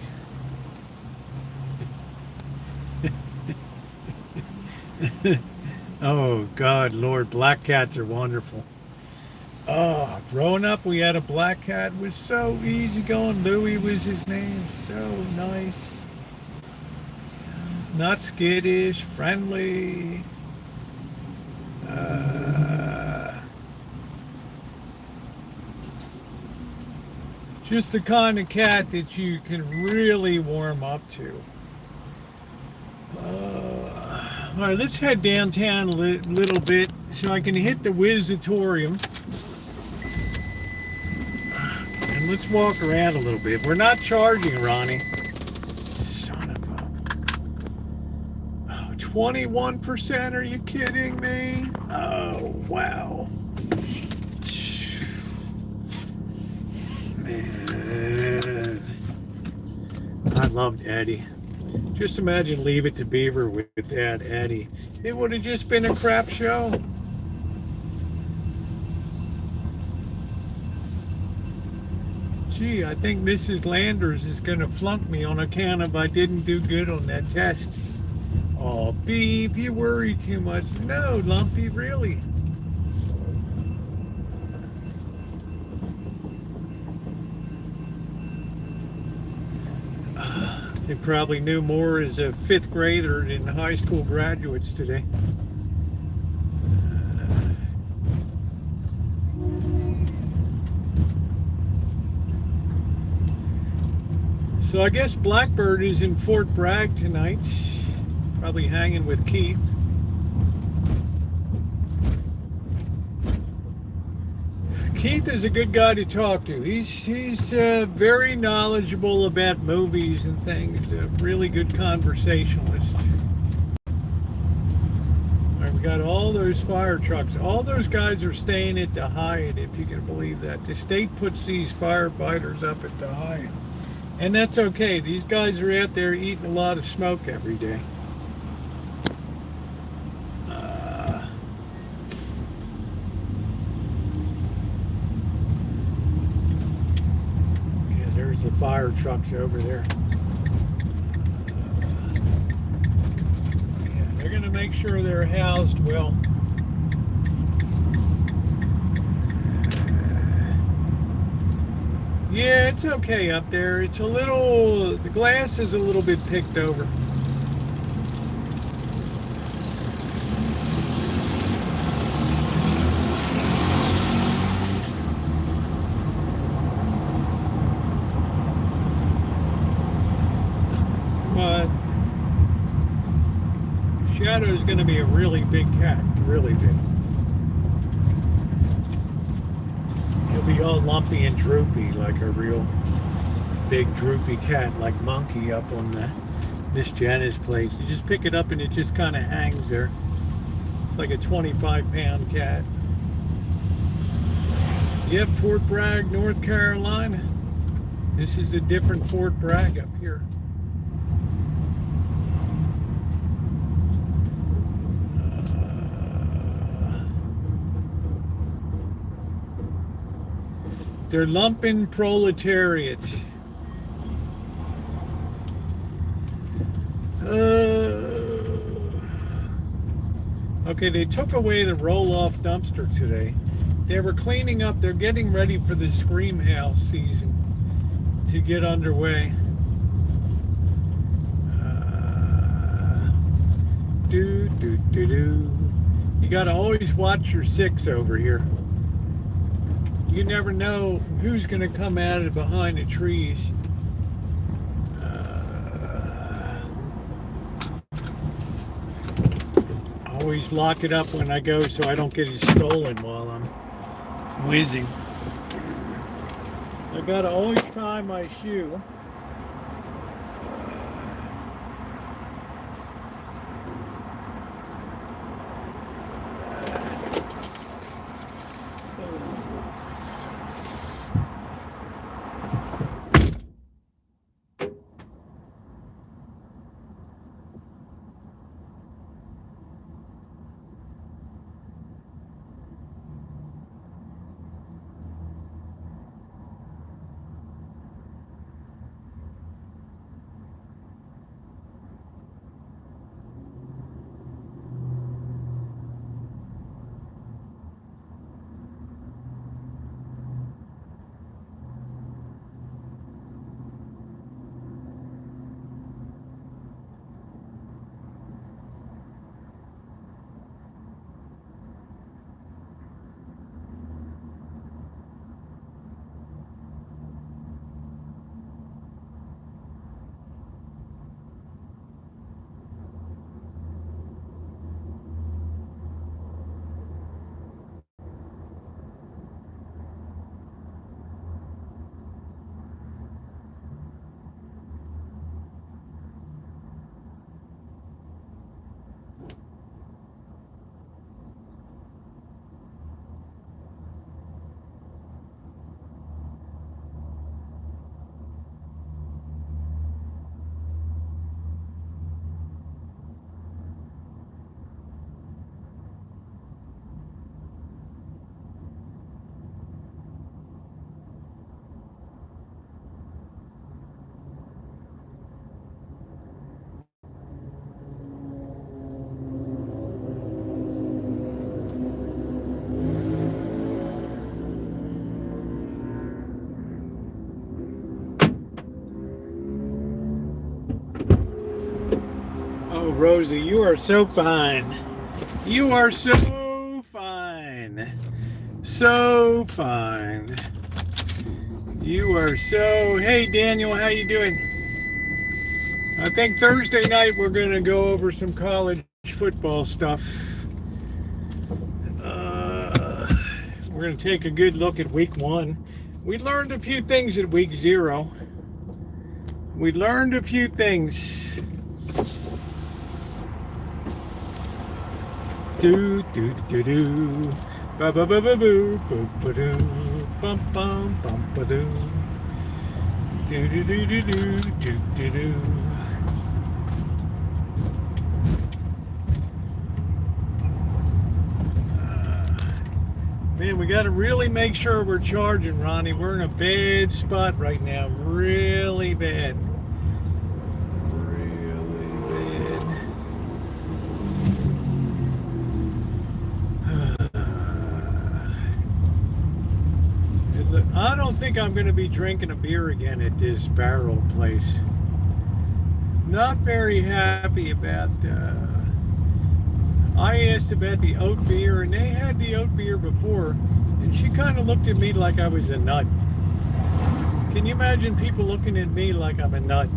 Oh, God, Lord, black cats are wonderful. Oh, growing up, we had a black cat. It was so easygoing. Louie was his name. So nice. Not skittish, friendly. Just the kind of cat that you can really warm up to. All right, let's head downtown a little bit so I can hit the Wizzatorium. And let's walk around a little bit. We're not charging, Ronnie. Son of a... Oh, 21%? Are you kidding me? Oh, wow. Man. I loved Eddie. Just imagine Leave It to Beaver with that Eddie. It would have just been a crap show. Gee, I think Mrs. Landers is going to flunk me on account of I didn't do good on that test. Oh, Beep, you worry too much. No, Lumpy, really. They probably knew more as a fifth grader than high school graduates today. So I guess Blackbird is in Fort Bragg tonight, probably hanging with Keith. Keith is a good guy to talk to. He's very knowledgeable about movies and things. A really good conversationalist. All right, we got all those fire trucks. All those guys are staying at the Hyatt, if you can believe that. The state puts these firefighters up at the Hyatt. And that's okay. These guys are out there eating a lot of smoke every day. There's the fire trucks over there. Yeah, they're going to make sure they're housed well. Yeah, it's okay up there. It's a little, the glass is a little bit picked over. Ghetto is going to be a really big cat, really big. He'll be all lumpy and droopy like a real big droopy cat, like Monkey up on the Miss Janice's place. You just pick it up and it just kind of hangs there. It's like a 25-pound cat. Yep, Fort Bragg, North Carolina. This is a different Fort Bragg up here. They're lumping proletariat. Okay, they took away the roll-off dumpster today. They were cleaning up. They're getting ready for the Scream House season to get underway. You gotta always watch your six over here. You never know who's gonna come out of behind the trees. Always lock it up when I go so I don't get it stolen while I'm whizzing. I gotta always tie my shoe. Oh, Rosie, you are so fine. You are so fine. So fine. You are so... Hey, Daniel, how you doing? I think Thursday night we're going to go over some college football stuff. We're going to take a good look at week 1. We learned a few things at week 0. We learned a few things. Do do do do, ba ba ba ba boo, boo ba doo, bum bum bum ba doo, do do do do do do do do. Man, we got to really make sure we're charging, Ronnie. We're in a bad spot right now, really bad. I don't think I'm going to be drinking a beer again at this barrel place. Not very happy about... I asked about the oat beer, and they had the oat beer before, and she kind of looked at me like I was a nut. Can you imagine people looking at me like I'm a nut?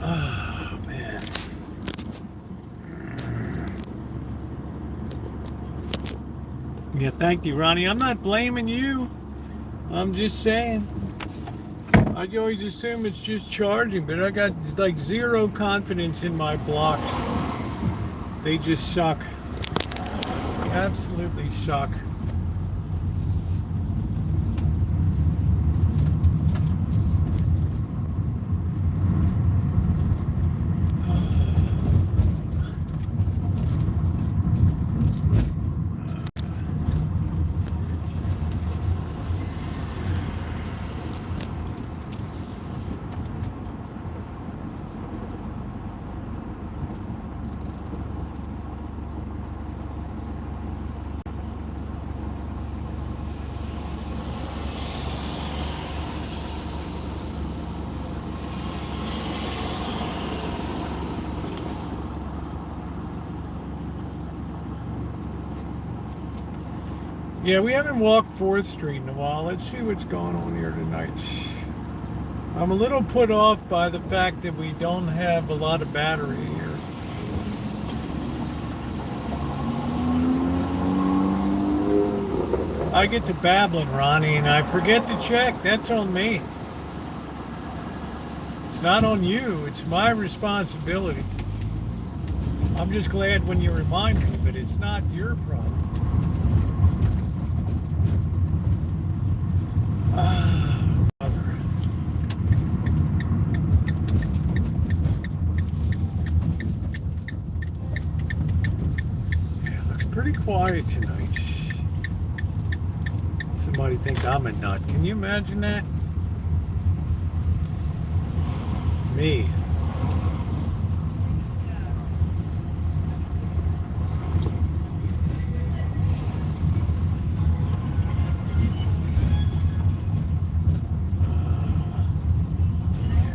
Oh, man. Yeah, thank you, Ronnie. I'm not blaming you. I'm just saying. I always assume it's just charging, but I got like zero confidence in my blocks. They just suck. Absolutely suck. Yeah, we haven't walked 4th Street in a while. Let's see what's going on here tonight. I'm a little put off by the fact that we don't have a lot of battery here. I get to babbling, Ronnie, and I forget to check. That's on me. It's not on you. It's my responsibility. I'm just glad when you remind me, but it's not your problem. Mother. Yeah, it looks pretty quiet tonight. Somebody think I'm a nut. Can you imagine that? Me.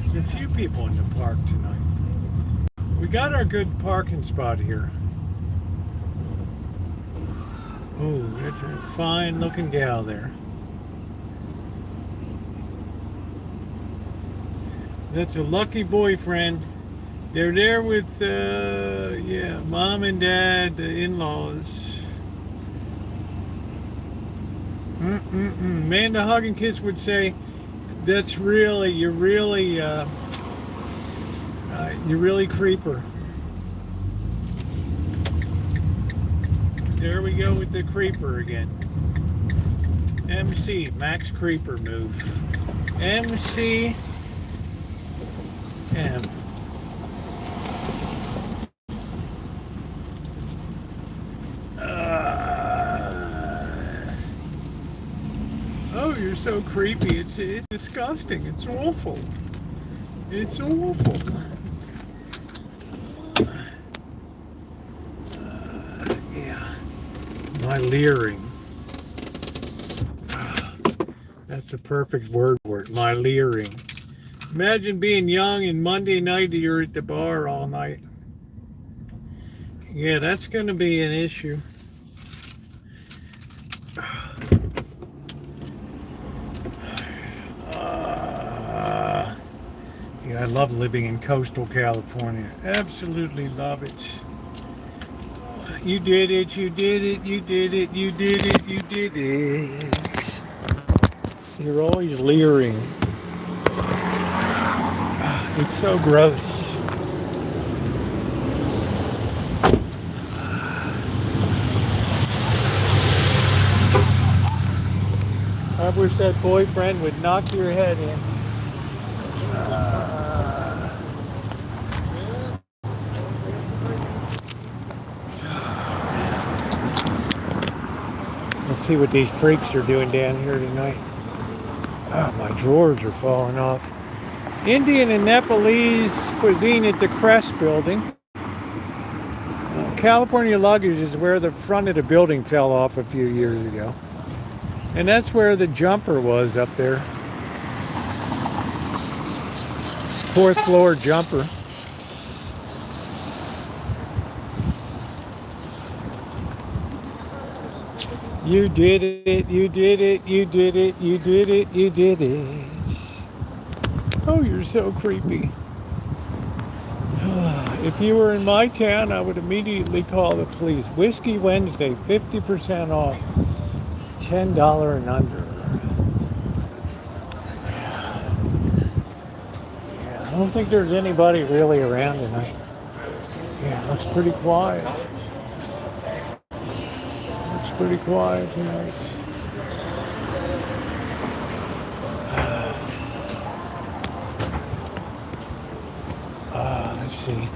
There's a few people in the park tonight. We got our good parking spot here. Oh, that's a fine looking gal there. That's a lucky boyfriend. They're there with, yeah, mom and dad, the in-laws. Amanda Hug and Kiss would say, that's really, you're really creeper. There we go with the creeper again. MC, Max Creeper move. MC M. Oh, you're so creepy. It's disgusting. It's awful. It's awful. Yeah. My leering. That's the perfect word for it. My leering. Imagine being young and Monday night you're at the bar all night. Yeah, that's going to be an issue. Yeah, I love living in coastal California. Absolutely love it. You did it, you did it, you did it, you did it, you did it. You're always leering. It's so gross. I wish that boyfriend would knock your head in. Let's see what these freaks are doing down here tonight. Oh, my drawers are falling off. Indian and Nepalese cuisine at the Crest building. California luggage is where the front of the building fell off a few years ago. And that's where the jumper was up there. 4th floor jumper. You did it, you did it, you did it, you did it, you did it. Oh, you're so creepy. If you were in my town, I would immediately call the police. Whiskey Wednesday, 50% off. $10 and under. Yeah, I don't think there's anybody really around tonight. Yeah, it looks pretty quiet. Looks pretty quiet tonight. Let's see.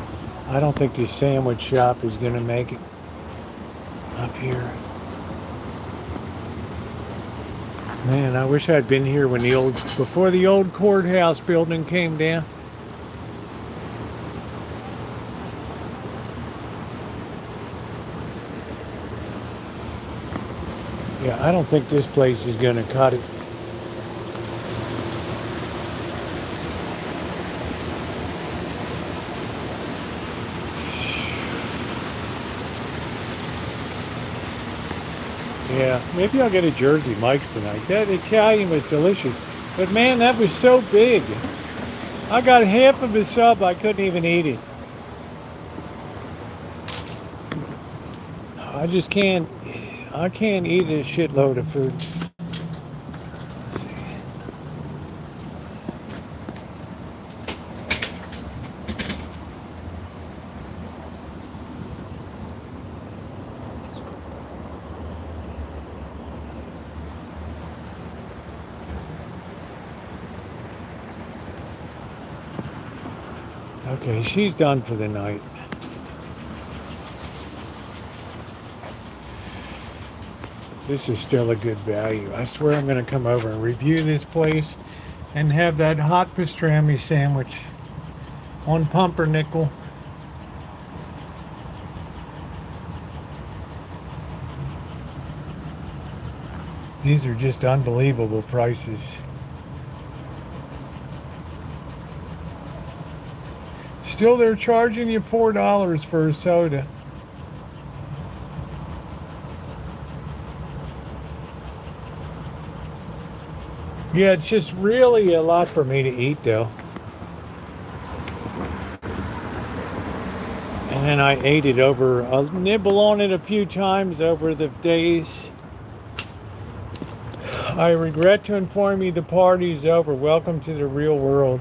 I don't think the sandwich shop is going to make it up here. Man, I wish I'd been here when before the old courthouse building came down. Yeah, I don't think this place is going to cut it. Yeah, maybe I'll get a Jersey Mike's tonight. That Italian was delicious. But man, that was so big. I got half of a sub, I couldn't even eat it. I just can't, I can't eat a shitload of food. Okay, she's done for the night. This is still a good value. I swear I'm going to come over and review this place and have that hot pastrami sandwich on pumpernickel. These are just unbelievable prices. Still, they're charging you $4 for a soda. Yeah, it's just really a lot for me to eat, though. And then I ate it over, I'll nibble on it a few times over the days. I regret to inform you the party's over. Welcome to the real world.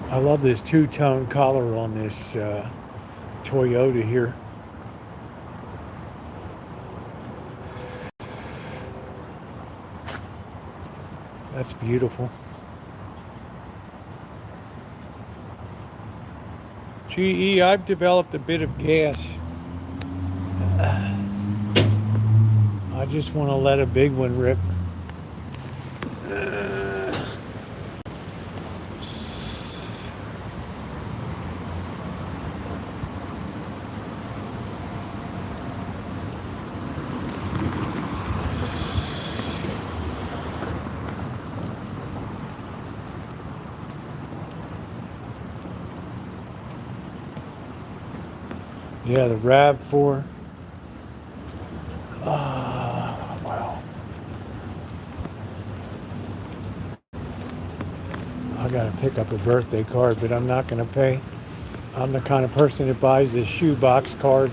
I love this two-tone color on this Toyota here. That's beautiful. GE, I've developed a bit of gas. I just want to let a big one rip. Yeah, the RAV4. Wow. I gotta pick up a birthday card, but I'm not gonna pay. I'm the kind of person that buys this shoebox card.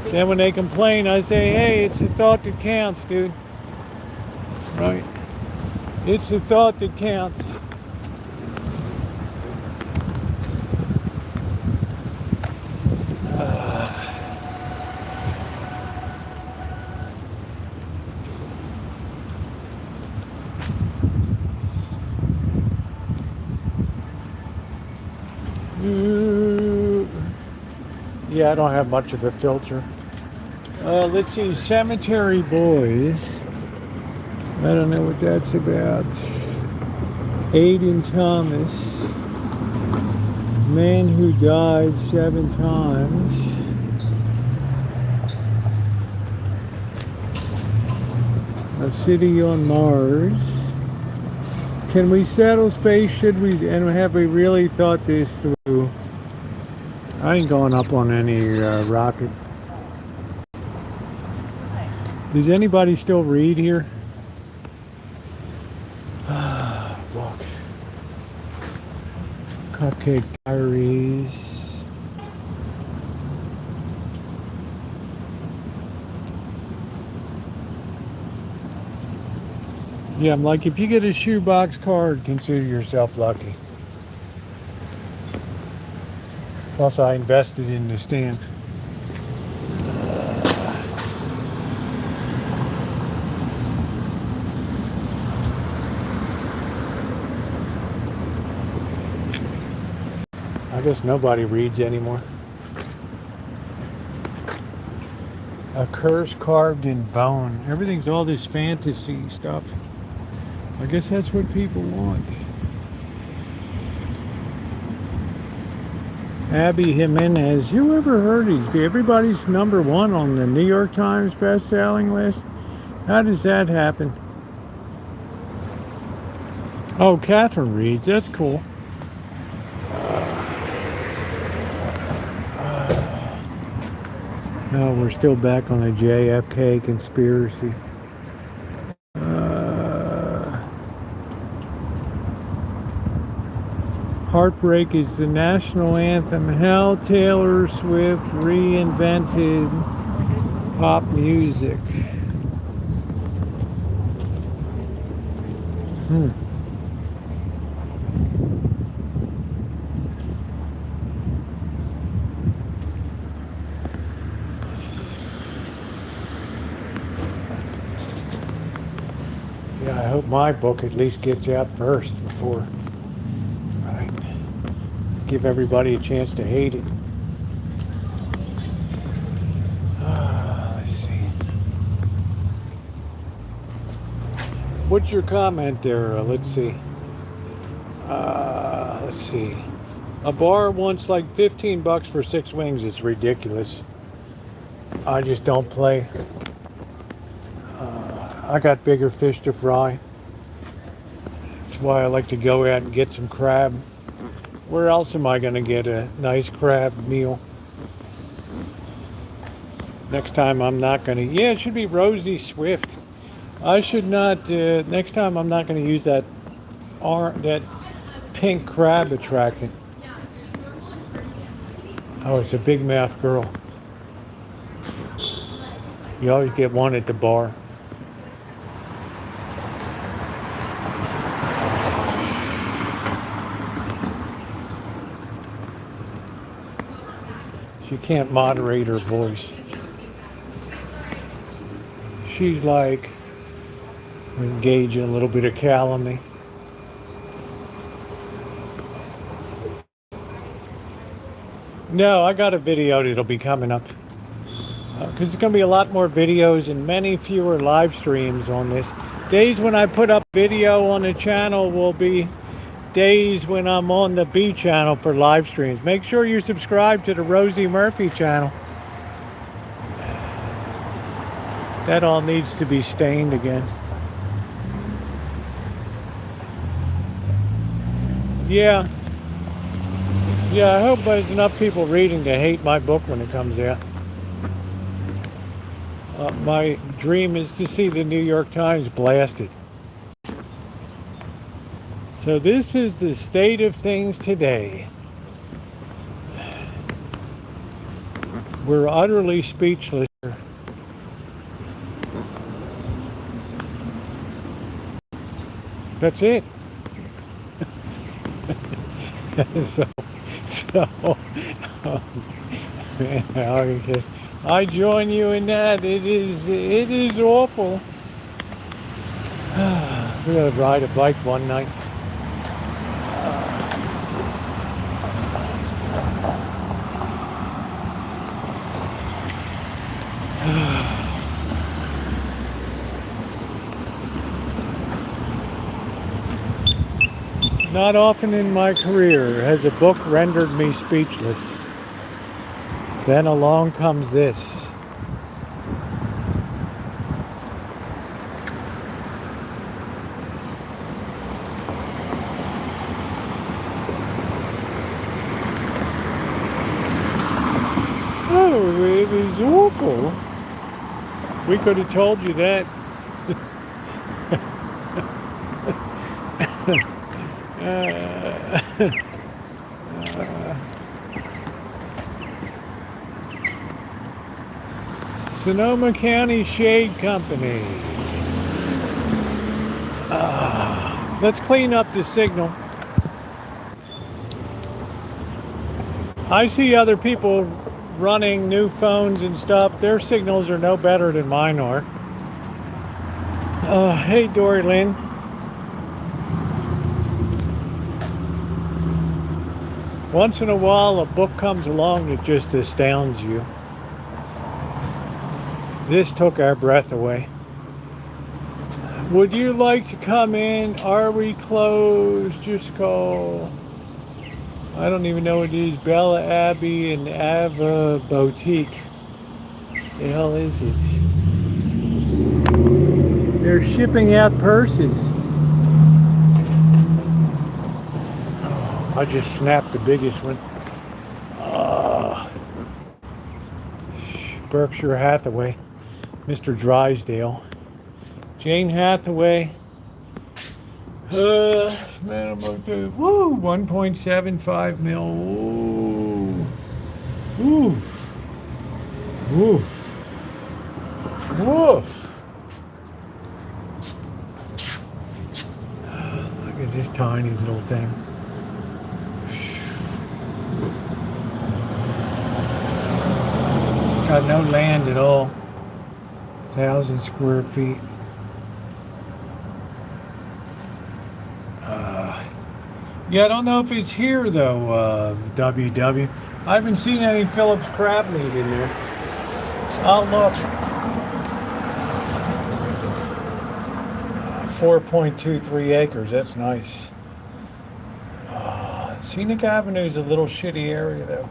Then when they complain, I say, hey, it's the thought that counts, dude. Right? It's the thought that counts. Yeah, I don't have much of a filter. Let's see, Cemetery Boys. I don't know what that's about. Aiden Thomas. Man who died 7 times. A city on Mars. Can we settle space? Should we? And have we really thought this through? I ain't going up on any rocket. Does anybody still read here? Boy. Cupcake Diaries. Yeah, I'm like, if you get a shoebox card, consider yourself lucky. Plus, I invested in the stamp. I guess nobody reads anymore. A curse carved in bone. Everything's all this fantasy stuff. I guess that's what people want. Abby Jimenez. You ever heard everybody's #1 on the New York Times best-selling list? How does that happen? Oh, Catherine reads. That's cool. No, we're still back on the JFK conspiracy. Heartbreak is the national anthem. How Taylor Swift reinvented pop music. Yeah, I hope my book at least gets out first before I give everybody a chance to hate it. Let's see. What's your comment there? Let's see. Let's see. A bar wants like $15 for 6 wings. It's ridiculous. I just don't play. I got bigger fish to fry. That's why I like to go out and get some crab. Where else am I going to get a nice crab meal? Next time I'm not going to. Yeah, it should be Rosie Swift. I should not. Next time I'm not going to use that pink crab attractant. Oh, it's a big mouth girl. You always get one at the bar. She can't moderate her voice. She's like engaging a little bit of calumny. No, I got a video that'll be coming up. Because there's going to be a lot more videos and many fewer live streams on this. Days when I put up video on the channel will be days when I'm on the B channel for live streams. Make sure you subscribe to the Rosie Murphy channel. That all needs to be stained again. Yeah. Yeah, I hope there's enough people reading to hate my book when it comes out. My dream is to see the New York Times blasted. So this is the state of things today. We're utterly speechless. That's it. I join you in that. It is awful. We're gonna ride a bike one night. Not often in my career has a book rendered me speechless. Then along comes this. Oh, it is awful. We could have told you that. Sonoma County Shade Company. Let's clean up the signal. I see other people running new phones and stuff. Their signals are no better than mine are. Hey, Dory Lynn. Once in a while, a book comes along that just astounds you. This took our breath away. Would you like to come in? Are we closed? Just call. I don't even know what it is. Bella Abbey and Ava Boutique. The hell is it? They're shipping out purses. I just snapped the biggest one. Berkshire Hathaway. Mr. Drysdale. Jane Hathaway. Man, I'm about to, 1.75 mil. Ooh. Oof. Oof. Woof. Look at this tiny little thing. Got no land at all. 1,000 square feet. Yeah, I don't know if it's here though, WW. I haven't seen any Phillips crab meat in there. I'll look. 4.23 acres, that's nice. Scenic Avenue is a little shitty area though.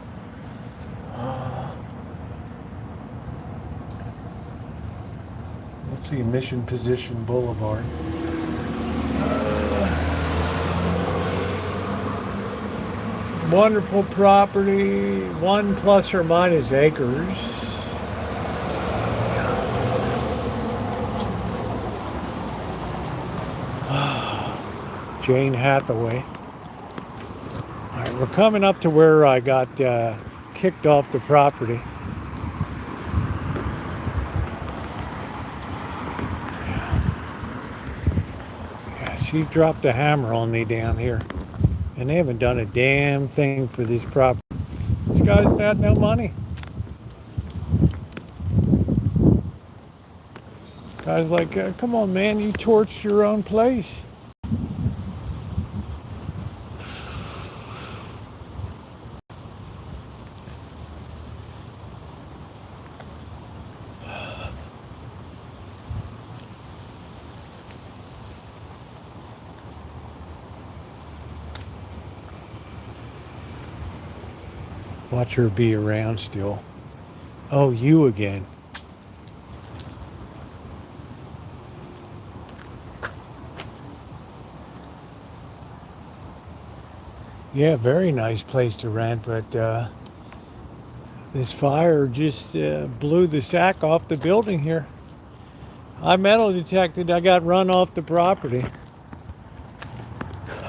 Let's see, Mission Position Boulevard. Wonderful property, 1 plus or minus acres. Jane Hathaway. All right, we're coming up to where I got kicked off the property. Yeah, she dropped the hammer on me down here. And they haven't done a damn thing for this property. This guy's got no money. Guy's like, come on, man, you torched your own place. Watch her be around still. Oh, you again. Yeah, very nice place to rent, but this fire just blew the sack off the building here. I metal detected, I got run off the property.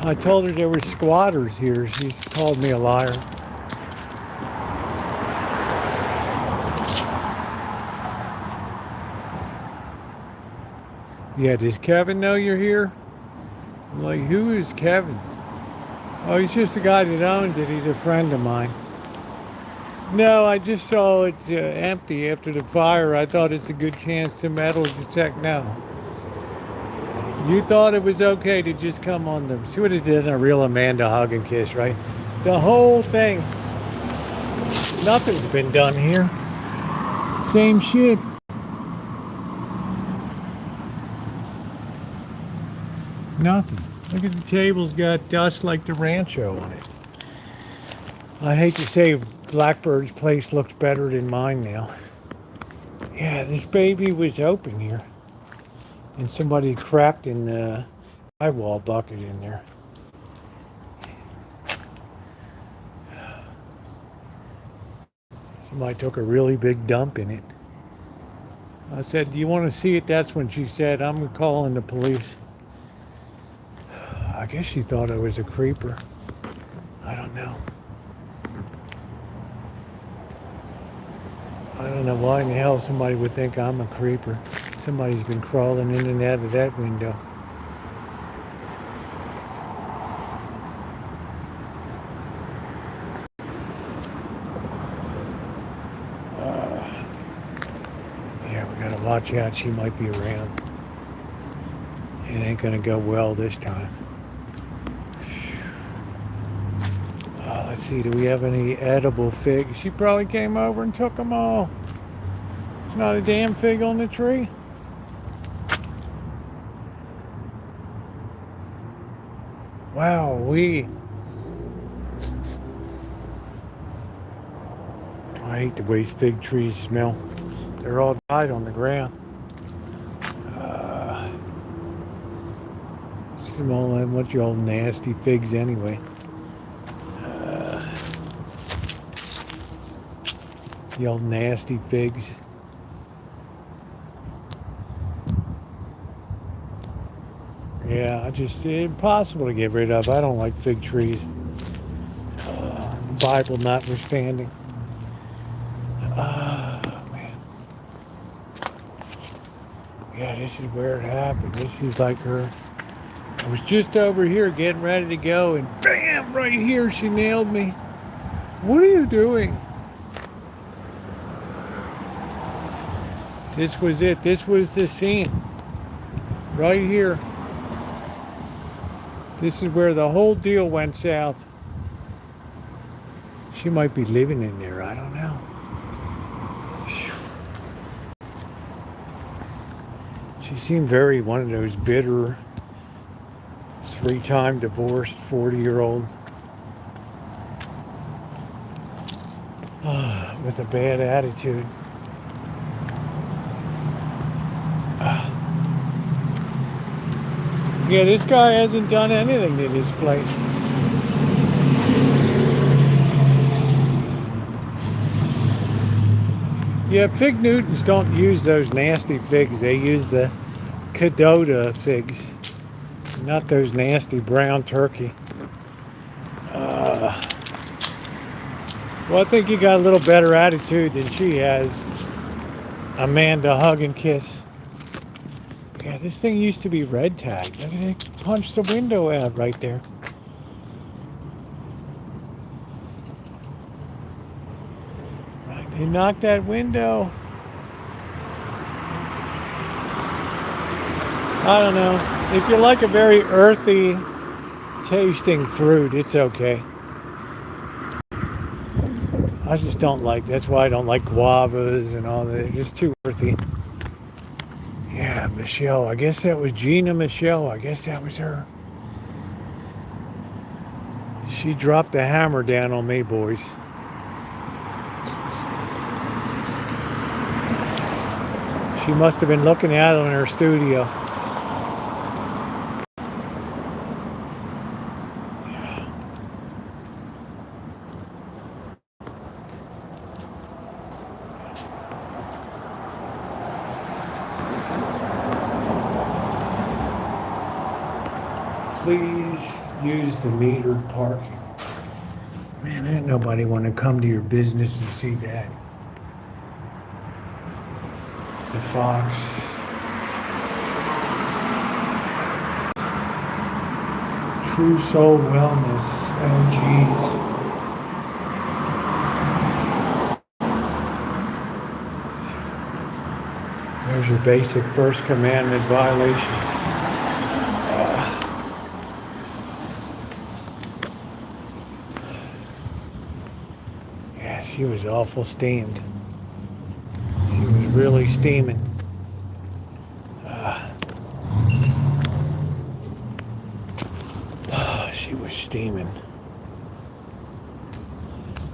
I told her there were squatters here. She's called me a liar. Yeah, does Kevin know you're here? I'm like, who is Kevin? Oh, he's just the guy that owns it. He's a friend of mine. No, I just saw it's empty after the fire. I thought it's a good chance to metal detect now. You thought it was okay to just come on them. She would have done a real Amanda hug and kiss, right? The whole thing. Nothing's been done here. Same shit. Nothing. Look at the table's got dust like the Rancho on it. I hate to say Blackbird's place looks better than mine now. Yeah, this baby was open here. And somebody crapped in the drywall bucket in there. Somebody took a really big dump in it. I said, do you want to see it? That's when she said, I'm calling the police. I guess she thought I was a creeper. I don't know. I don't know why in the hell somebody would think I'm a creeper. Somebody's been crawling in and out of that window. Yeah, we gotta watch out. She might be around. It ain't gonna go well this time. Let's see, do we have any edible figs? She probably came over and took them all. There's not a damn fig on the tree. Wow, I hate the way fig trees smell. They're all died on the ground. Smell like what you old nasty figs anyway. You old nasty figs. Yeah, it's impossible to get rid of. I don't like fig trees. Bible notwithstanding. Man. Yeah, this is where it happened. This is like her. I was just over here getting ready to go, and bam, right here, she nailed me. What are you doing? This was it. This was the scene. Right here. This is where the whole deal went south. She might be living in there. I don't know. She seemed very one of those bitter, 3-time divorced 40-year-old with a bad attitude. Yeah, this guy hasn't done anything to this place. Yeah, fig Newtons don't use those nasty figs. They use the Ghetto figs, not those nasty brown turkey. Well, I think you got a little better attitude than she has. Amanda, hug and kiss. Yeah, this thing used to be red tagged. Look at it, punched the window out right there. They knocked that window. I don't know. If you like a very earthy tasting fruit, it's okay. I just don't like, that's why I don't like guavas and all that. They're just too earthy. Yeah, Michelle. I guess that was Gina Michelle. I guess that was her. She dropped the hammer down on me, boys. She must have been looking out in her studio. Please use the metered parking. Man, ain't nobody want to come to your business and see that. The Fox. True Soul Wellness. Oh, jeez. There's your basic First Commandment violation. She was awful steamed. She was really steaming. She was steaming.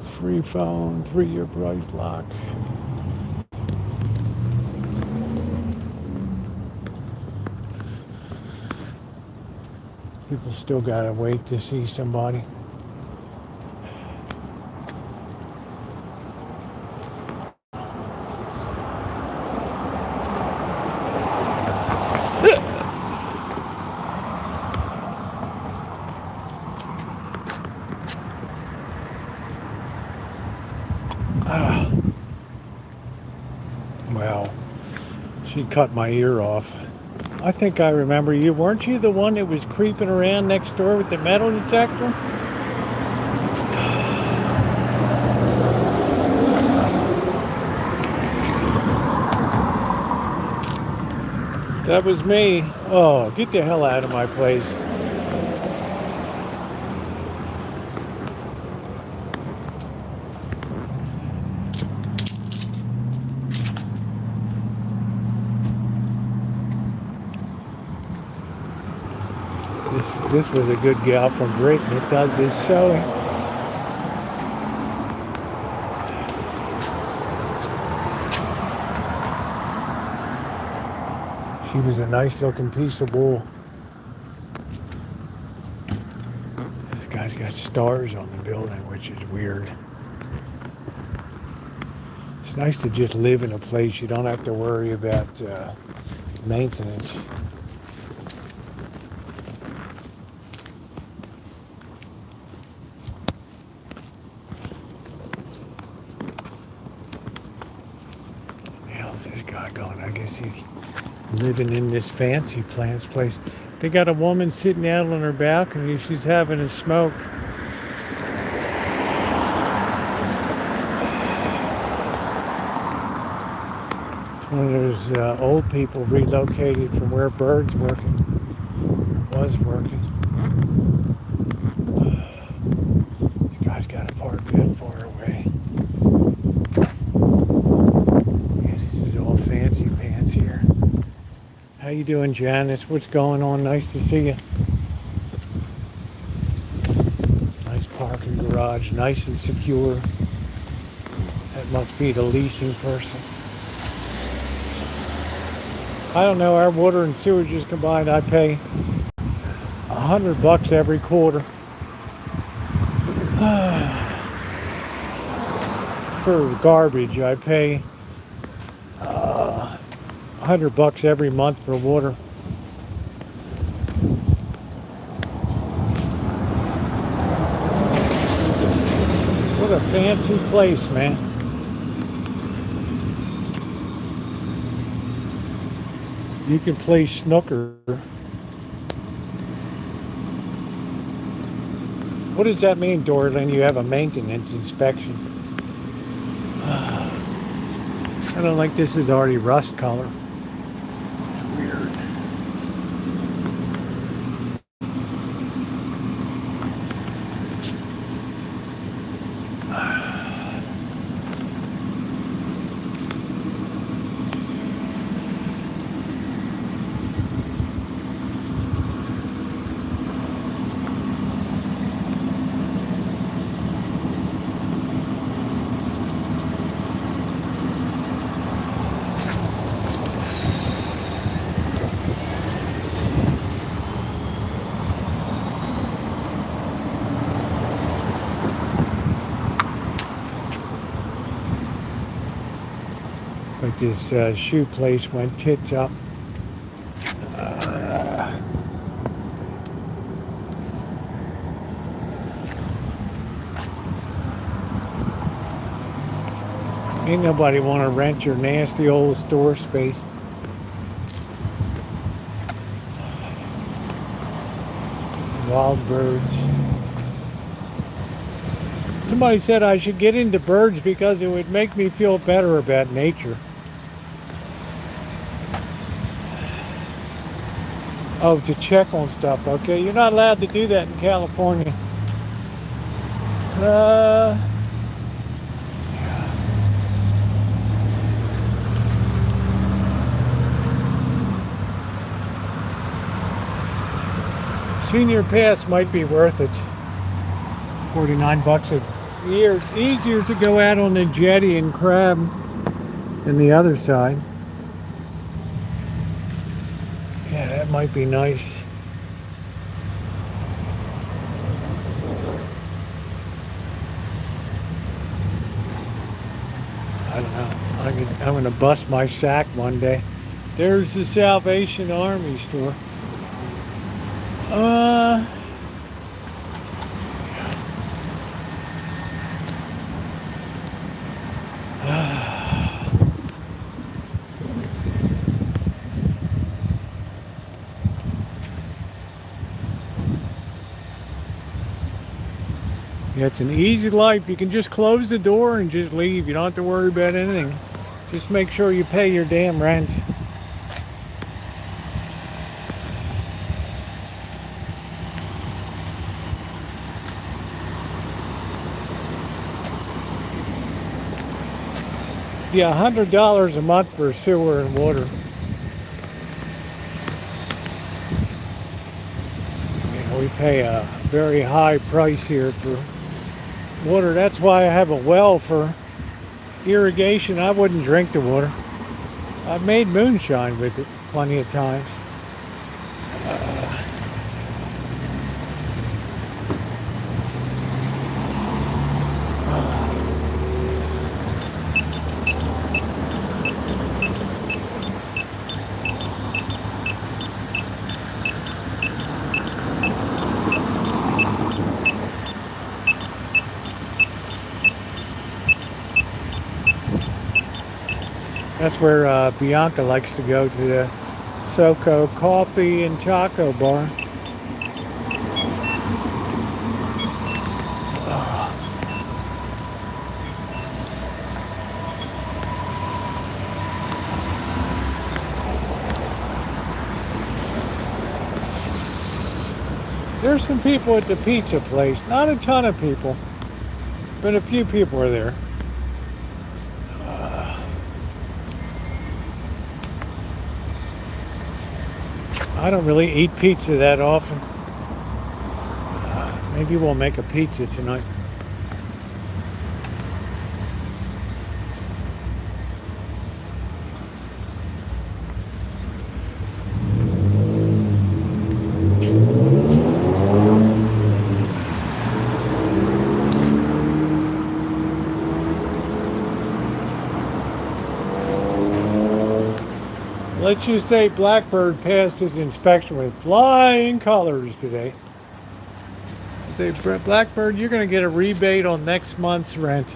Free phone, 3-year price lock. People still gotta wait to see somebody. She cut my ear off. I think I remember you. Weren't you the one that was creeping around next door with the metal detector? That was me. Oh, get the hell out of my place. This was a good gal from Britain that does this sewing. She was a nice looking piece of wool. This guy's got stars on the building, which is weird. It's nice to just live in a place you don't have to worry about maintenance. How's this guy going? I guess he's living in this fancy plants place. They got a woman sitting out on her balcony. She's having a smoke. It's one of those old people relocated from where Bird's working. Or was working. This guy's got a park that far away. Fancy pants here. How you doing, Janice? What's going on? Nice to see you. Nice parking garage, nice and secure. That must be the leasing person. I don't know, our water and sewage is combined. I pay $100 every quarter. For garbage, I pay $100 every month for water. What a fancy place, man. You can play snooker. What does that mean, Dorlin? You have a maintenance inspection. I don't like this is already rust color. Like this shoe place went tits up. Ain't nobody want to rent your nasty old store space. Wild birds. Somebody said I should get into birds because it would make me feel better about nature. Oh, to check on stuff. Okay, you're not allowed to do that in California. Senior pass might be worth it. $49 a year. It's easier to go out on the jetty and crab than the other side. Yeah, that might be nice. I don't know. I'm going to bust my sack one day. There's the Salvation Army store. Yeah, it's an easy life. You can just close the door and just leave. You don't have to worry about anything. Just make sure you pay your damn rent. Yeah, $100 a month for sewer and water. Yeah, we pay a very high price here for water. That's why I have a well for irrigation. I wouldn't drink the water. I've made moonshine with it plenty of times. That's where Bianca likes to go, to the Soco Coffee and Choco Bar. There's some people at the pizza place. Not a ton of people, but a few people are there. I don't really eat pizza that often. Maybe we'll make a pizza tonight. Let's just say Blackbird passed his inspection with flying colors today. I say, Blackbird, you're going to get a rebate on next month's rent.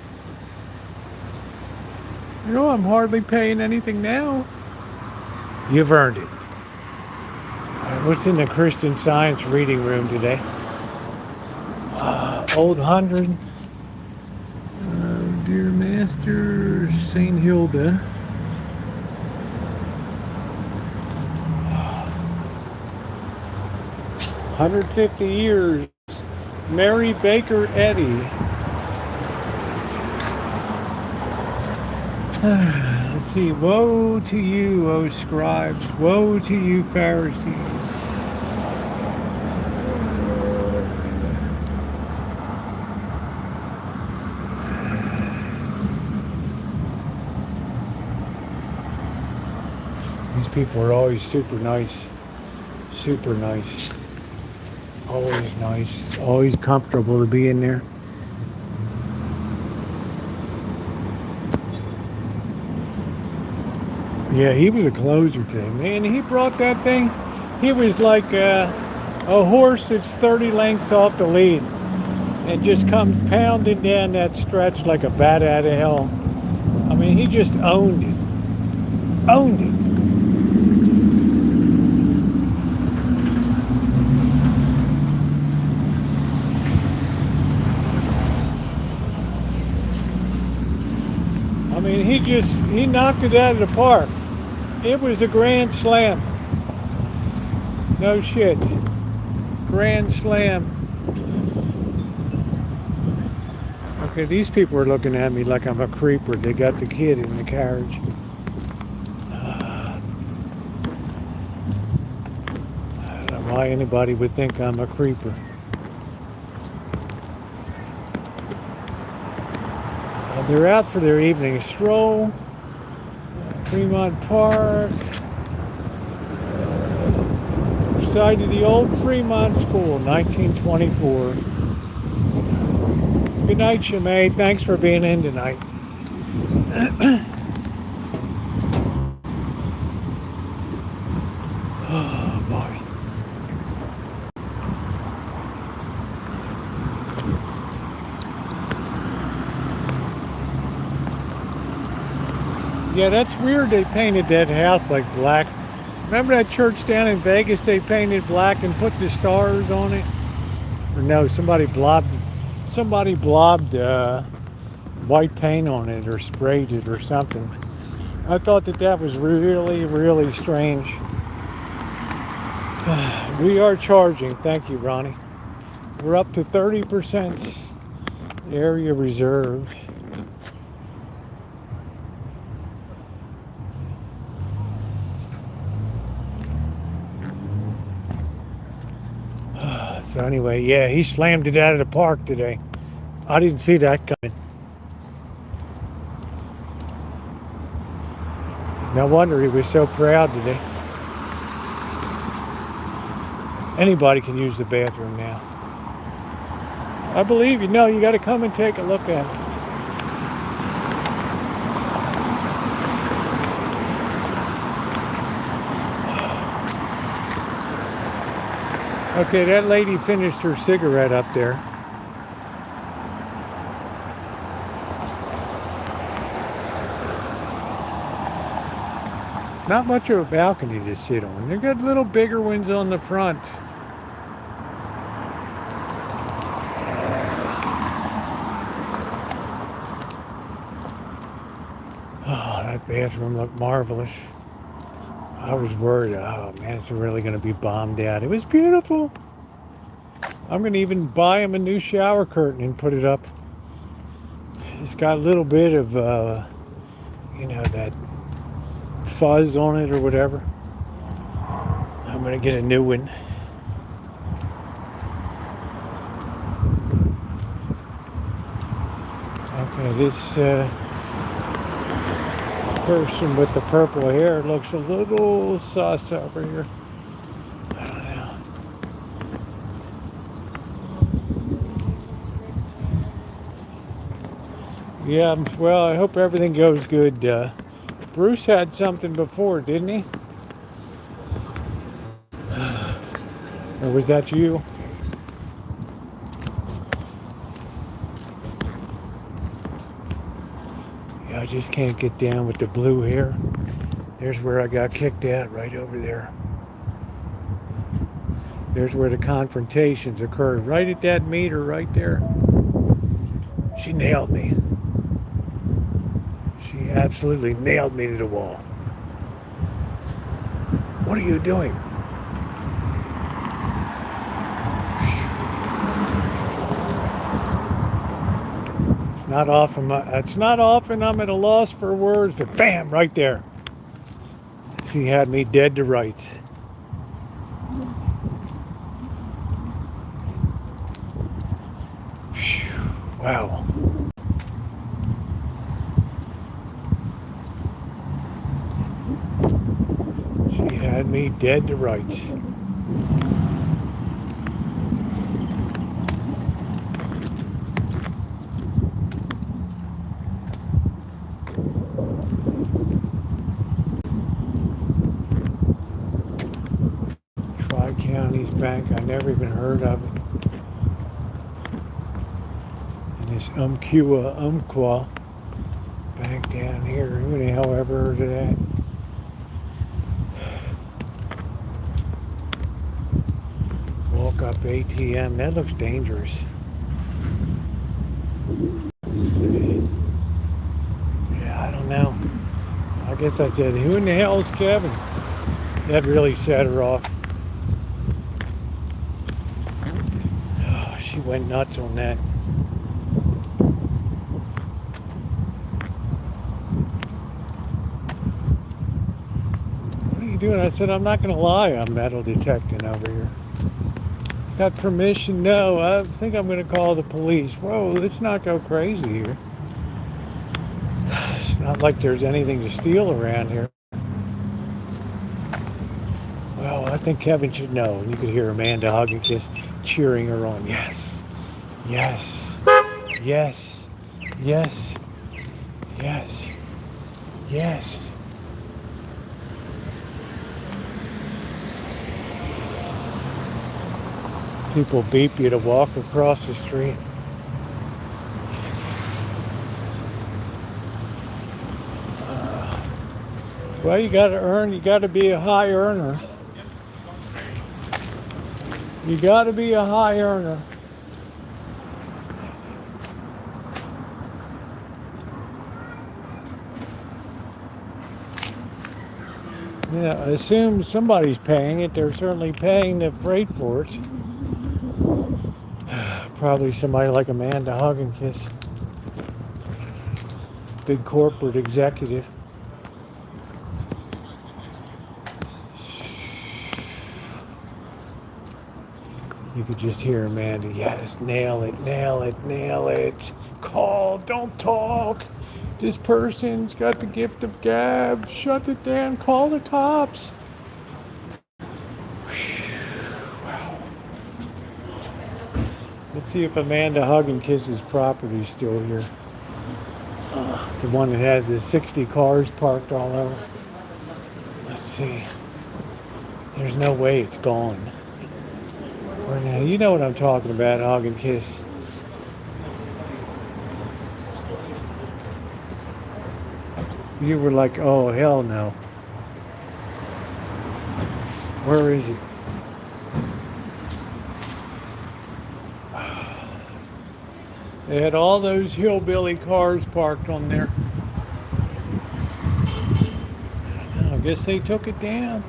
You know, I'm hardly paying anything now. You've earned it. What's in the Christian Science reading room today? Old 100. Dear Master, St. Hilda. 150 years, Mary Baker Eddy. Let's see. Woe to you, O scribes. Woe to you, Pharisees. These people are always super nice. Super nice. Always nice, always comfortable to be in there. Yeah, he was a closer today. Man, he brought that thing. He was like a horse that's 30 lengths off the lead and just comes pounding down that stretch like a bat out of hell. I mean, he just owned it. Owned it. I mean, he knocked it out of the park. It was a grand slam. No shit. Grand slam. Okay, these people are looking at me like I'm a creeper. They got the kid in the carriage. I don't know why anybody would think I'm a creeper. They're out for their evening stroll. Fremont Park. Site of the old Fremont School, 1924. Good night, Shemay. Thanks for being in tonight. Oh, boy. Yeah, that's weird they painted that house like black. Remember that church down in Vegas they painted black and put the stars on it? Or no, somebody somebody blobbed white paint on it or sprayed it or something. I thought that was really, really strange. We are charging. Thank you, Ronnie. We're up to 30% area reserved. So anyway, yeah, he slammed it out of the park today. I didn't see that coming. No wonder he was so proud today. Anybody can use the bathroom now. I believe you. No, you got to come and take a look at it. Okay, that lady finished her cigarette up there. Not much of a balcony to sit on. They got little bigger ones on the front. Oh, that bathroom looked marvelous. I was worried, oh man, it's really going to be bombed out. It was beautiful. I'm going to even buy him a new shower curtain and put it up. It's got a little bit of, that fuzz on it or whatever. I'm going to get a new one. Okay, this person with the purple hair looks a little sus over here. I don't know. Yeah, well, I hope everything goes good. Bruce had something before, didn't he? Or was that you? Yeah, I just can't get down with the blue hair. There's where I got kicked out, right over there. There's where the confrontations occurred, right at that meter right there. She nailed me. She absolutely nailed me to the wall. What are you doing? It's not often I'm at a loss for words, but bam, right there. She had me dead to rights. Wow. She had me dead to rights. Tri-Counties Bank, I never even heard of it. And this Umpqua Bank down here, who the hell ever heard of that? Walk up ATM, that looks dangerous. Yeah, I don't know. I guess I said, who in the hell is Kevin? That really set her off. Oh, she went nuts on that. What are you doing? I said, I'm not going to lie, I'm metal detecting over here. Got permission? No, I think I'm going to call the police. Whoa, let's not go crazy here. It's not like there's anything to steal around here. Well, I think Kevin should know. And you could hear Amanda Huggins just cheering her on. Yes, yes, yes, yes, yes, yes. People beep you to walk across the street. Well, you got to earn. You got to be a high earner. You got to be a high earner. Yeah, I assume somebody's paying it. They're certainly paying the freight for it. Probably somebody like Amanda Hug and Kiss, big corporate executive. You could just hear Amanda, yes, nail it, nail it, nail it. Call, don't talk. This person's got the gift of gab. Shut it down, call the cops. Wow. Let's see if Amanda Hug and Kiss's property is still here. The one that has the 60 cars parked all over. Let's see. There's no way it's gone. Right now, you know what I'm talking about, Hug and Kiss. You were like, oh, hell no. Where is it? They had all those hillbilly cars parked on there. I guess they took it down.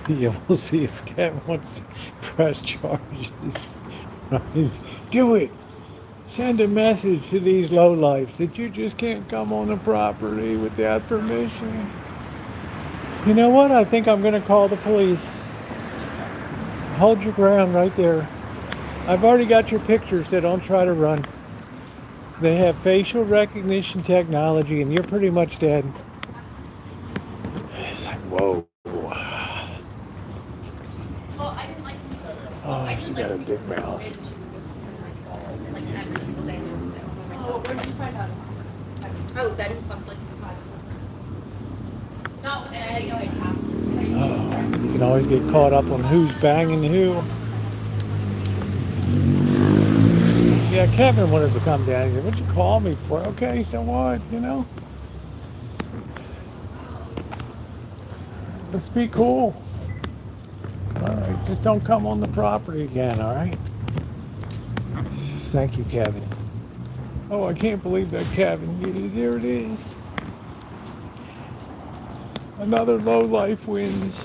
Yeah, we'll see if Kevin wants to press charges. Do it. Send a message to these lowlifes that you just can't come on the property without permission. You know what? I think I'm going to call the police. Hold your ground right there. I've already got your pictures, so don't try to run. They have facial recognition technology, and you're pretty much dead. It's like, whoa. Oh, she got a big mouth. Oh, where did you find out? Oh, that is like 5. No, and I had no idea. Oh, you can always get caught up on who's banging who. Yeah, Kevin wanted to come down. He said, what'd you call me for? Okay, so what, you know? Let's be cool. All right, just don't come on the property again, all right? Thank you, Kevin. Oh, I can't believe that, Kevin. There it is. Another low life wins.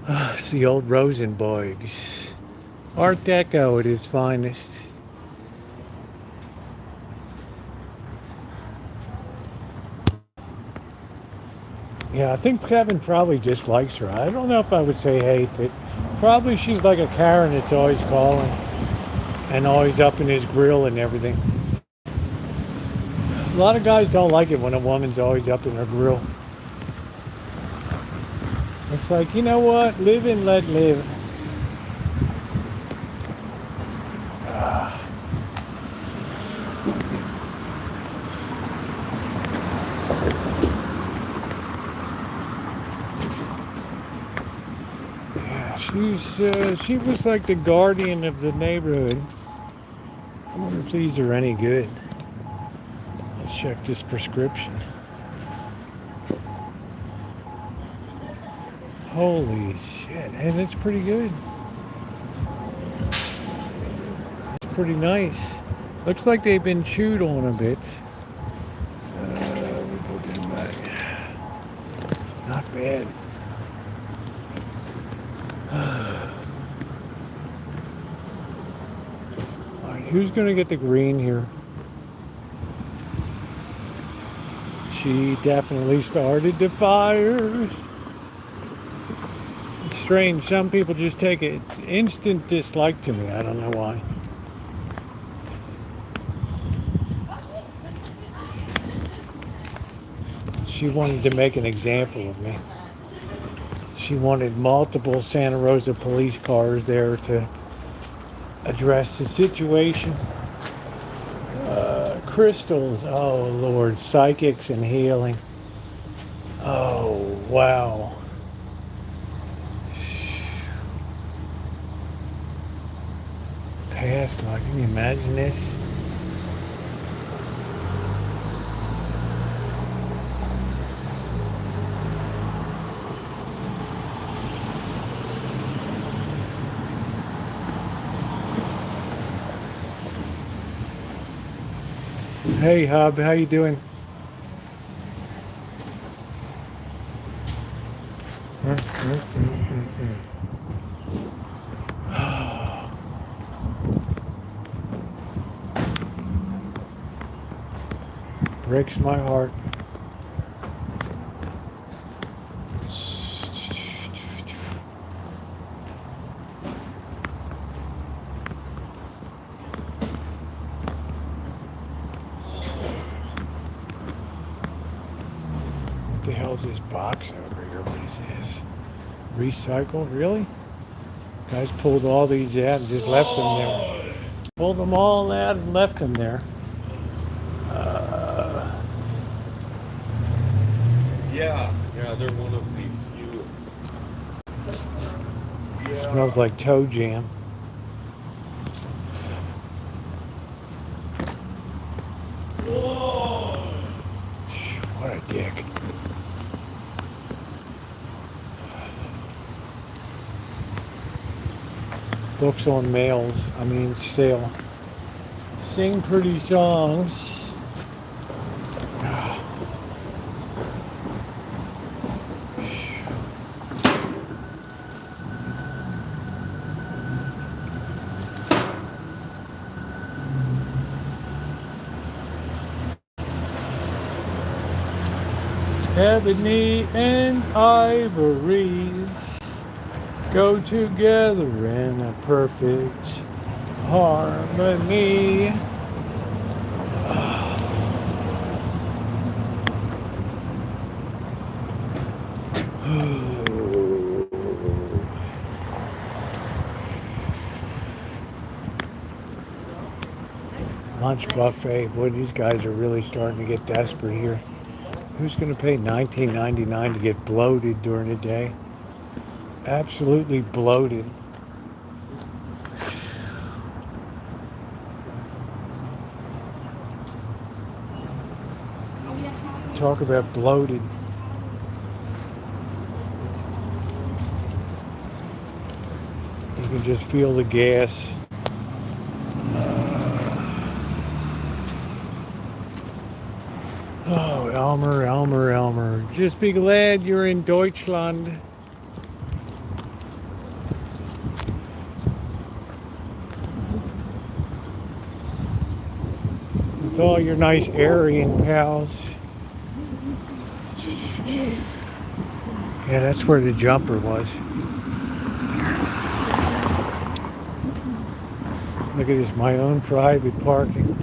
It's the old Rosenborgs. Art Deco at its finest. Yeah, I think Kevin probably just likes her. I don't know if I would say hate, but probably she's like a Karen that's always calling and always up in his grill and everything. A lot of guys don't like it when a woman's always up in her grill. It's like, you know what? Live and let live. She was like the guardian of the neighborhood. I wonder if these are any good. Let's check this prescription. Holy shit, and it's pretty good. It's pretty nice. Looks like they've been chewed on a bit. We put them back. Not bad. Who's going to get the green here? She definitely started the fires. It's strange. Some people just take an instant dislike to me. I don't know why. She wanted to make an example of me. She wanted multiple Santa Rosa police cars there to address the situation. Crystals, oh Lord, psychics and healing. Oh, wow. Past life, can you imagine this? Hey Hub, how you doing? Breaks my heart. What the hell is this box over here? What is this? Recycle? Really? Guys pulled all these out and just left them there. Pulled them all out and left them there. Yeah, they're one of these few. Yeah. Smells like toe jam. What a dick. Books on sale. Sing pretty songs. Ebony and ivories go together in a perfect harmony. Lunch buffet. Boy, these guys are really starting to get desperate here. Who's going to pay $19.99 to get bloated during the day? Absolutely bloated. Talk about bloated. You can just feel the gas. Oh, Elmer. Just be glad you're in Deutschland. With all your nice Aryan pals. Yeah, that's where the jumper was. Look at this, my own private parking.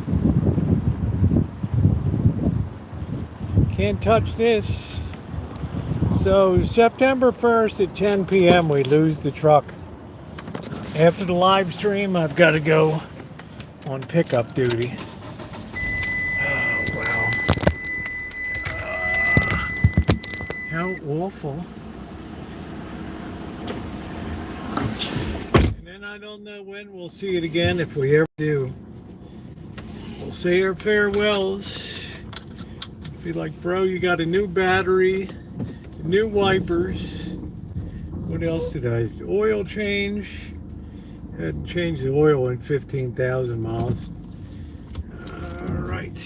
Can't touch this. So September 1st at 10 p.m. we lose the truck. After the live stream, I've got to go on pickup duty. Oh, wow. How awful. And then I don't know when we'll see it again, if we ever do. We'll say our farewells. Be like, bro, you got a new battery, new wipers. What else did I do? Oil change. Hadn't changed the oil in 15,000 miles. All right.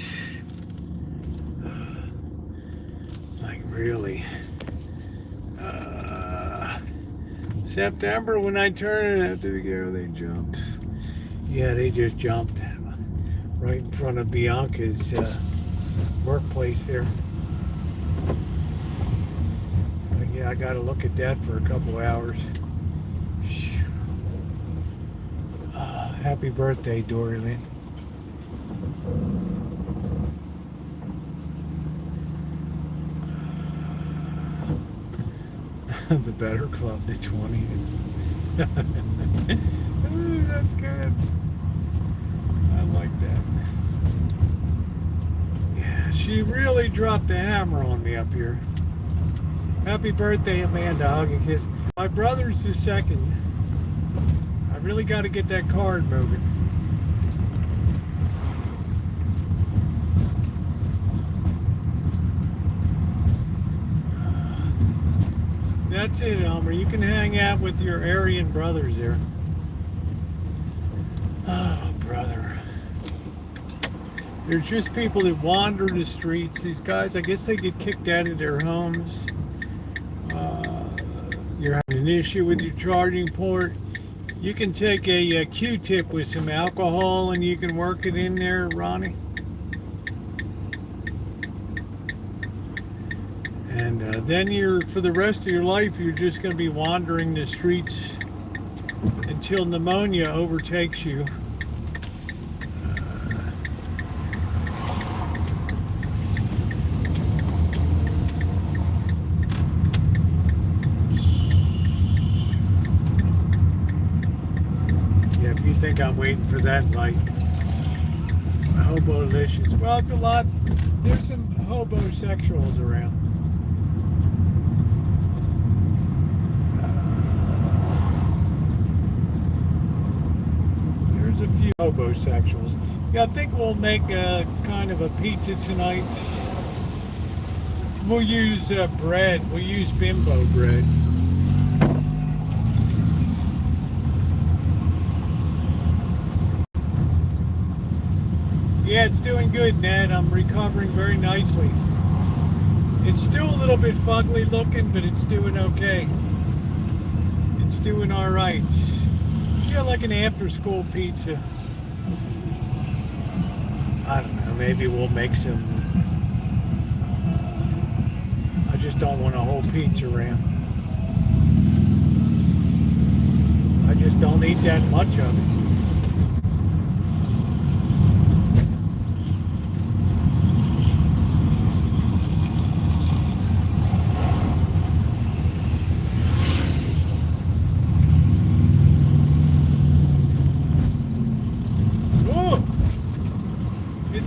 Like, really. September, when I turn it after the go, they jumped. Yeah, they just jumped right in front of Bianca's workplace there. But yeah, I got to look at that for a couple hours. Happy birthday, Doreen. The Better Club, the 20th. Ooh, that's good. I like that. Yeah, she really dropped the hammer on me up here. Happy birthday, Amanda. Hug and kiss. My brother's the second. I really got to get that card moving. That's it, Elmer. You can hang out with your Aryan brothers there. Oh, brother. There's just people that wander the streets. These guys, I guess they get kicked out of their homes. you're having an issue with your charging port, you can take a Q-tip with some alcohol and you can work it in there, Ronnie. And then for the rest of your life, you're just going to be wandering the streets until pneumonia overtakes you. Yeah, if you think I'm waiting for that light. Hobo-licious. Well, it's a lot. There's some hobosexuals around. There's a few hobosexuals. Yeah, I think we'll make a kind of a pizza tonight. We'll use bread. We'll use bimbo bread. Yeah, it's doing good, Ned. I'm recovering very nicely. It's still a little bit fugly looking, but it's doing okay. It's doing all right. Yeah, like an after-school pizza. I don't know. Maybe we'll make some. I just don't want a whole pizza around. I just don't eat that much of it.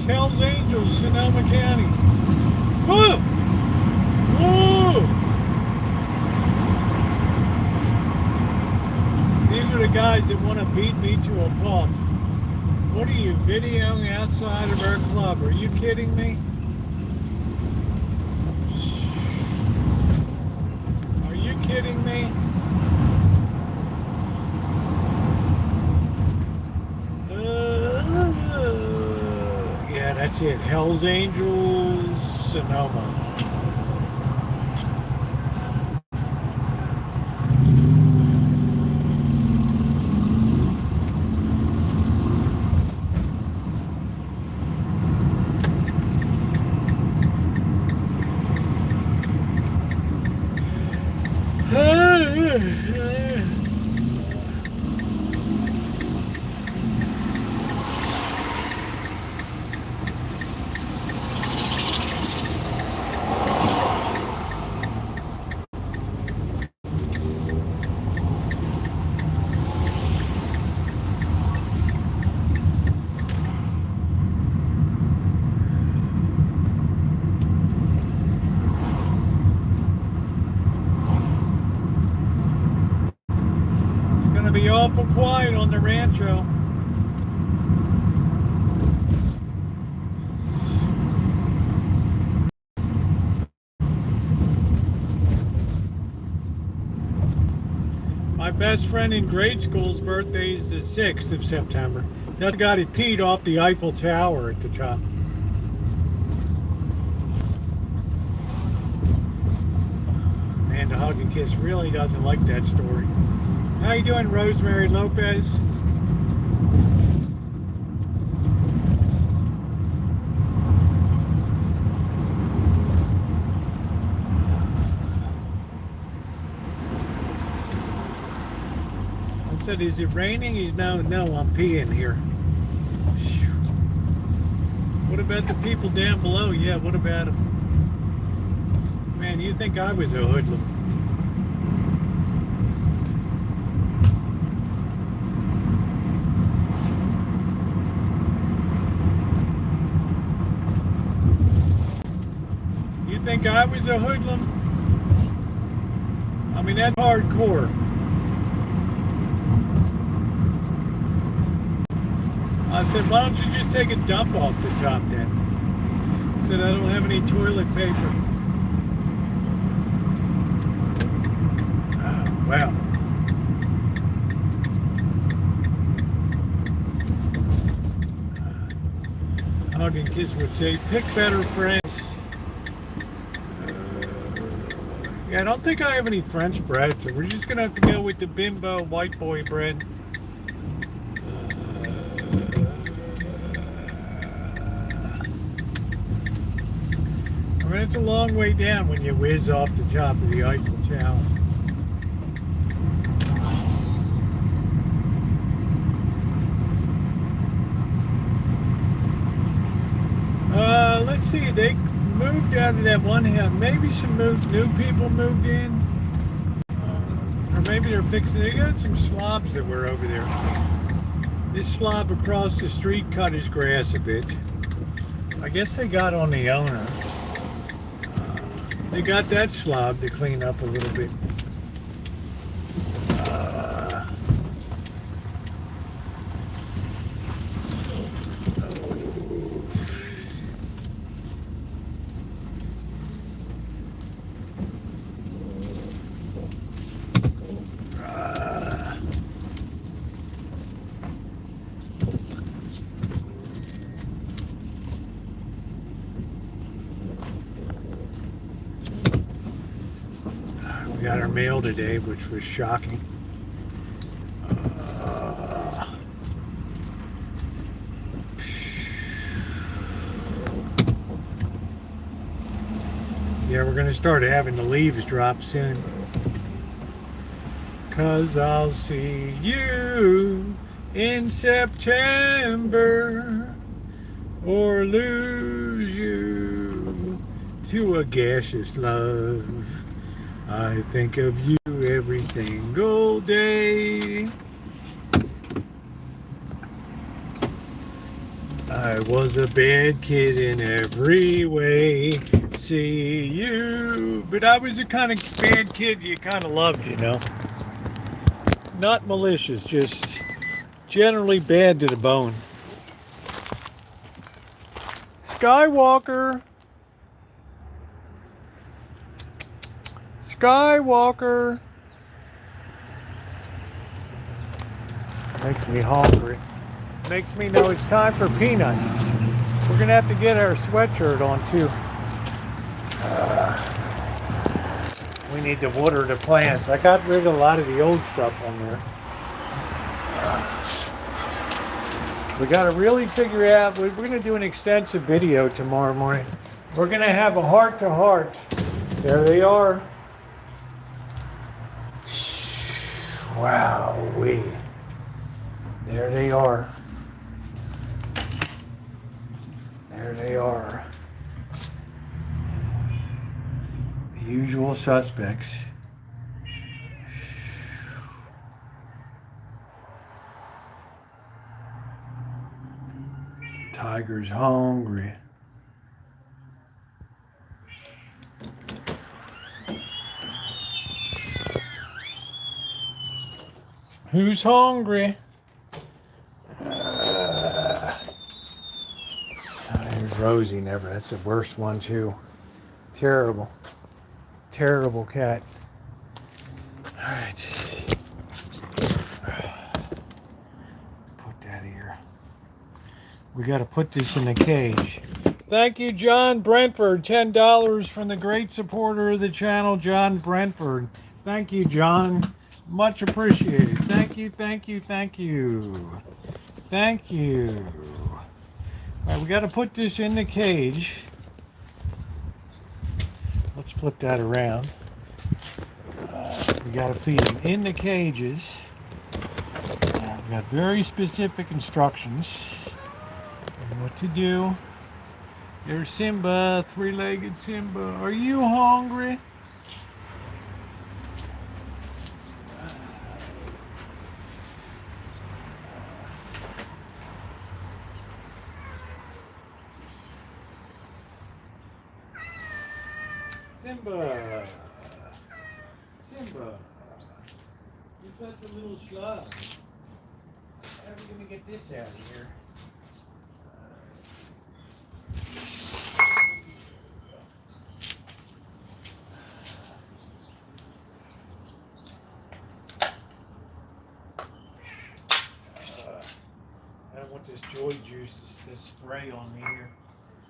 Hells Angels, Sonoma County. Whoa! Whoa! These are the guys that want to beat me to a pulp. What are you videoing outside of our club? Are you kidding me? Are you kidding me? Yeah, that's it. Hells Angels, Sonoma. Be awful quiet on the Rancho. My best friend in grade school's birthday is the 6th of September. That got it peed off the Eiffel Tower at the top. Amanda Hug and Kiss really doesn't like that story. How you doing, Rosemary Lopez? I said, is it raining? He's no, I'm peeing here. What about the people down below? Yeah, what about them? Man, you think I was a hoodlum? Think I was a hoodlum? I mean, that's hardcore. I said, why don't you just take a dump off the top then? I said, I don't have any toilet paper. Oh, well. Hug and Kiss would say, pick better friends. Yeah, I don't think I have any French bread, so we're just gonna have to go with the Bimbo white boy bread. I mean, it's a long way down when you whiz off the top of the Eiffel Tower. Let's see. They moved out of that one house. Maybe some new people moved in, or maybe they're fixing. They got some slobs that were over there. This slob across the street cut his grass a bit. I guess they got on the owner. They got that slob to clean up a little bit. We got our mail today, which was shocking. Yeah, we're going to start having the leaves drop soon. 'Cause I'll see you in September or lose you to a gaseous love. I think of you every single day. I was a bad kid in every way. See you. But I was the kind of bad kid you kind of loved, you know. Not malicious, just generally bad to the bone. Skywalker. Skywalker. Makes me hungry. Makes me know it's time for peanuts. We're gonna have to get our sweatshirt on too. We need to water the plants. I got rid of a lot of the old stuff on there. We got to really figure out. We're going to do an extensive video tomorrow morning. We're going to have a heart-to-heart. There they are. Wow-wee. There they are. There they are. The usual suspects. Tiger's hungry. Who's hungry? There's Rosie. Never. That's the worst one too. Terrible. Terrible cat. All right. Put that here. We got to put this in a cage. Thank you, John Brentford. $10 from the great supporter of the channel, John Brentford. Thank you, John. Much appreciated. Thank you, thank you, thank you. Thank you. All right, we got to put this in the cage. Let's flip that around. We got to feed them in the cages. We got very specific instructions on what to do. There's Simba, three-legged Simba. Are you hungry? Simba. Simba. You're such a little schlub. How are we going to get this out of here? I don't want this joy juice to spray on me here.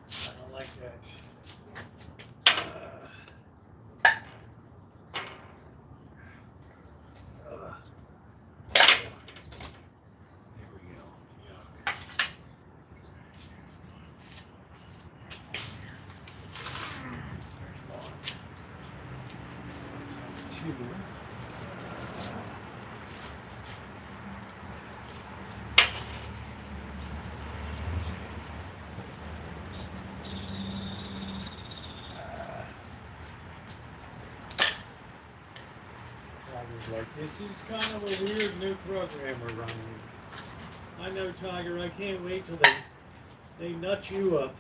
I don't like that. valuable. Like, this is kind of a weird new program we're running. I know, Tiger, I can't wait till they nut you up.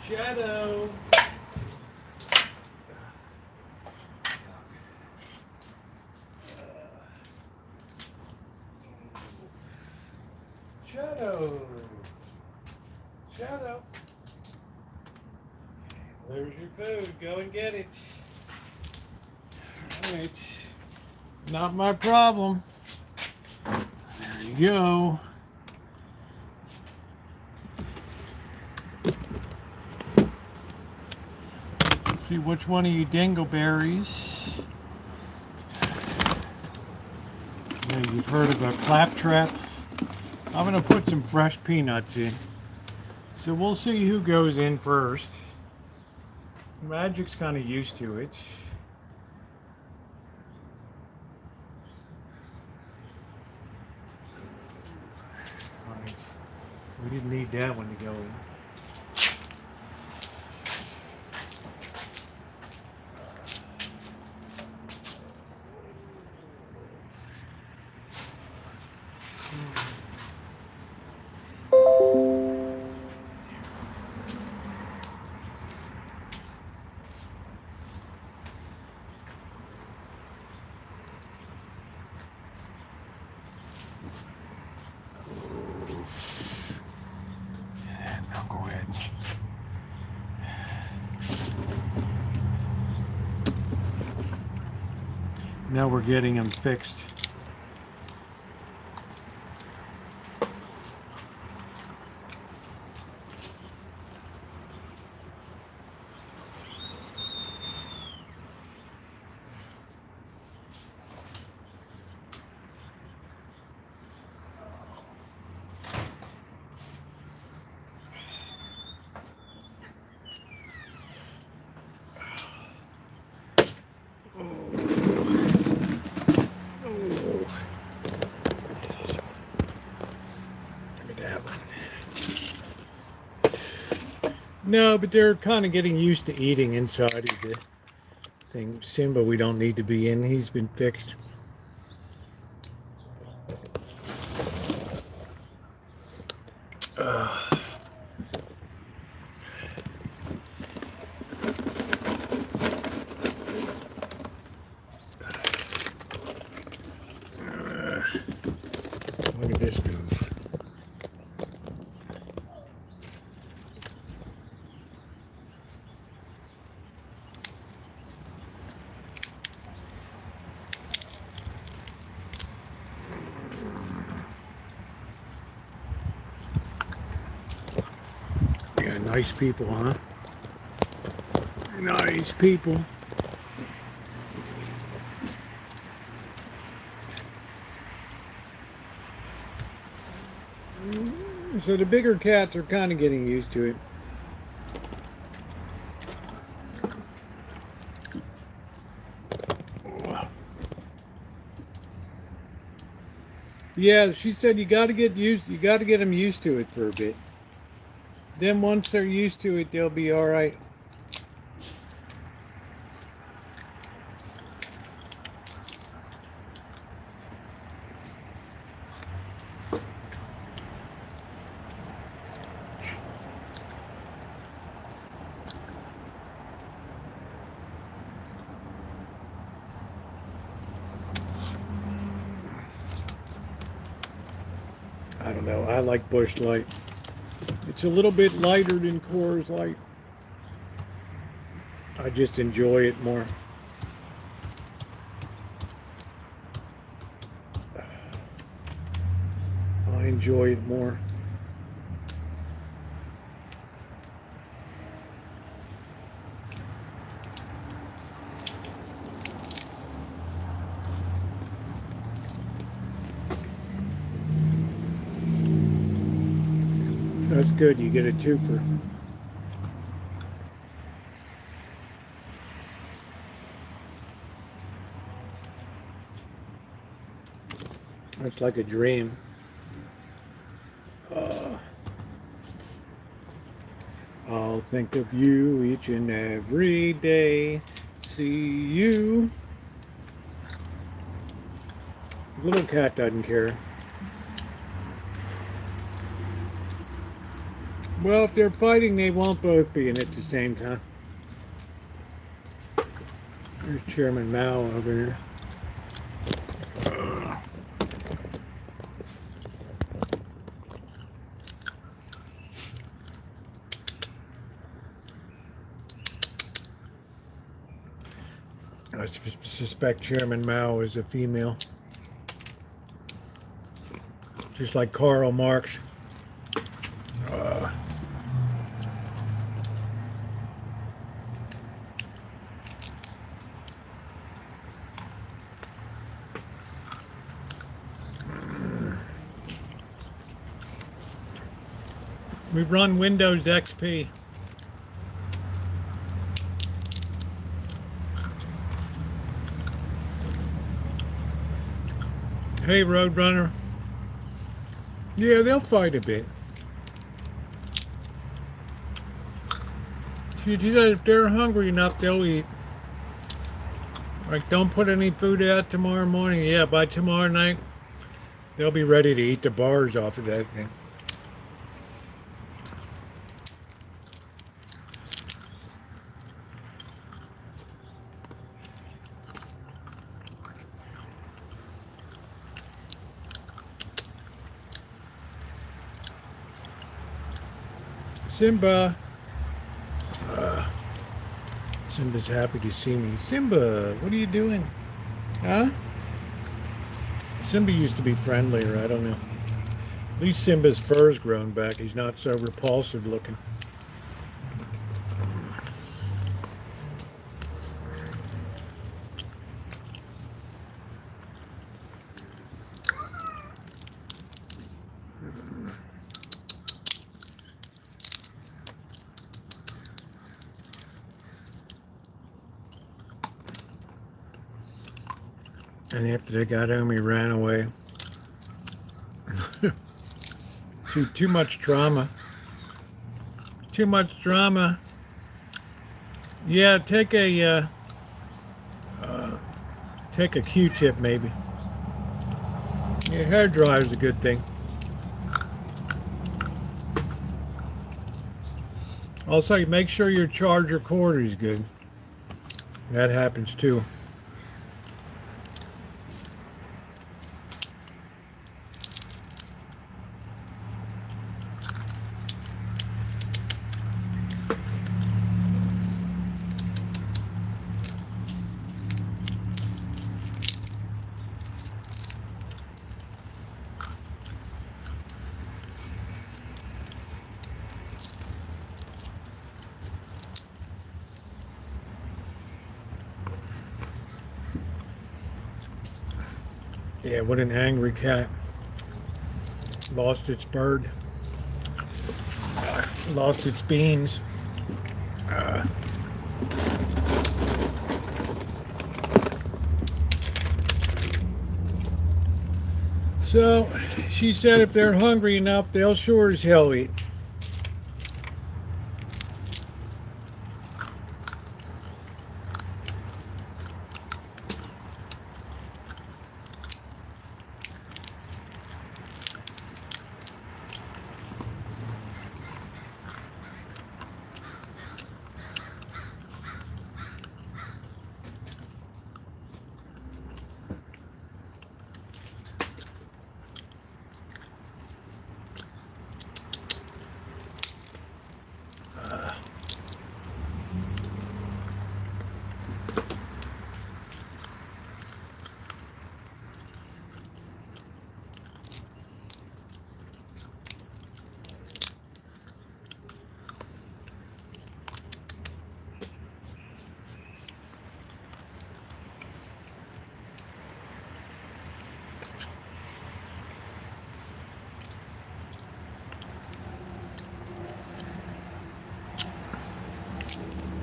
Shadow. Shadow. Shadow. There's your food. Go and get it. All right. Not my problem. There you go. Let's see which one of you dingleberries. Now you've heard about claptraps. I'm going to put some fresh peanuts in. So we'll see who goes in first. Magic's kind of used to it. All right. We didn't need that one to go in. Now go ahead. Now we're getting them fixed. No, but they're kind of getting used to eating inside of the thing. Simba, we don't need to be in. He's been fixed. Look at this move. Yeah, nice people, huh? Nice people. So the bigger cats are kind of getting used to it. Yeah, she said you got to get them used to it for a bit. Then once they're used to it, they'll be all right. I don't know. I like Bush Light. It's a little bit lighter than Coors Light. I just enjoy it more. I enjoy it more. That's good. You get a twofer. It's like a dream. Uh, I'll think of you each and every day. See you. The little cat doesn't care. Well, if they're fighting, they won't both be in at the same time. There's Chairman Mao over here. I suspect Chairman Mao is a female. Just like Karl Marx. We run Windows XP. Hey, Roadrunner. Yeah, they'll fight a bit. She said if they're hungry enough, they'll eat. Like, don't put any food out tomorrow morning. Yeah, by tomorrow night, they'll be ready to eat the bars off of that thing. Simba. Simba's happy to see me. Simba, what are you doing? Huh? Simba used to be friendlier, I don't know. At least Simba's fur's grown back. He's not so repulsive looking. And after they got home, he ran away. Too much drama. Too much drama. Yeah, take a Q-tip maybe. Your hair dryer is a good thing. Also, make sure your charger cord is good. That happens too. Yeah, what an angry cat. Lost its bird. Lost its beans. So, she said if they're hungry enough, they'll sure as hell eat.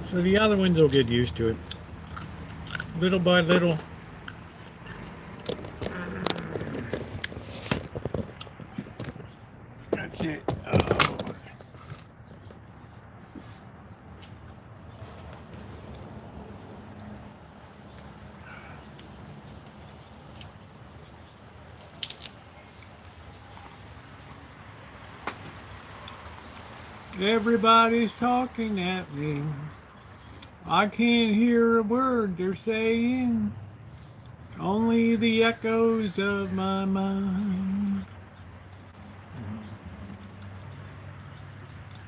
So the other ones will get used to it. Little by little. Shit. Oh. Everybody's talking at me. I can't hear a word they're saying. Only the echoes of my mind.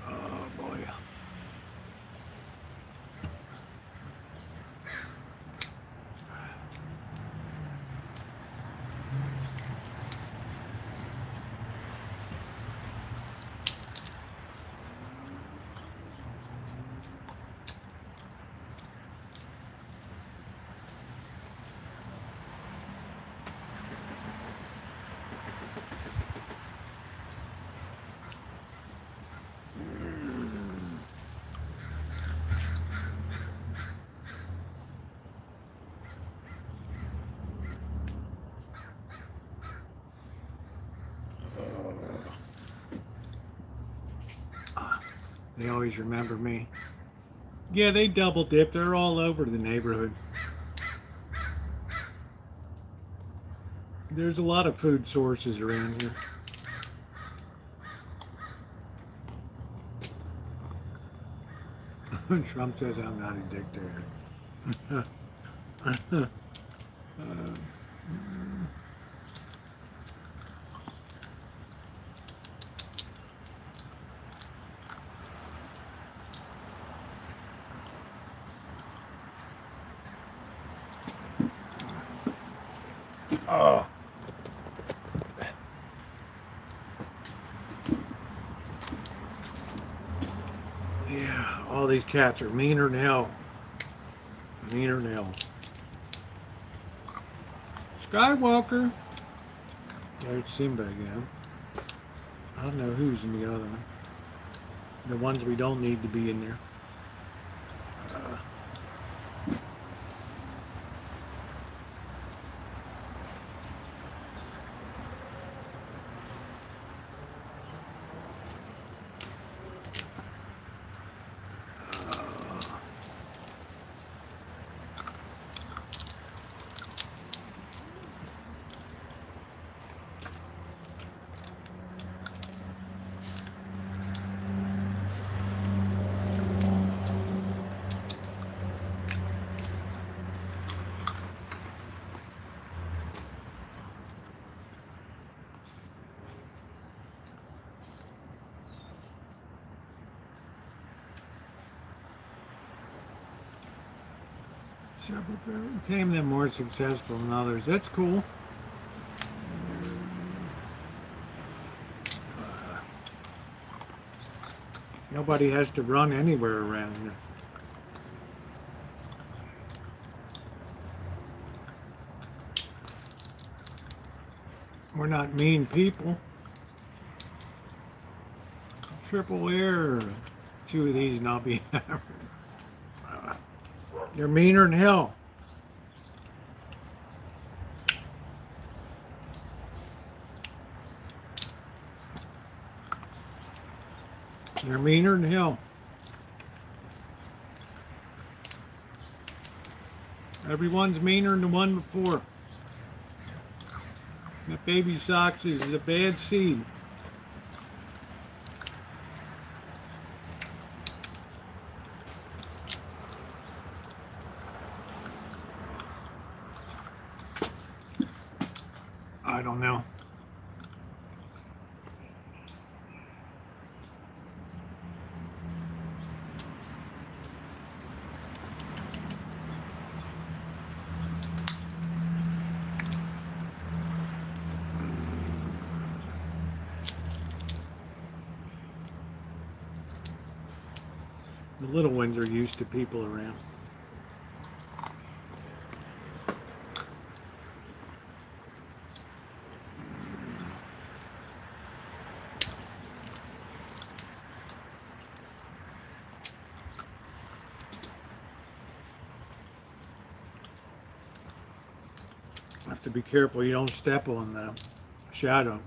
Oh boy. They always remember me. Yeah, they double dip. They're all over the neighborhood. There's a lot of food sources around here. Trump says I'm not a dictator. Oh. Yeah, all these cats are meaner than hell. Meaner than hell. Skywalker. There's Simba again. I don't know who's in the other one. The ones we don't need to be in there. Tame them more successful than others. That's cool. Nobody has to run anywhere around here. We're not mean people. Triple air. 2 of these and I'll be hammered. They're meaner than hell. They're meaner than hell. Everyone's meaner than the one before. That baby socks is a bad seed. I don't know. The little ones are used to people around. Have to be careful you don't step on the shadow.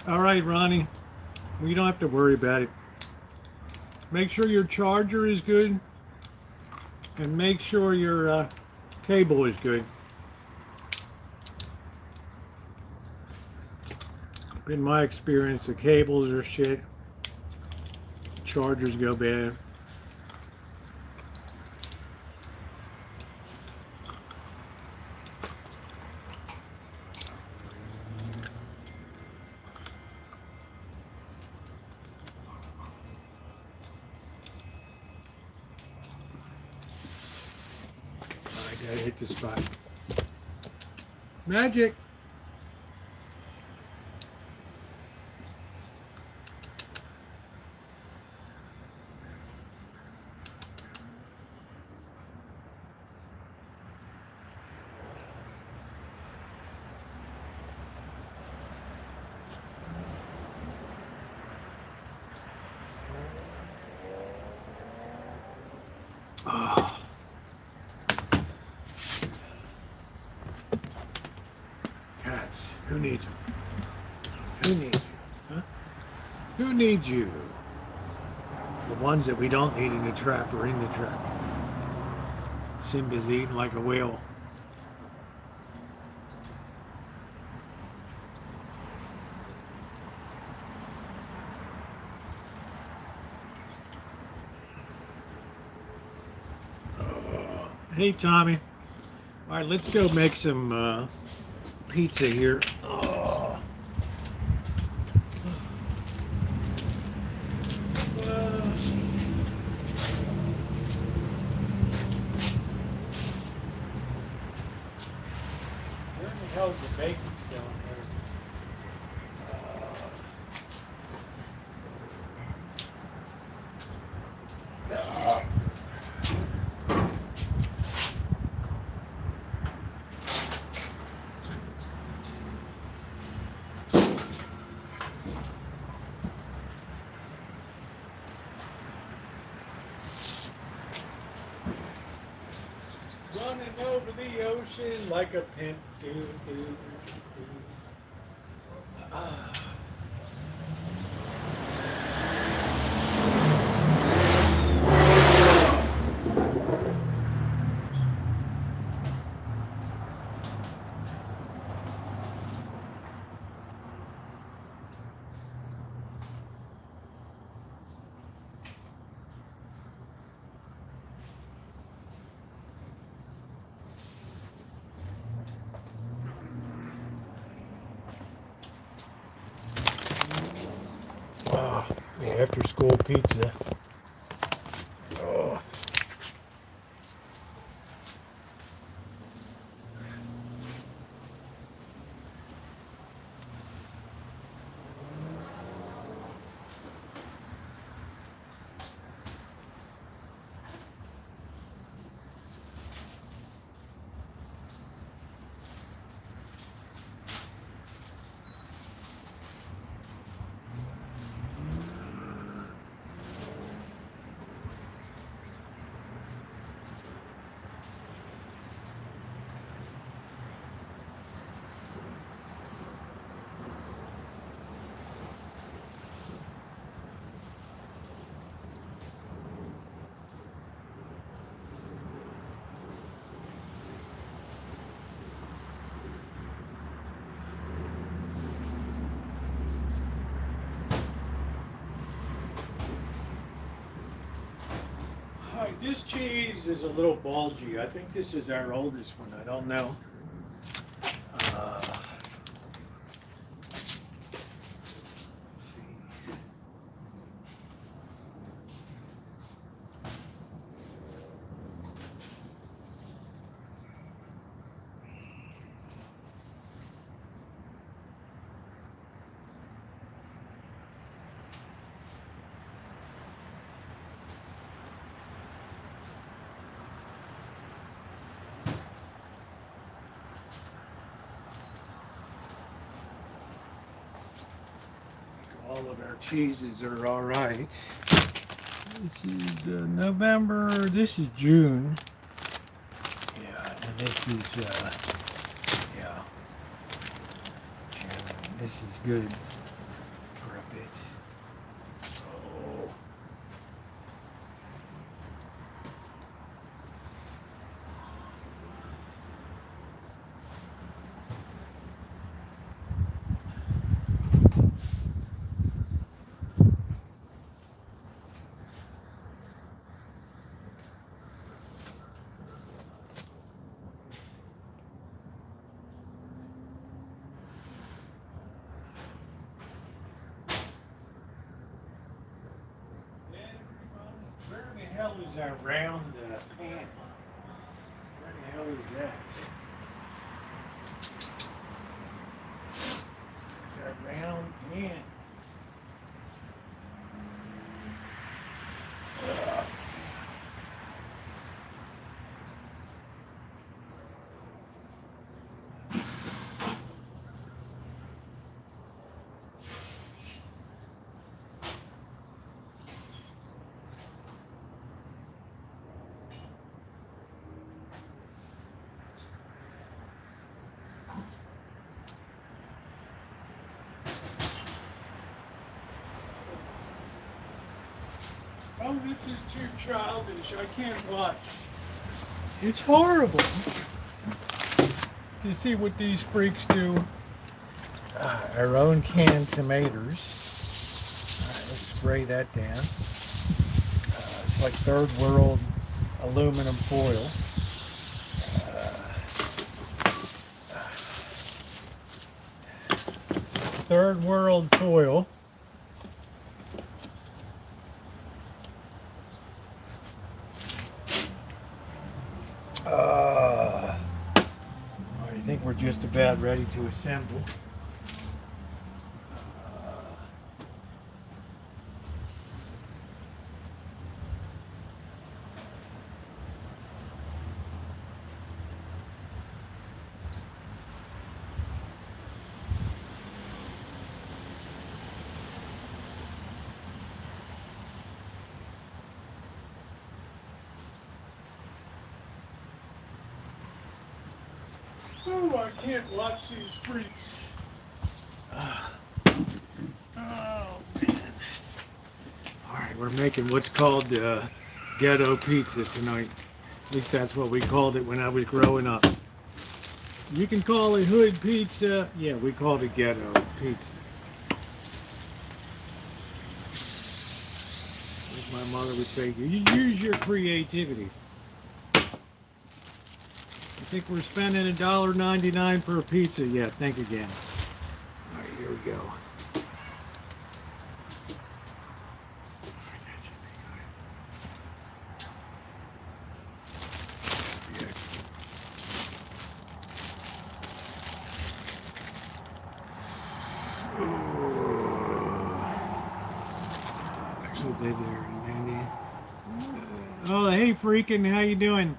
All right, Ronnie. We don't have to worry about it. Make sure your charger is good, and make sure your cable is good. In my experience, the cables are shit. Chargers go bad. I gotta hit the spot. Magic. Oh. Cats. Who needs them? Who needs you? Huh? Who needs you? The ones that we don't need in the trap are in the trap. Simba's eating like a whale. Hey, Tommy. All right, let's go make some pizza here. Oh. Where in the hell is the bacon still in there? Running over the ocean like a pimp. Do, do, do. The after school pizza. Oh. This cheese is a little bulgy. I think this is our oldest one. I don't know. Let's see. All of our cheeses are all right. This is November. This is June. Yeah, and this is yeah. June. This is good. There's our round pan. Where the hell is that? There's our round pan. Oh, this is too childish. I can't watch. It's horrible to see what these freaks do. Our own canned tomatoes. All right, let's spray that down. It's like third world aluminum foil. Third world foil. I think we're just about ready to assemble. Oh, I can't watch these freaks. Oh, man. All right, we're making what's called Ghetto pizza tonight. At least that's what we called it when I was growing up. You can call it hood pizza. Yeah, we called it Ghetto pizza. As my mother would say, you use your creativity. I think we're spending $1.99 for a pizza. Yeah, think again. All right, here we go. Actually, did there. Oh, hey, freaking, how you doing?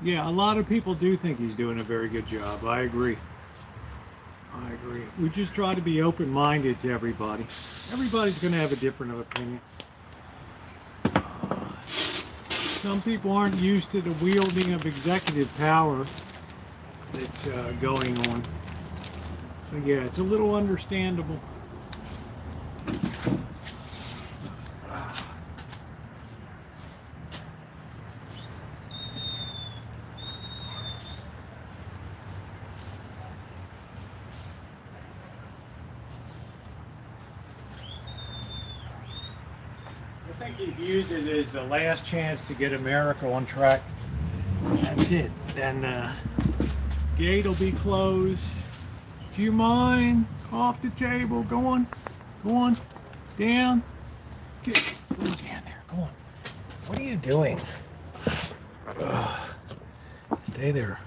Yeah, a lot of people do think he's doing a very good job. I agree. I agree. We just try to be open-minded to everybody. Everybody's going to have a different opinion. Some people aren't used to the wielding of executive power that's going on. So yeah, it's a little understandable. I think he views it as the last chance to get America on track. That's it. Then gate will be closed. Do you mind? Off the table. Go on. Go on. Down. Go down there. Go on. What are you doing? Stay there.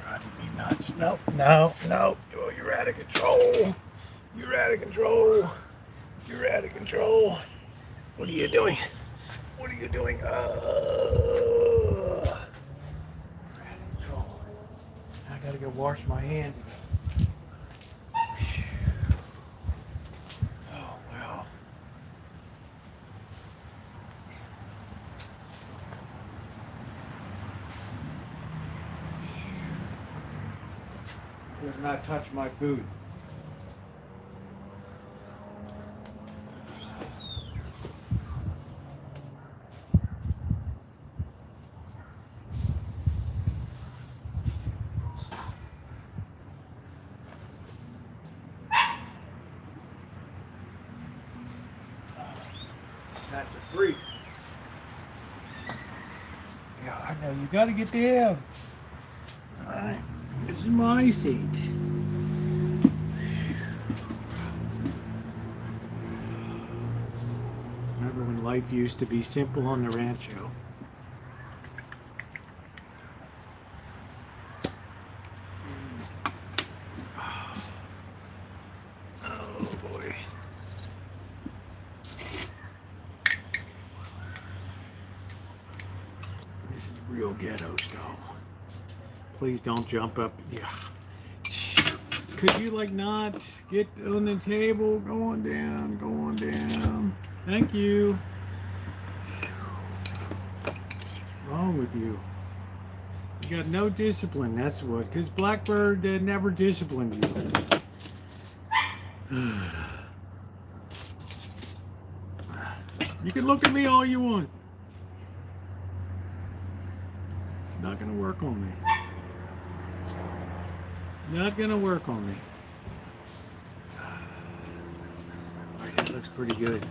Driving me nuts. No, no, no. Oh, you're out of control. You're out of control. You're out of control. What are you doing? What are you doing? You're out of control. I gotta go wash my hands. Oh, wow. Does not touch my food. That's a freak. Yeah, I know. You got to get down. All right. This is my seat. Remember Life used to be simple on the Rancho. Oh boy. This is real ghetto style. Please don't jump up. Yeah. Could you like not get on the table? Go on down, go on down. Thank you. What's wrong with you? You got no discipline, that's what. Because Blackbird never disciplined you. You can look at me all you want. It's not going to work on me. Not gonna work on me. Alright, that looks pretty good.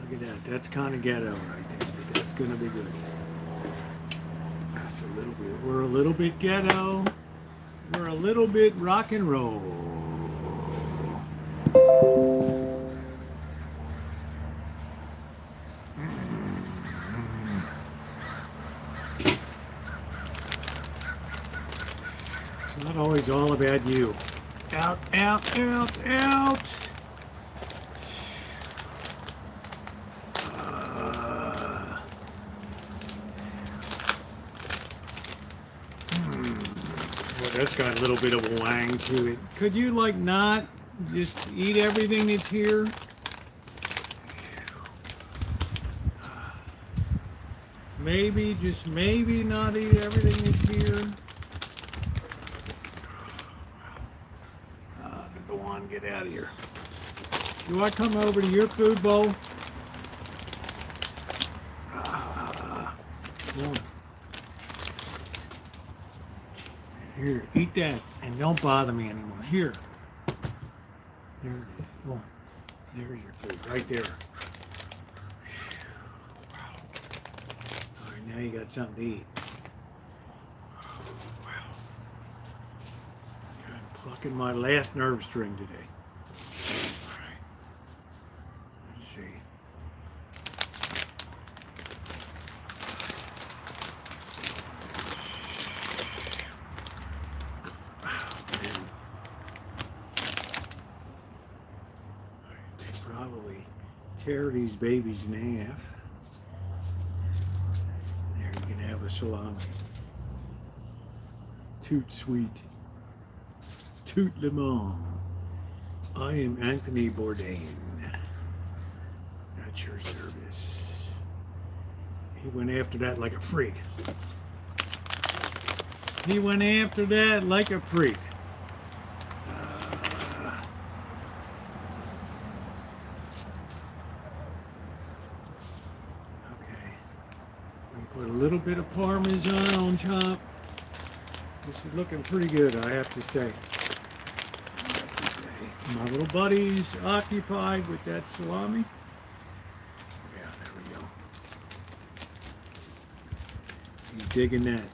Look at that. That's kind of ghetto right there, but that's gonna be good. That's a little bit. We're a little bit ghetto. We're a little bit rock and roll. Not always all about you. Out, out, out, out. Well, that's got a little bit of a wang to it. Could you like not just eat everything that's here? Maybe, just maybe not eat everything that's here. Go on, get out of here. Do I come over to your food bowl? Come on. Here, eat that and don't bother me anymore. Here. There it is. Go on. There's your food right there. Wow. All right, now you got something to eat. Plucking my last nerve string today. All right. Let's see. Oh, man. All right, they probably tear these babies in half. There you can have a salami. Toot sweet. Toot le monde. I am Anthony Bourdain. At your service. He went after that like a freak. He went after that like a freak. Okay. We put a little bit of Parmesan on top. This is looking pretty good, I have to say. My little buddy's occupied with that salami. Yeah, there we go. He's digging that.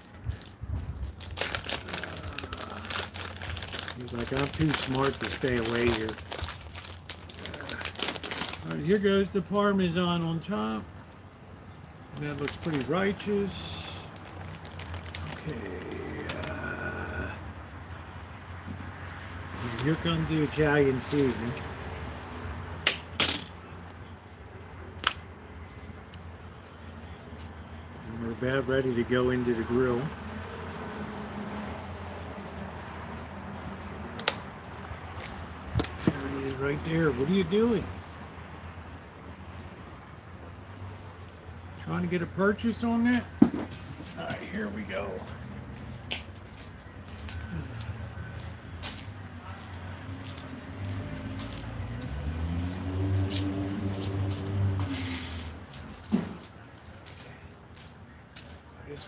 He's like, I'm too smart to stay away here. All right, here goes the Parmesan on top. And that looks pretty righteous. Okay. Here comes the Italian seasoning. And we're about ready to go into the grill. There it is right there. What are you doing? Trying to get a purchase on that? All right, here we go.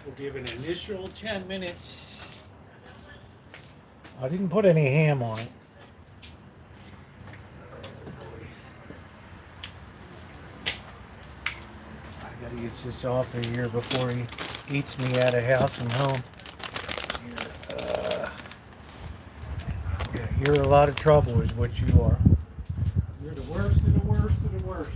We'll give an initial 10 minutes. I didn't put any ham on it. I gotta get this off of here before he eats me out of house and home. Yeah, you're a lot of trouble is what you are. You're the worst of the worst of the worst.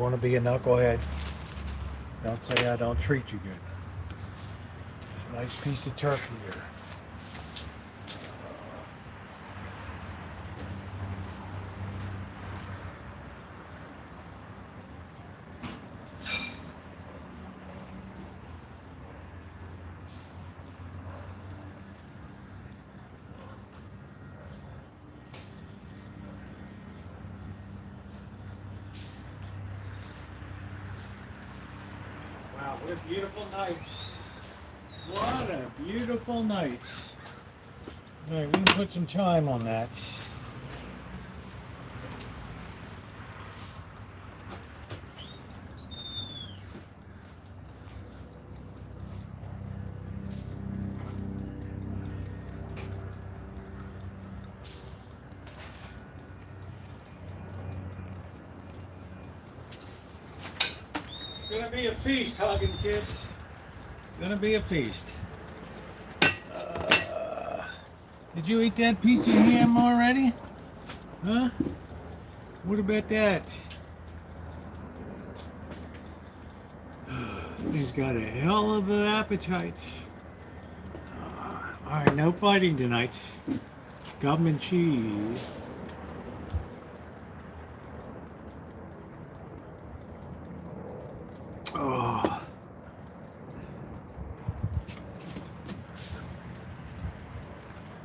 want to be a knucklehead, don't say I don't treat you good. It's a nice piece of turkey here. Wow, what a beautiful night. What a beautiful night. All right, we can put some chime on that. It's gonna be a feast, Huggin' Kids. It's gonna be a feast. Did you eat that piece of ham already? Huh? What about that? He's got a hell of an appetite. Alright, no fighting tonight. Gum and cheese. Oh.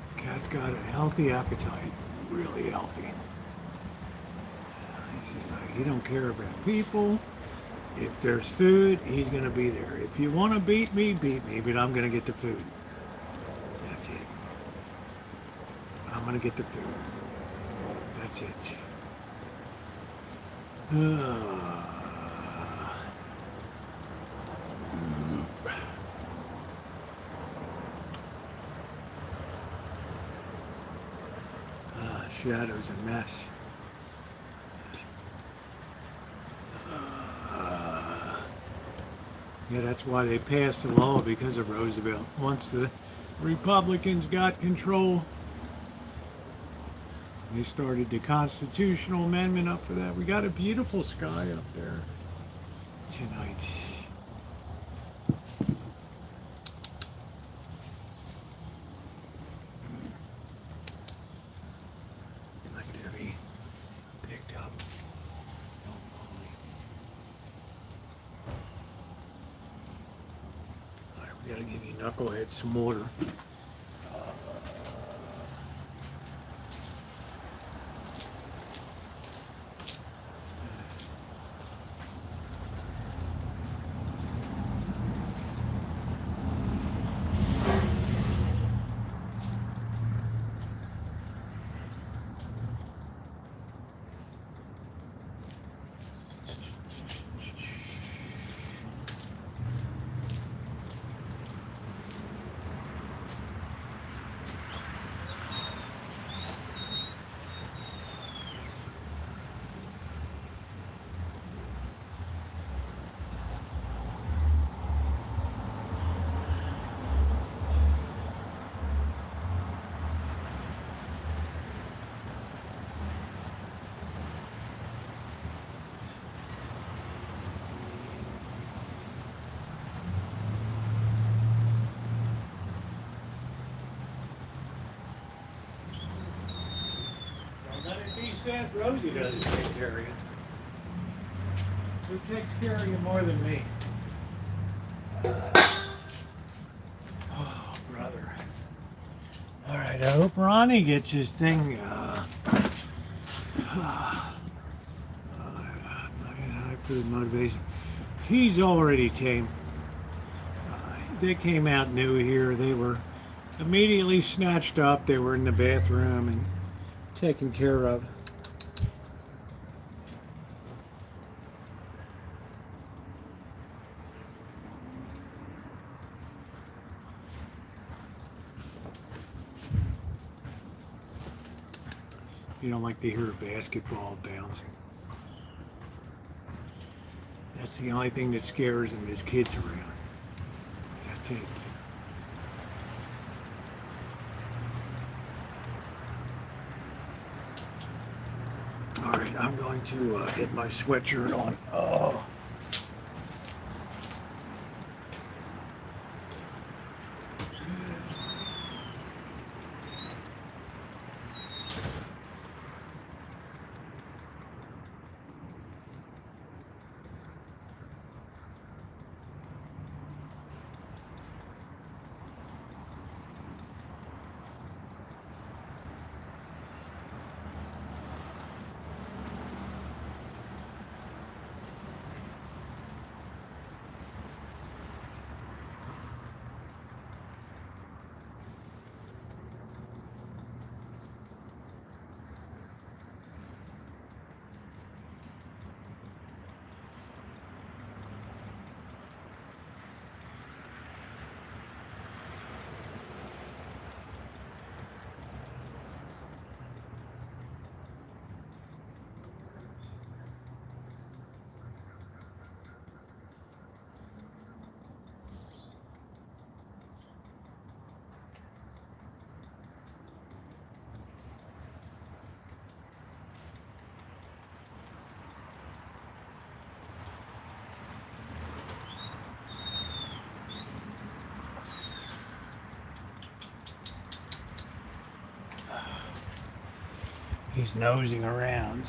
This cat's got a healthy appetite. Really healthy. He's just like, he don't care about people. If there's food, he's gonna be there. If you want to beat me, but I'm gonna get the food. That's it. I'm gonna get the food. That's it. Shadow's a mess. Yeah, that's why they passed the law, because of Roosevelt. Once the Republicans got control, they started the constitutional amendment up for that. We got a beautiful sky up there tonight. Like to be picked up. Alright, we gotta give you knucklehead some water. He said Rosie doesn't take care of you. Who takes care of you more than me? Oh, brother. All right, I hope Ronnie gets his thing. High food motivation. He's already tame. They came out new here. They were immediately snatched up. They were in the bathroom and taken care of. You don't like to hear a basketball bouncing. That's the only thing that scares him is kids around. That's it. All right. I'm going to get my sweatshirt on. Oh. He's nosing around.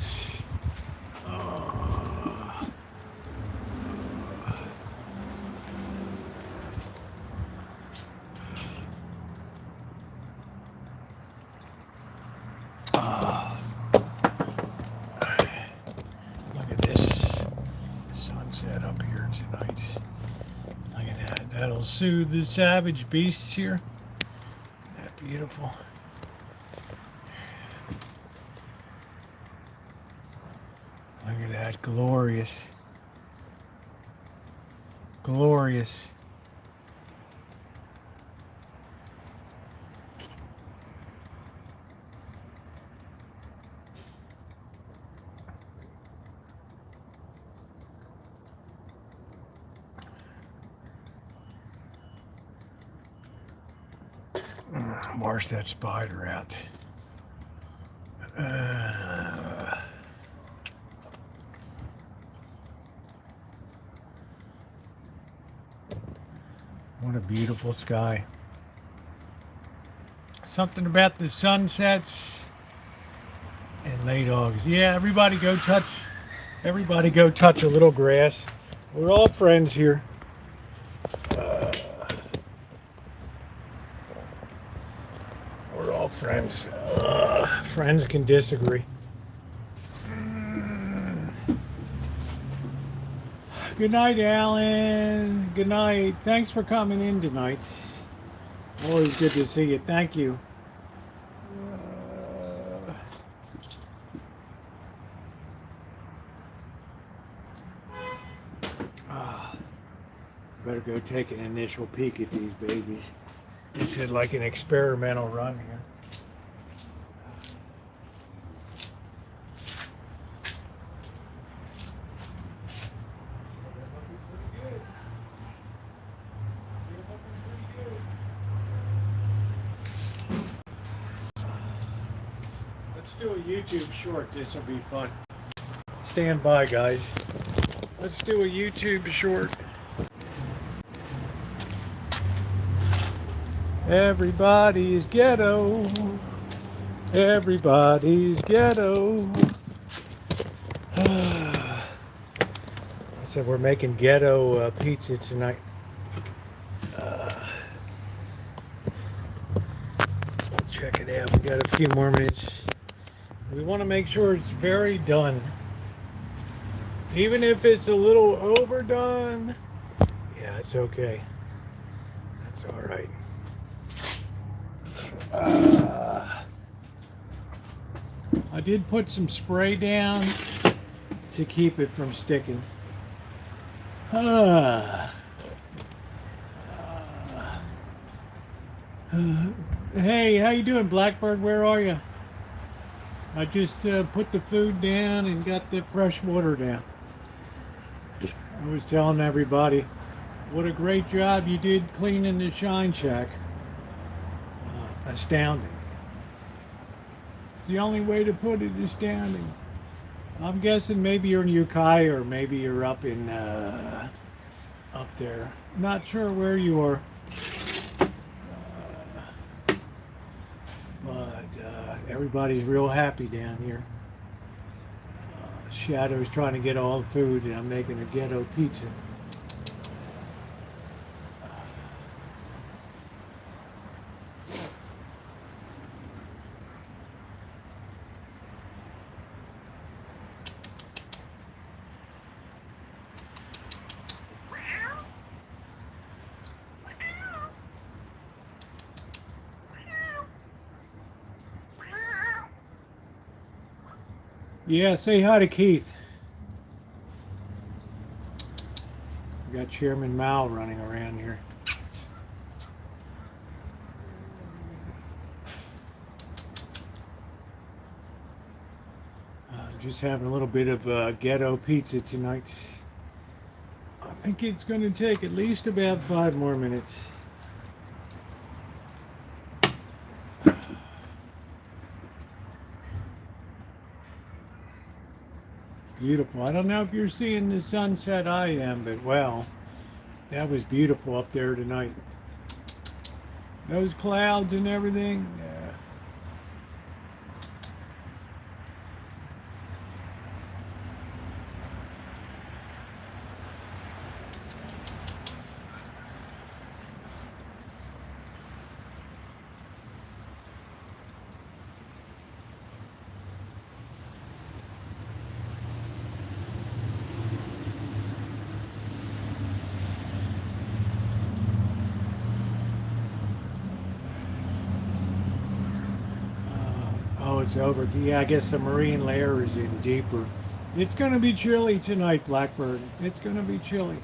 Look at this sunset up here tonight. Look at that. That'll soothe the savage beasts here. Isn't that beautiful? Look at that, glorious. Glorious. Marsh that spider out. What a beautiful sky. Something about the sunsets in late August. Yeah, everybody go touch a little grass. We're all friends here. We're all friends. Friends can disagree. Good night, Alan. Good night. Thanks for coming in tonight. Always good to see you. Thank you. Better go take an initial peek at these babies. This is like an experimental run here. Let's do a YouTube short. This will be fun. Stand by, guys. Let's do a YouTube short. Everybody's ghetto. Everybody's ghetto. I said we're making ghetto pizza tonight. Check it out. We got a few more minutes. We want to make sure it's very done. Even if it's a little overdone, yeah, it's okay. That's all right. I did put some spray down to keep it from sticking. Hey, how you doing, Blackbird? Where are you? I just put the food down and got the fresh water down. I was telling everybody what a great job you did cleaning the Shine Shack. Astounding. It's the only way to put it, astounding. I'm guessing maybe you're in Ukiah or maybe you're up in up there. Not sure where you are, but everybody's real happy down here. Shadow's trying to get all the food, and I'm making a ghetto pizza. Yeah, say hi to Keith. We got Chairman Mao running around here. Just having a little bit of ghetto pizza tonight. I think it's going to take at least about 5 more minutes. Beautiful. I don't know if you're seeing the sunset. I am, but wow, that was beautiful up there tonight. Those clouds and everything. Yeah. Oh, it's over. Yeah, I guess the marine layer is in deeper. It's going to be chilly tonight, Blackbird. It's going to be chilly.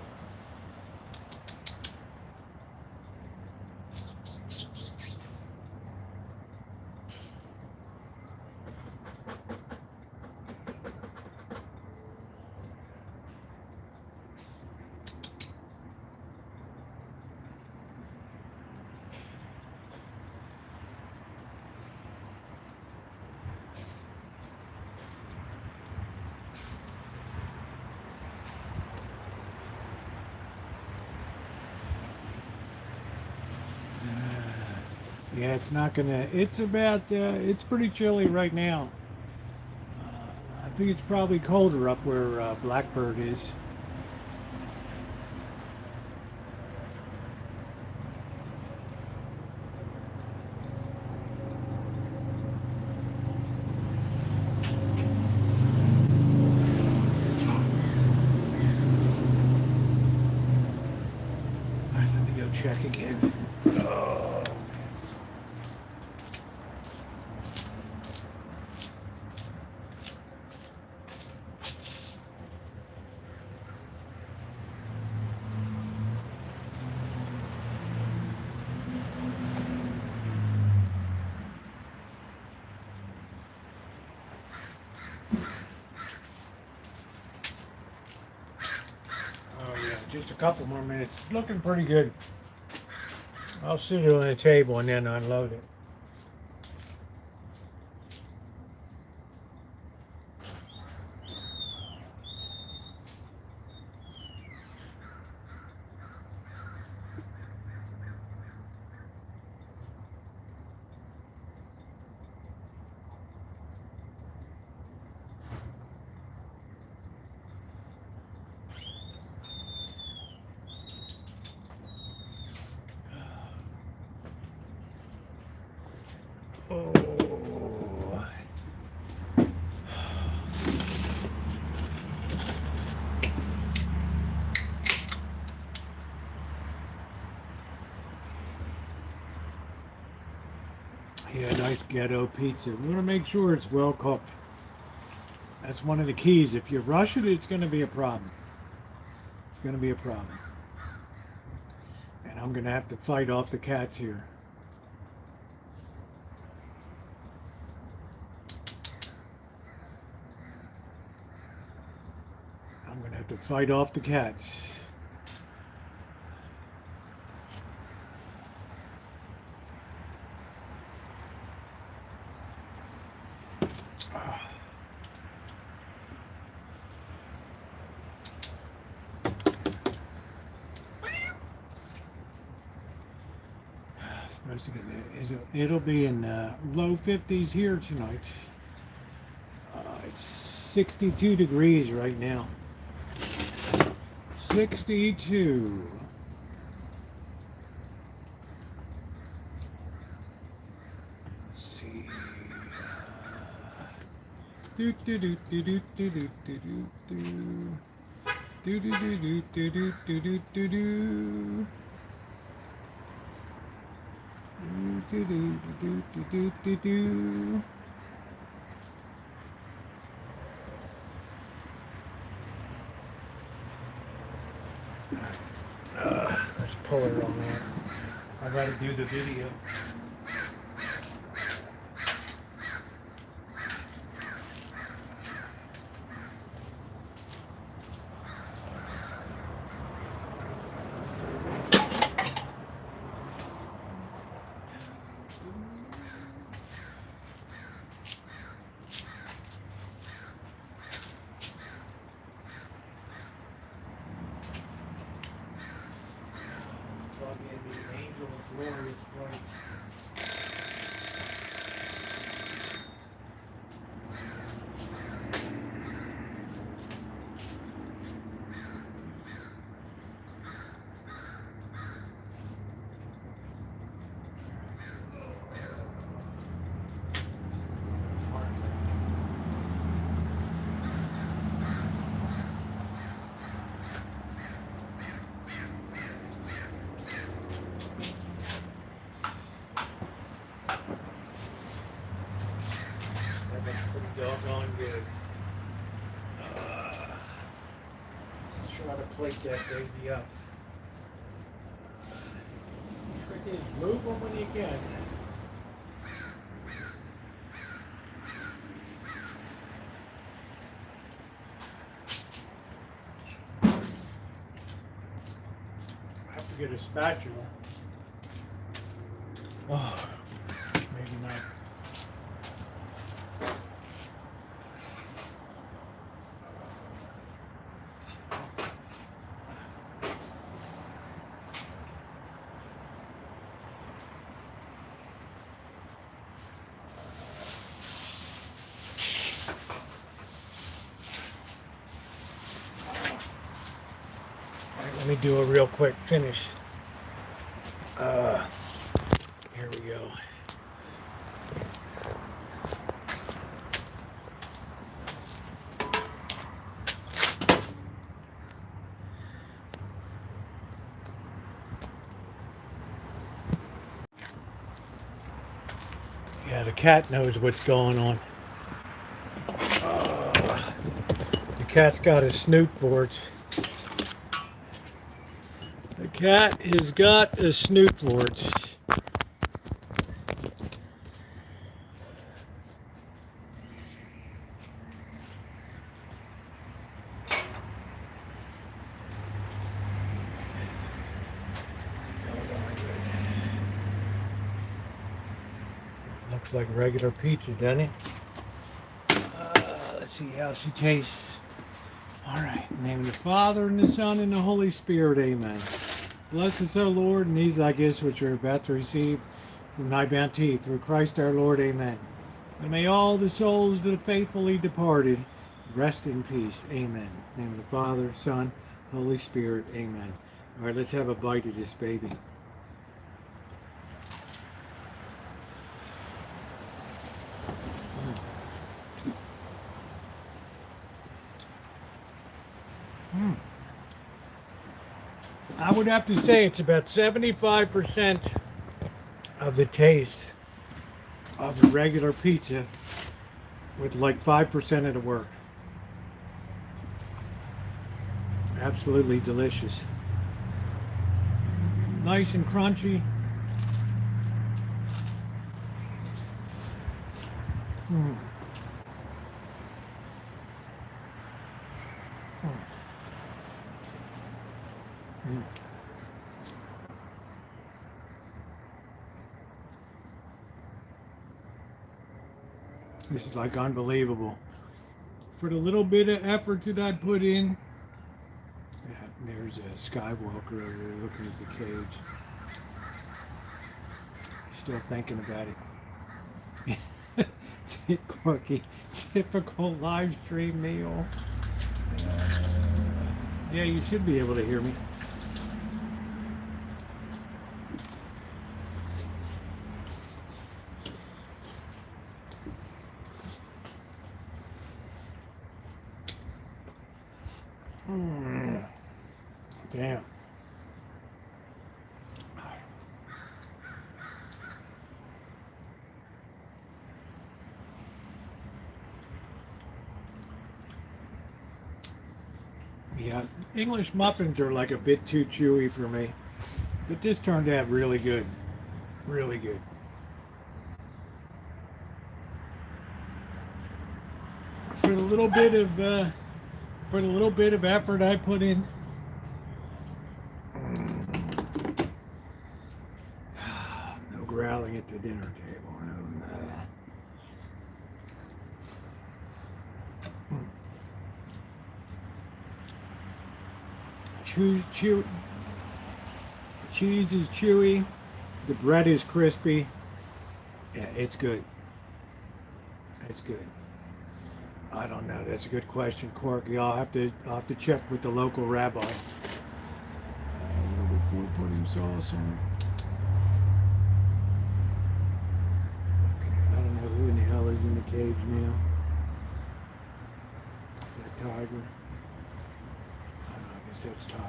Yeah, it's not gonna. It's about. It's pretty chilly right now. I think it's probably colder up where Blackbird is. All right, let me go check again. Oh. Just a couple more minutes. It's looking pretty good. I'll sit it on the table and then unload it. Oh. Yeah, nice ghetto pizza. We want to make sure it's well cooked. That's one of the keys. If you rush it, it's going to be a problem. It's going to be a problem. And I'm going to have to fight off the cats here. I'm going to have to fight off the cats. Supposed to get it'll be in low 50s here tonight. It's 62 degrees right now. 62. Let's see. Do do do do do do do do do do do do do do do do do do do. Do do do do do do do. Let's pull her on that. I gotta do the video. Plug in the angel of glorious light. Pretty doggone good. Let's try to plate that baby up. Trick is move them when you can. I have to get a spatula. Oh, maybe not. Let me do a real quick finish. Here we go. Yeah, the cat knows what's going on. The cat's got his snoot warts. The cat has got a snoot warts. Looks like regular pizza, doesn't it? Let's see how she tastes. All right, in the name of the Father, and the Son, and the Holy Spirit, amen. Bless us, O Lord, and these thy gifts which we are about to receive from thy bounty, through Christ our Lord, amen. And may all the souls that have faithfully departed rest in peace, amen. In the name of the Father, Son, Holy Spirit, amen. All right, let's have a bite of this baby. I would have to say it's about 75% of the taste of a regular pizza with like 5% of the work. Absolutely delicious. Nice and crunchy. This is like unbelievable. For the little bit of effort that I put in, yeah, there's a Skywalker over there looking at the cage. still thinking about it. Quirky, typical live stream meal. Yeah, you should be able to hear me. Damn. Yeah, English muffins are like a bit too chewy for me, but this turned out really good. Really good. For the little bit of effort I put in. No growling at the dinner table. Cheese is chewy. The bread is crispy. Yeah, it's good. It's good. I don't know. That's a good question, Corky. I'll have to check with the local rabbi. Before putting sauce on it. Okay, I don't know who in the hell is in the cage now. Is that Tiger? I don't know. I guess that's Tiger.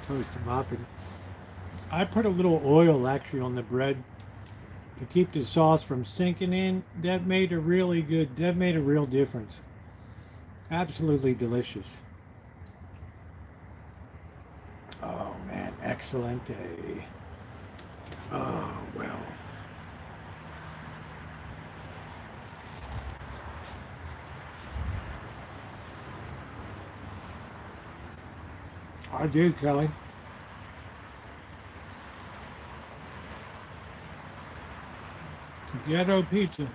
Toast them up, and I put a little oil actually on the bread to keep the sauce from sinking in. That made a real difference. Absolutely delicious. Oh man, excellent. Oh well. I do, Kelly. Ghetto pizza.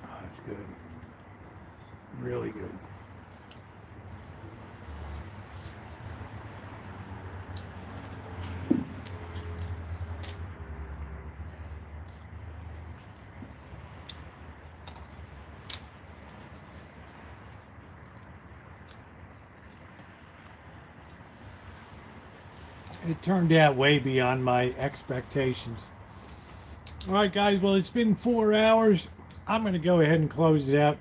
Oh, that's good. Really good. It turned out way beyond my expectations. All right, guys. Well, it's been 4 hours. I'm going to go ahead and close it out.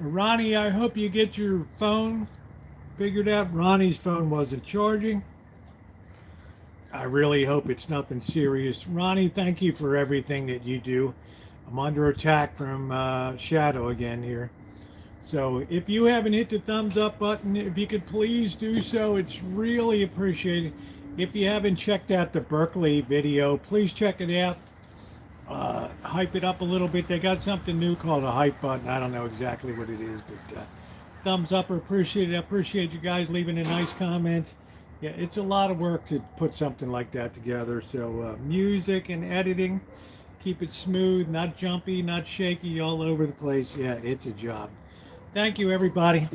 Ronnie, I hope you get your phone figured out. Ronnie's phone wasn't charging. I really hope it's nothing serious. Ronnie, thank you for everything that you do. I'm under attack from Shadow again here. So if you haven't hit the thumbs up button, if you could please do so, it's really appreciated. If you haven't checked out the Berkeley video, please check it out. Hype it up a little bit. They got something new called a hype button. I don't know exactly what it is, but thumbs up are appreciated. I appreciate you guys leaving a nice comment. Yeah, it's a lot of work to put something like that together. So music and editing, keep it smooth, not jumpy, not shaky, all over the place. Yeah, it's a job. Thank you, everybody.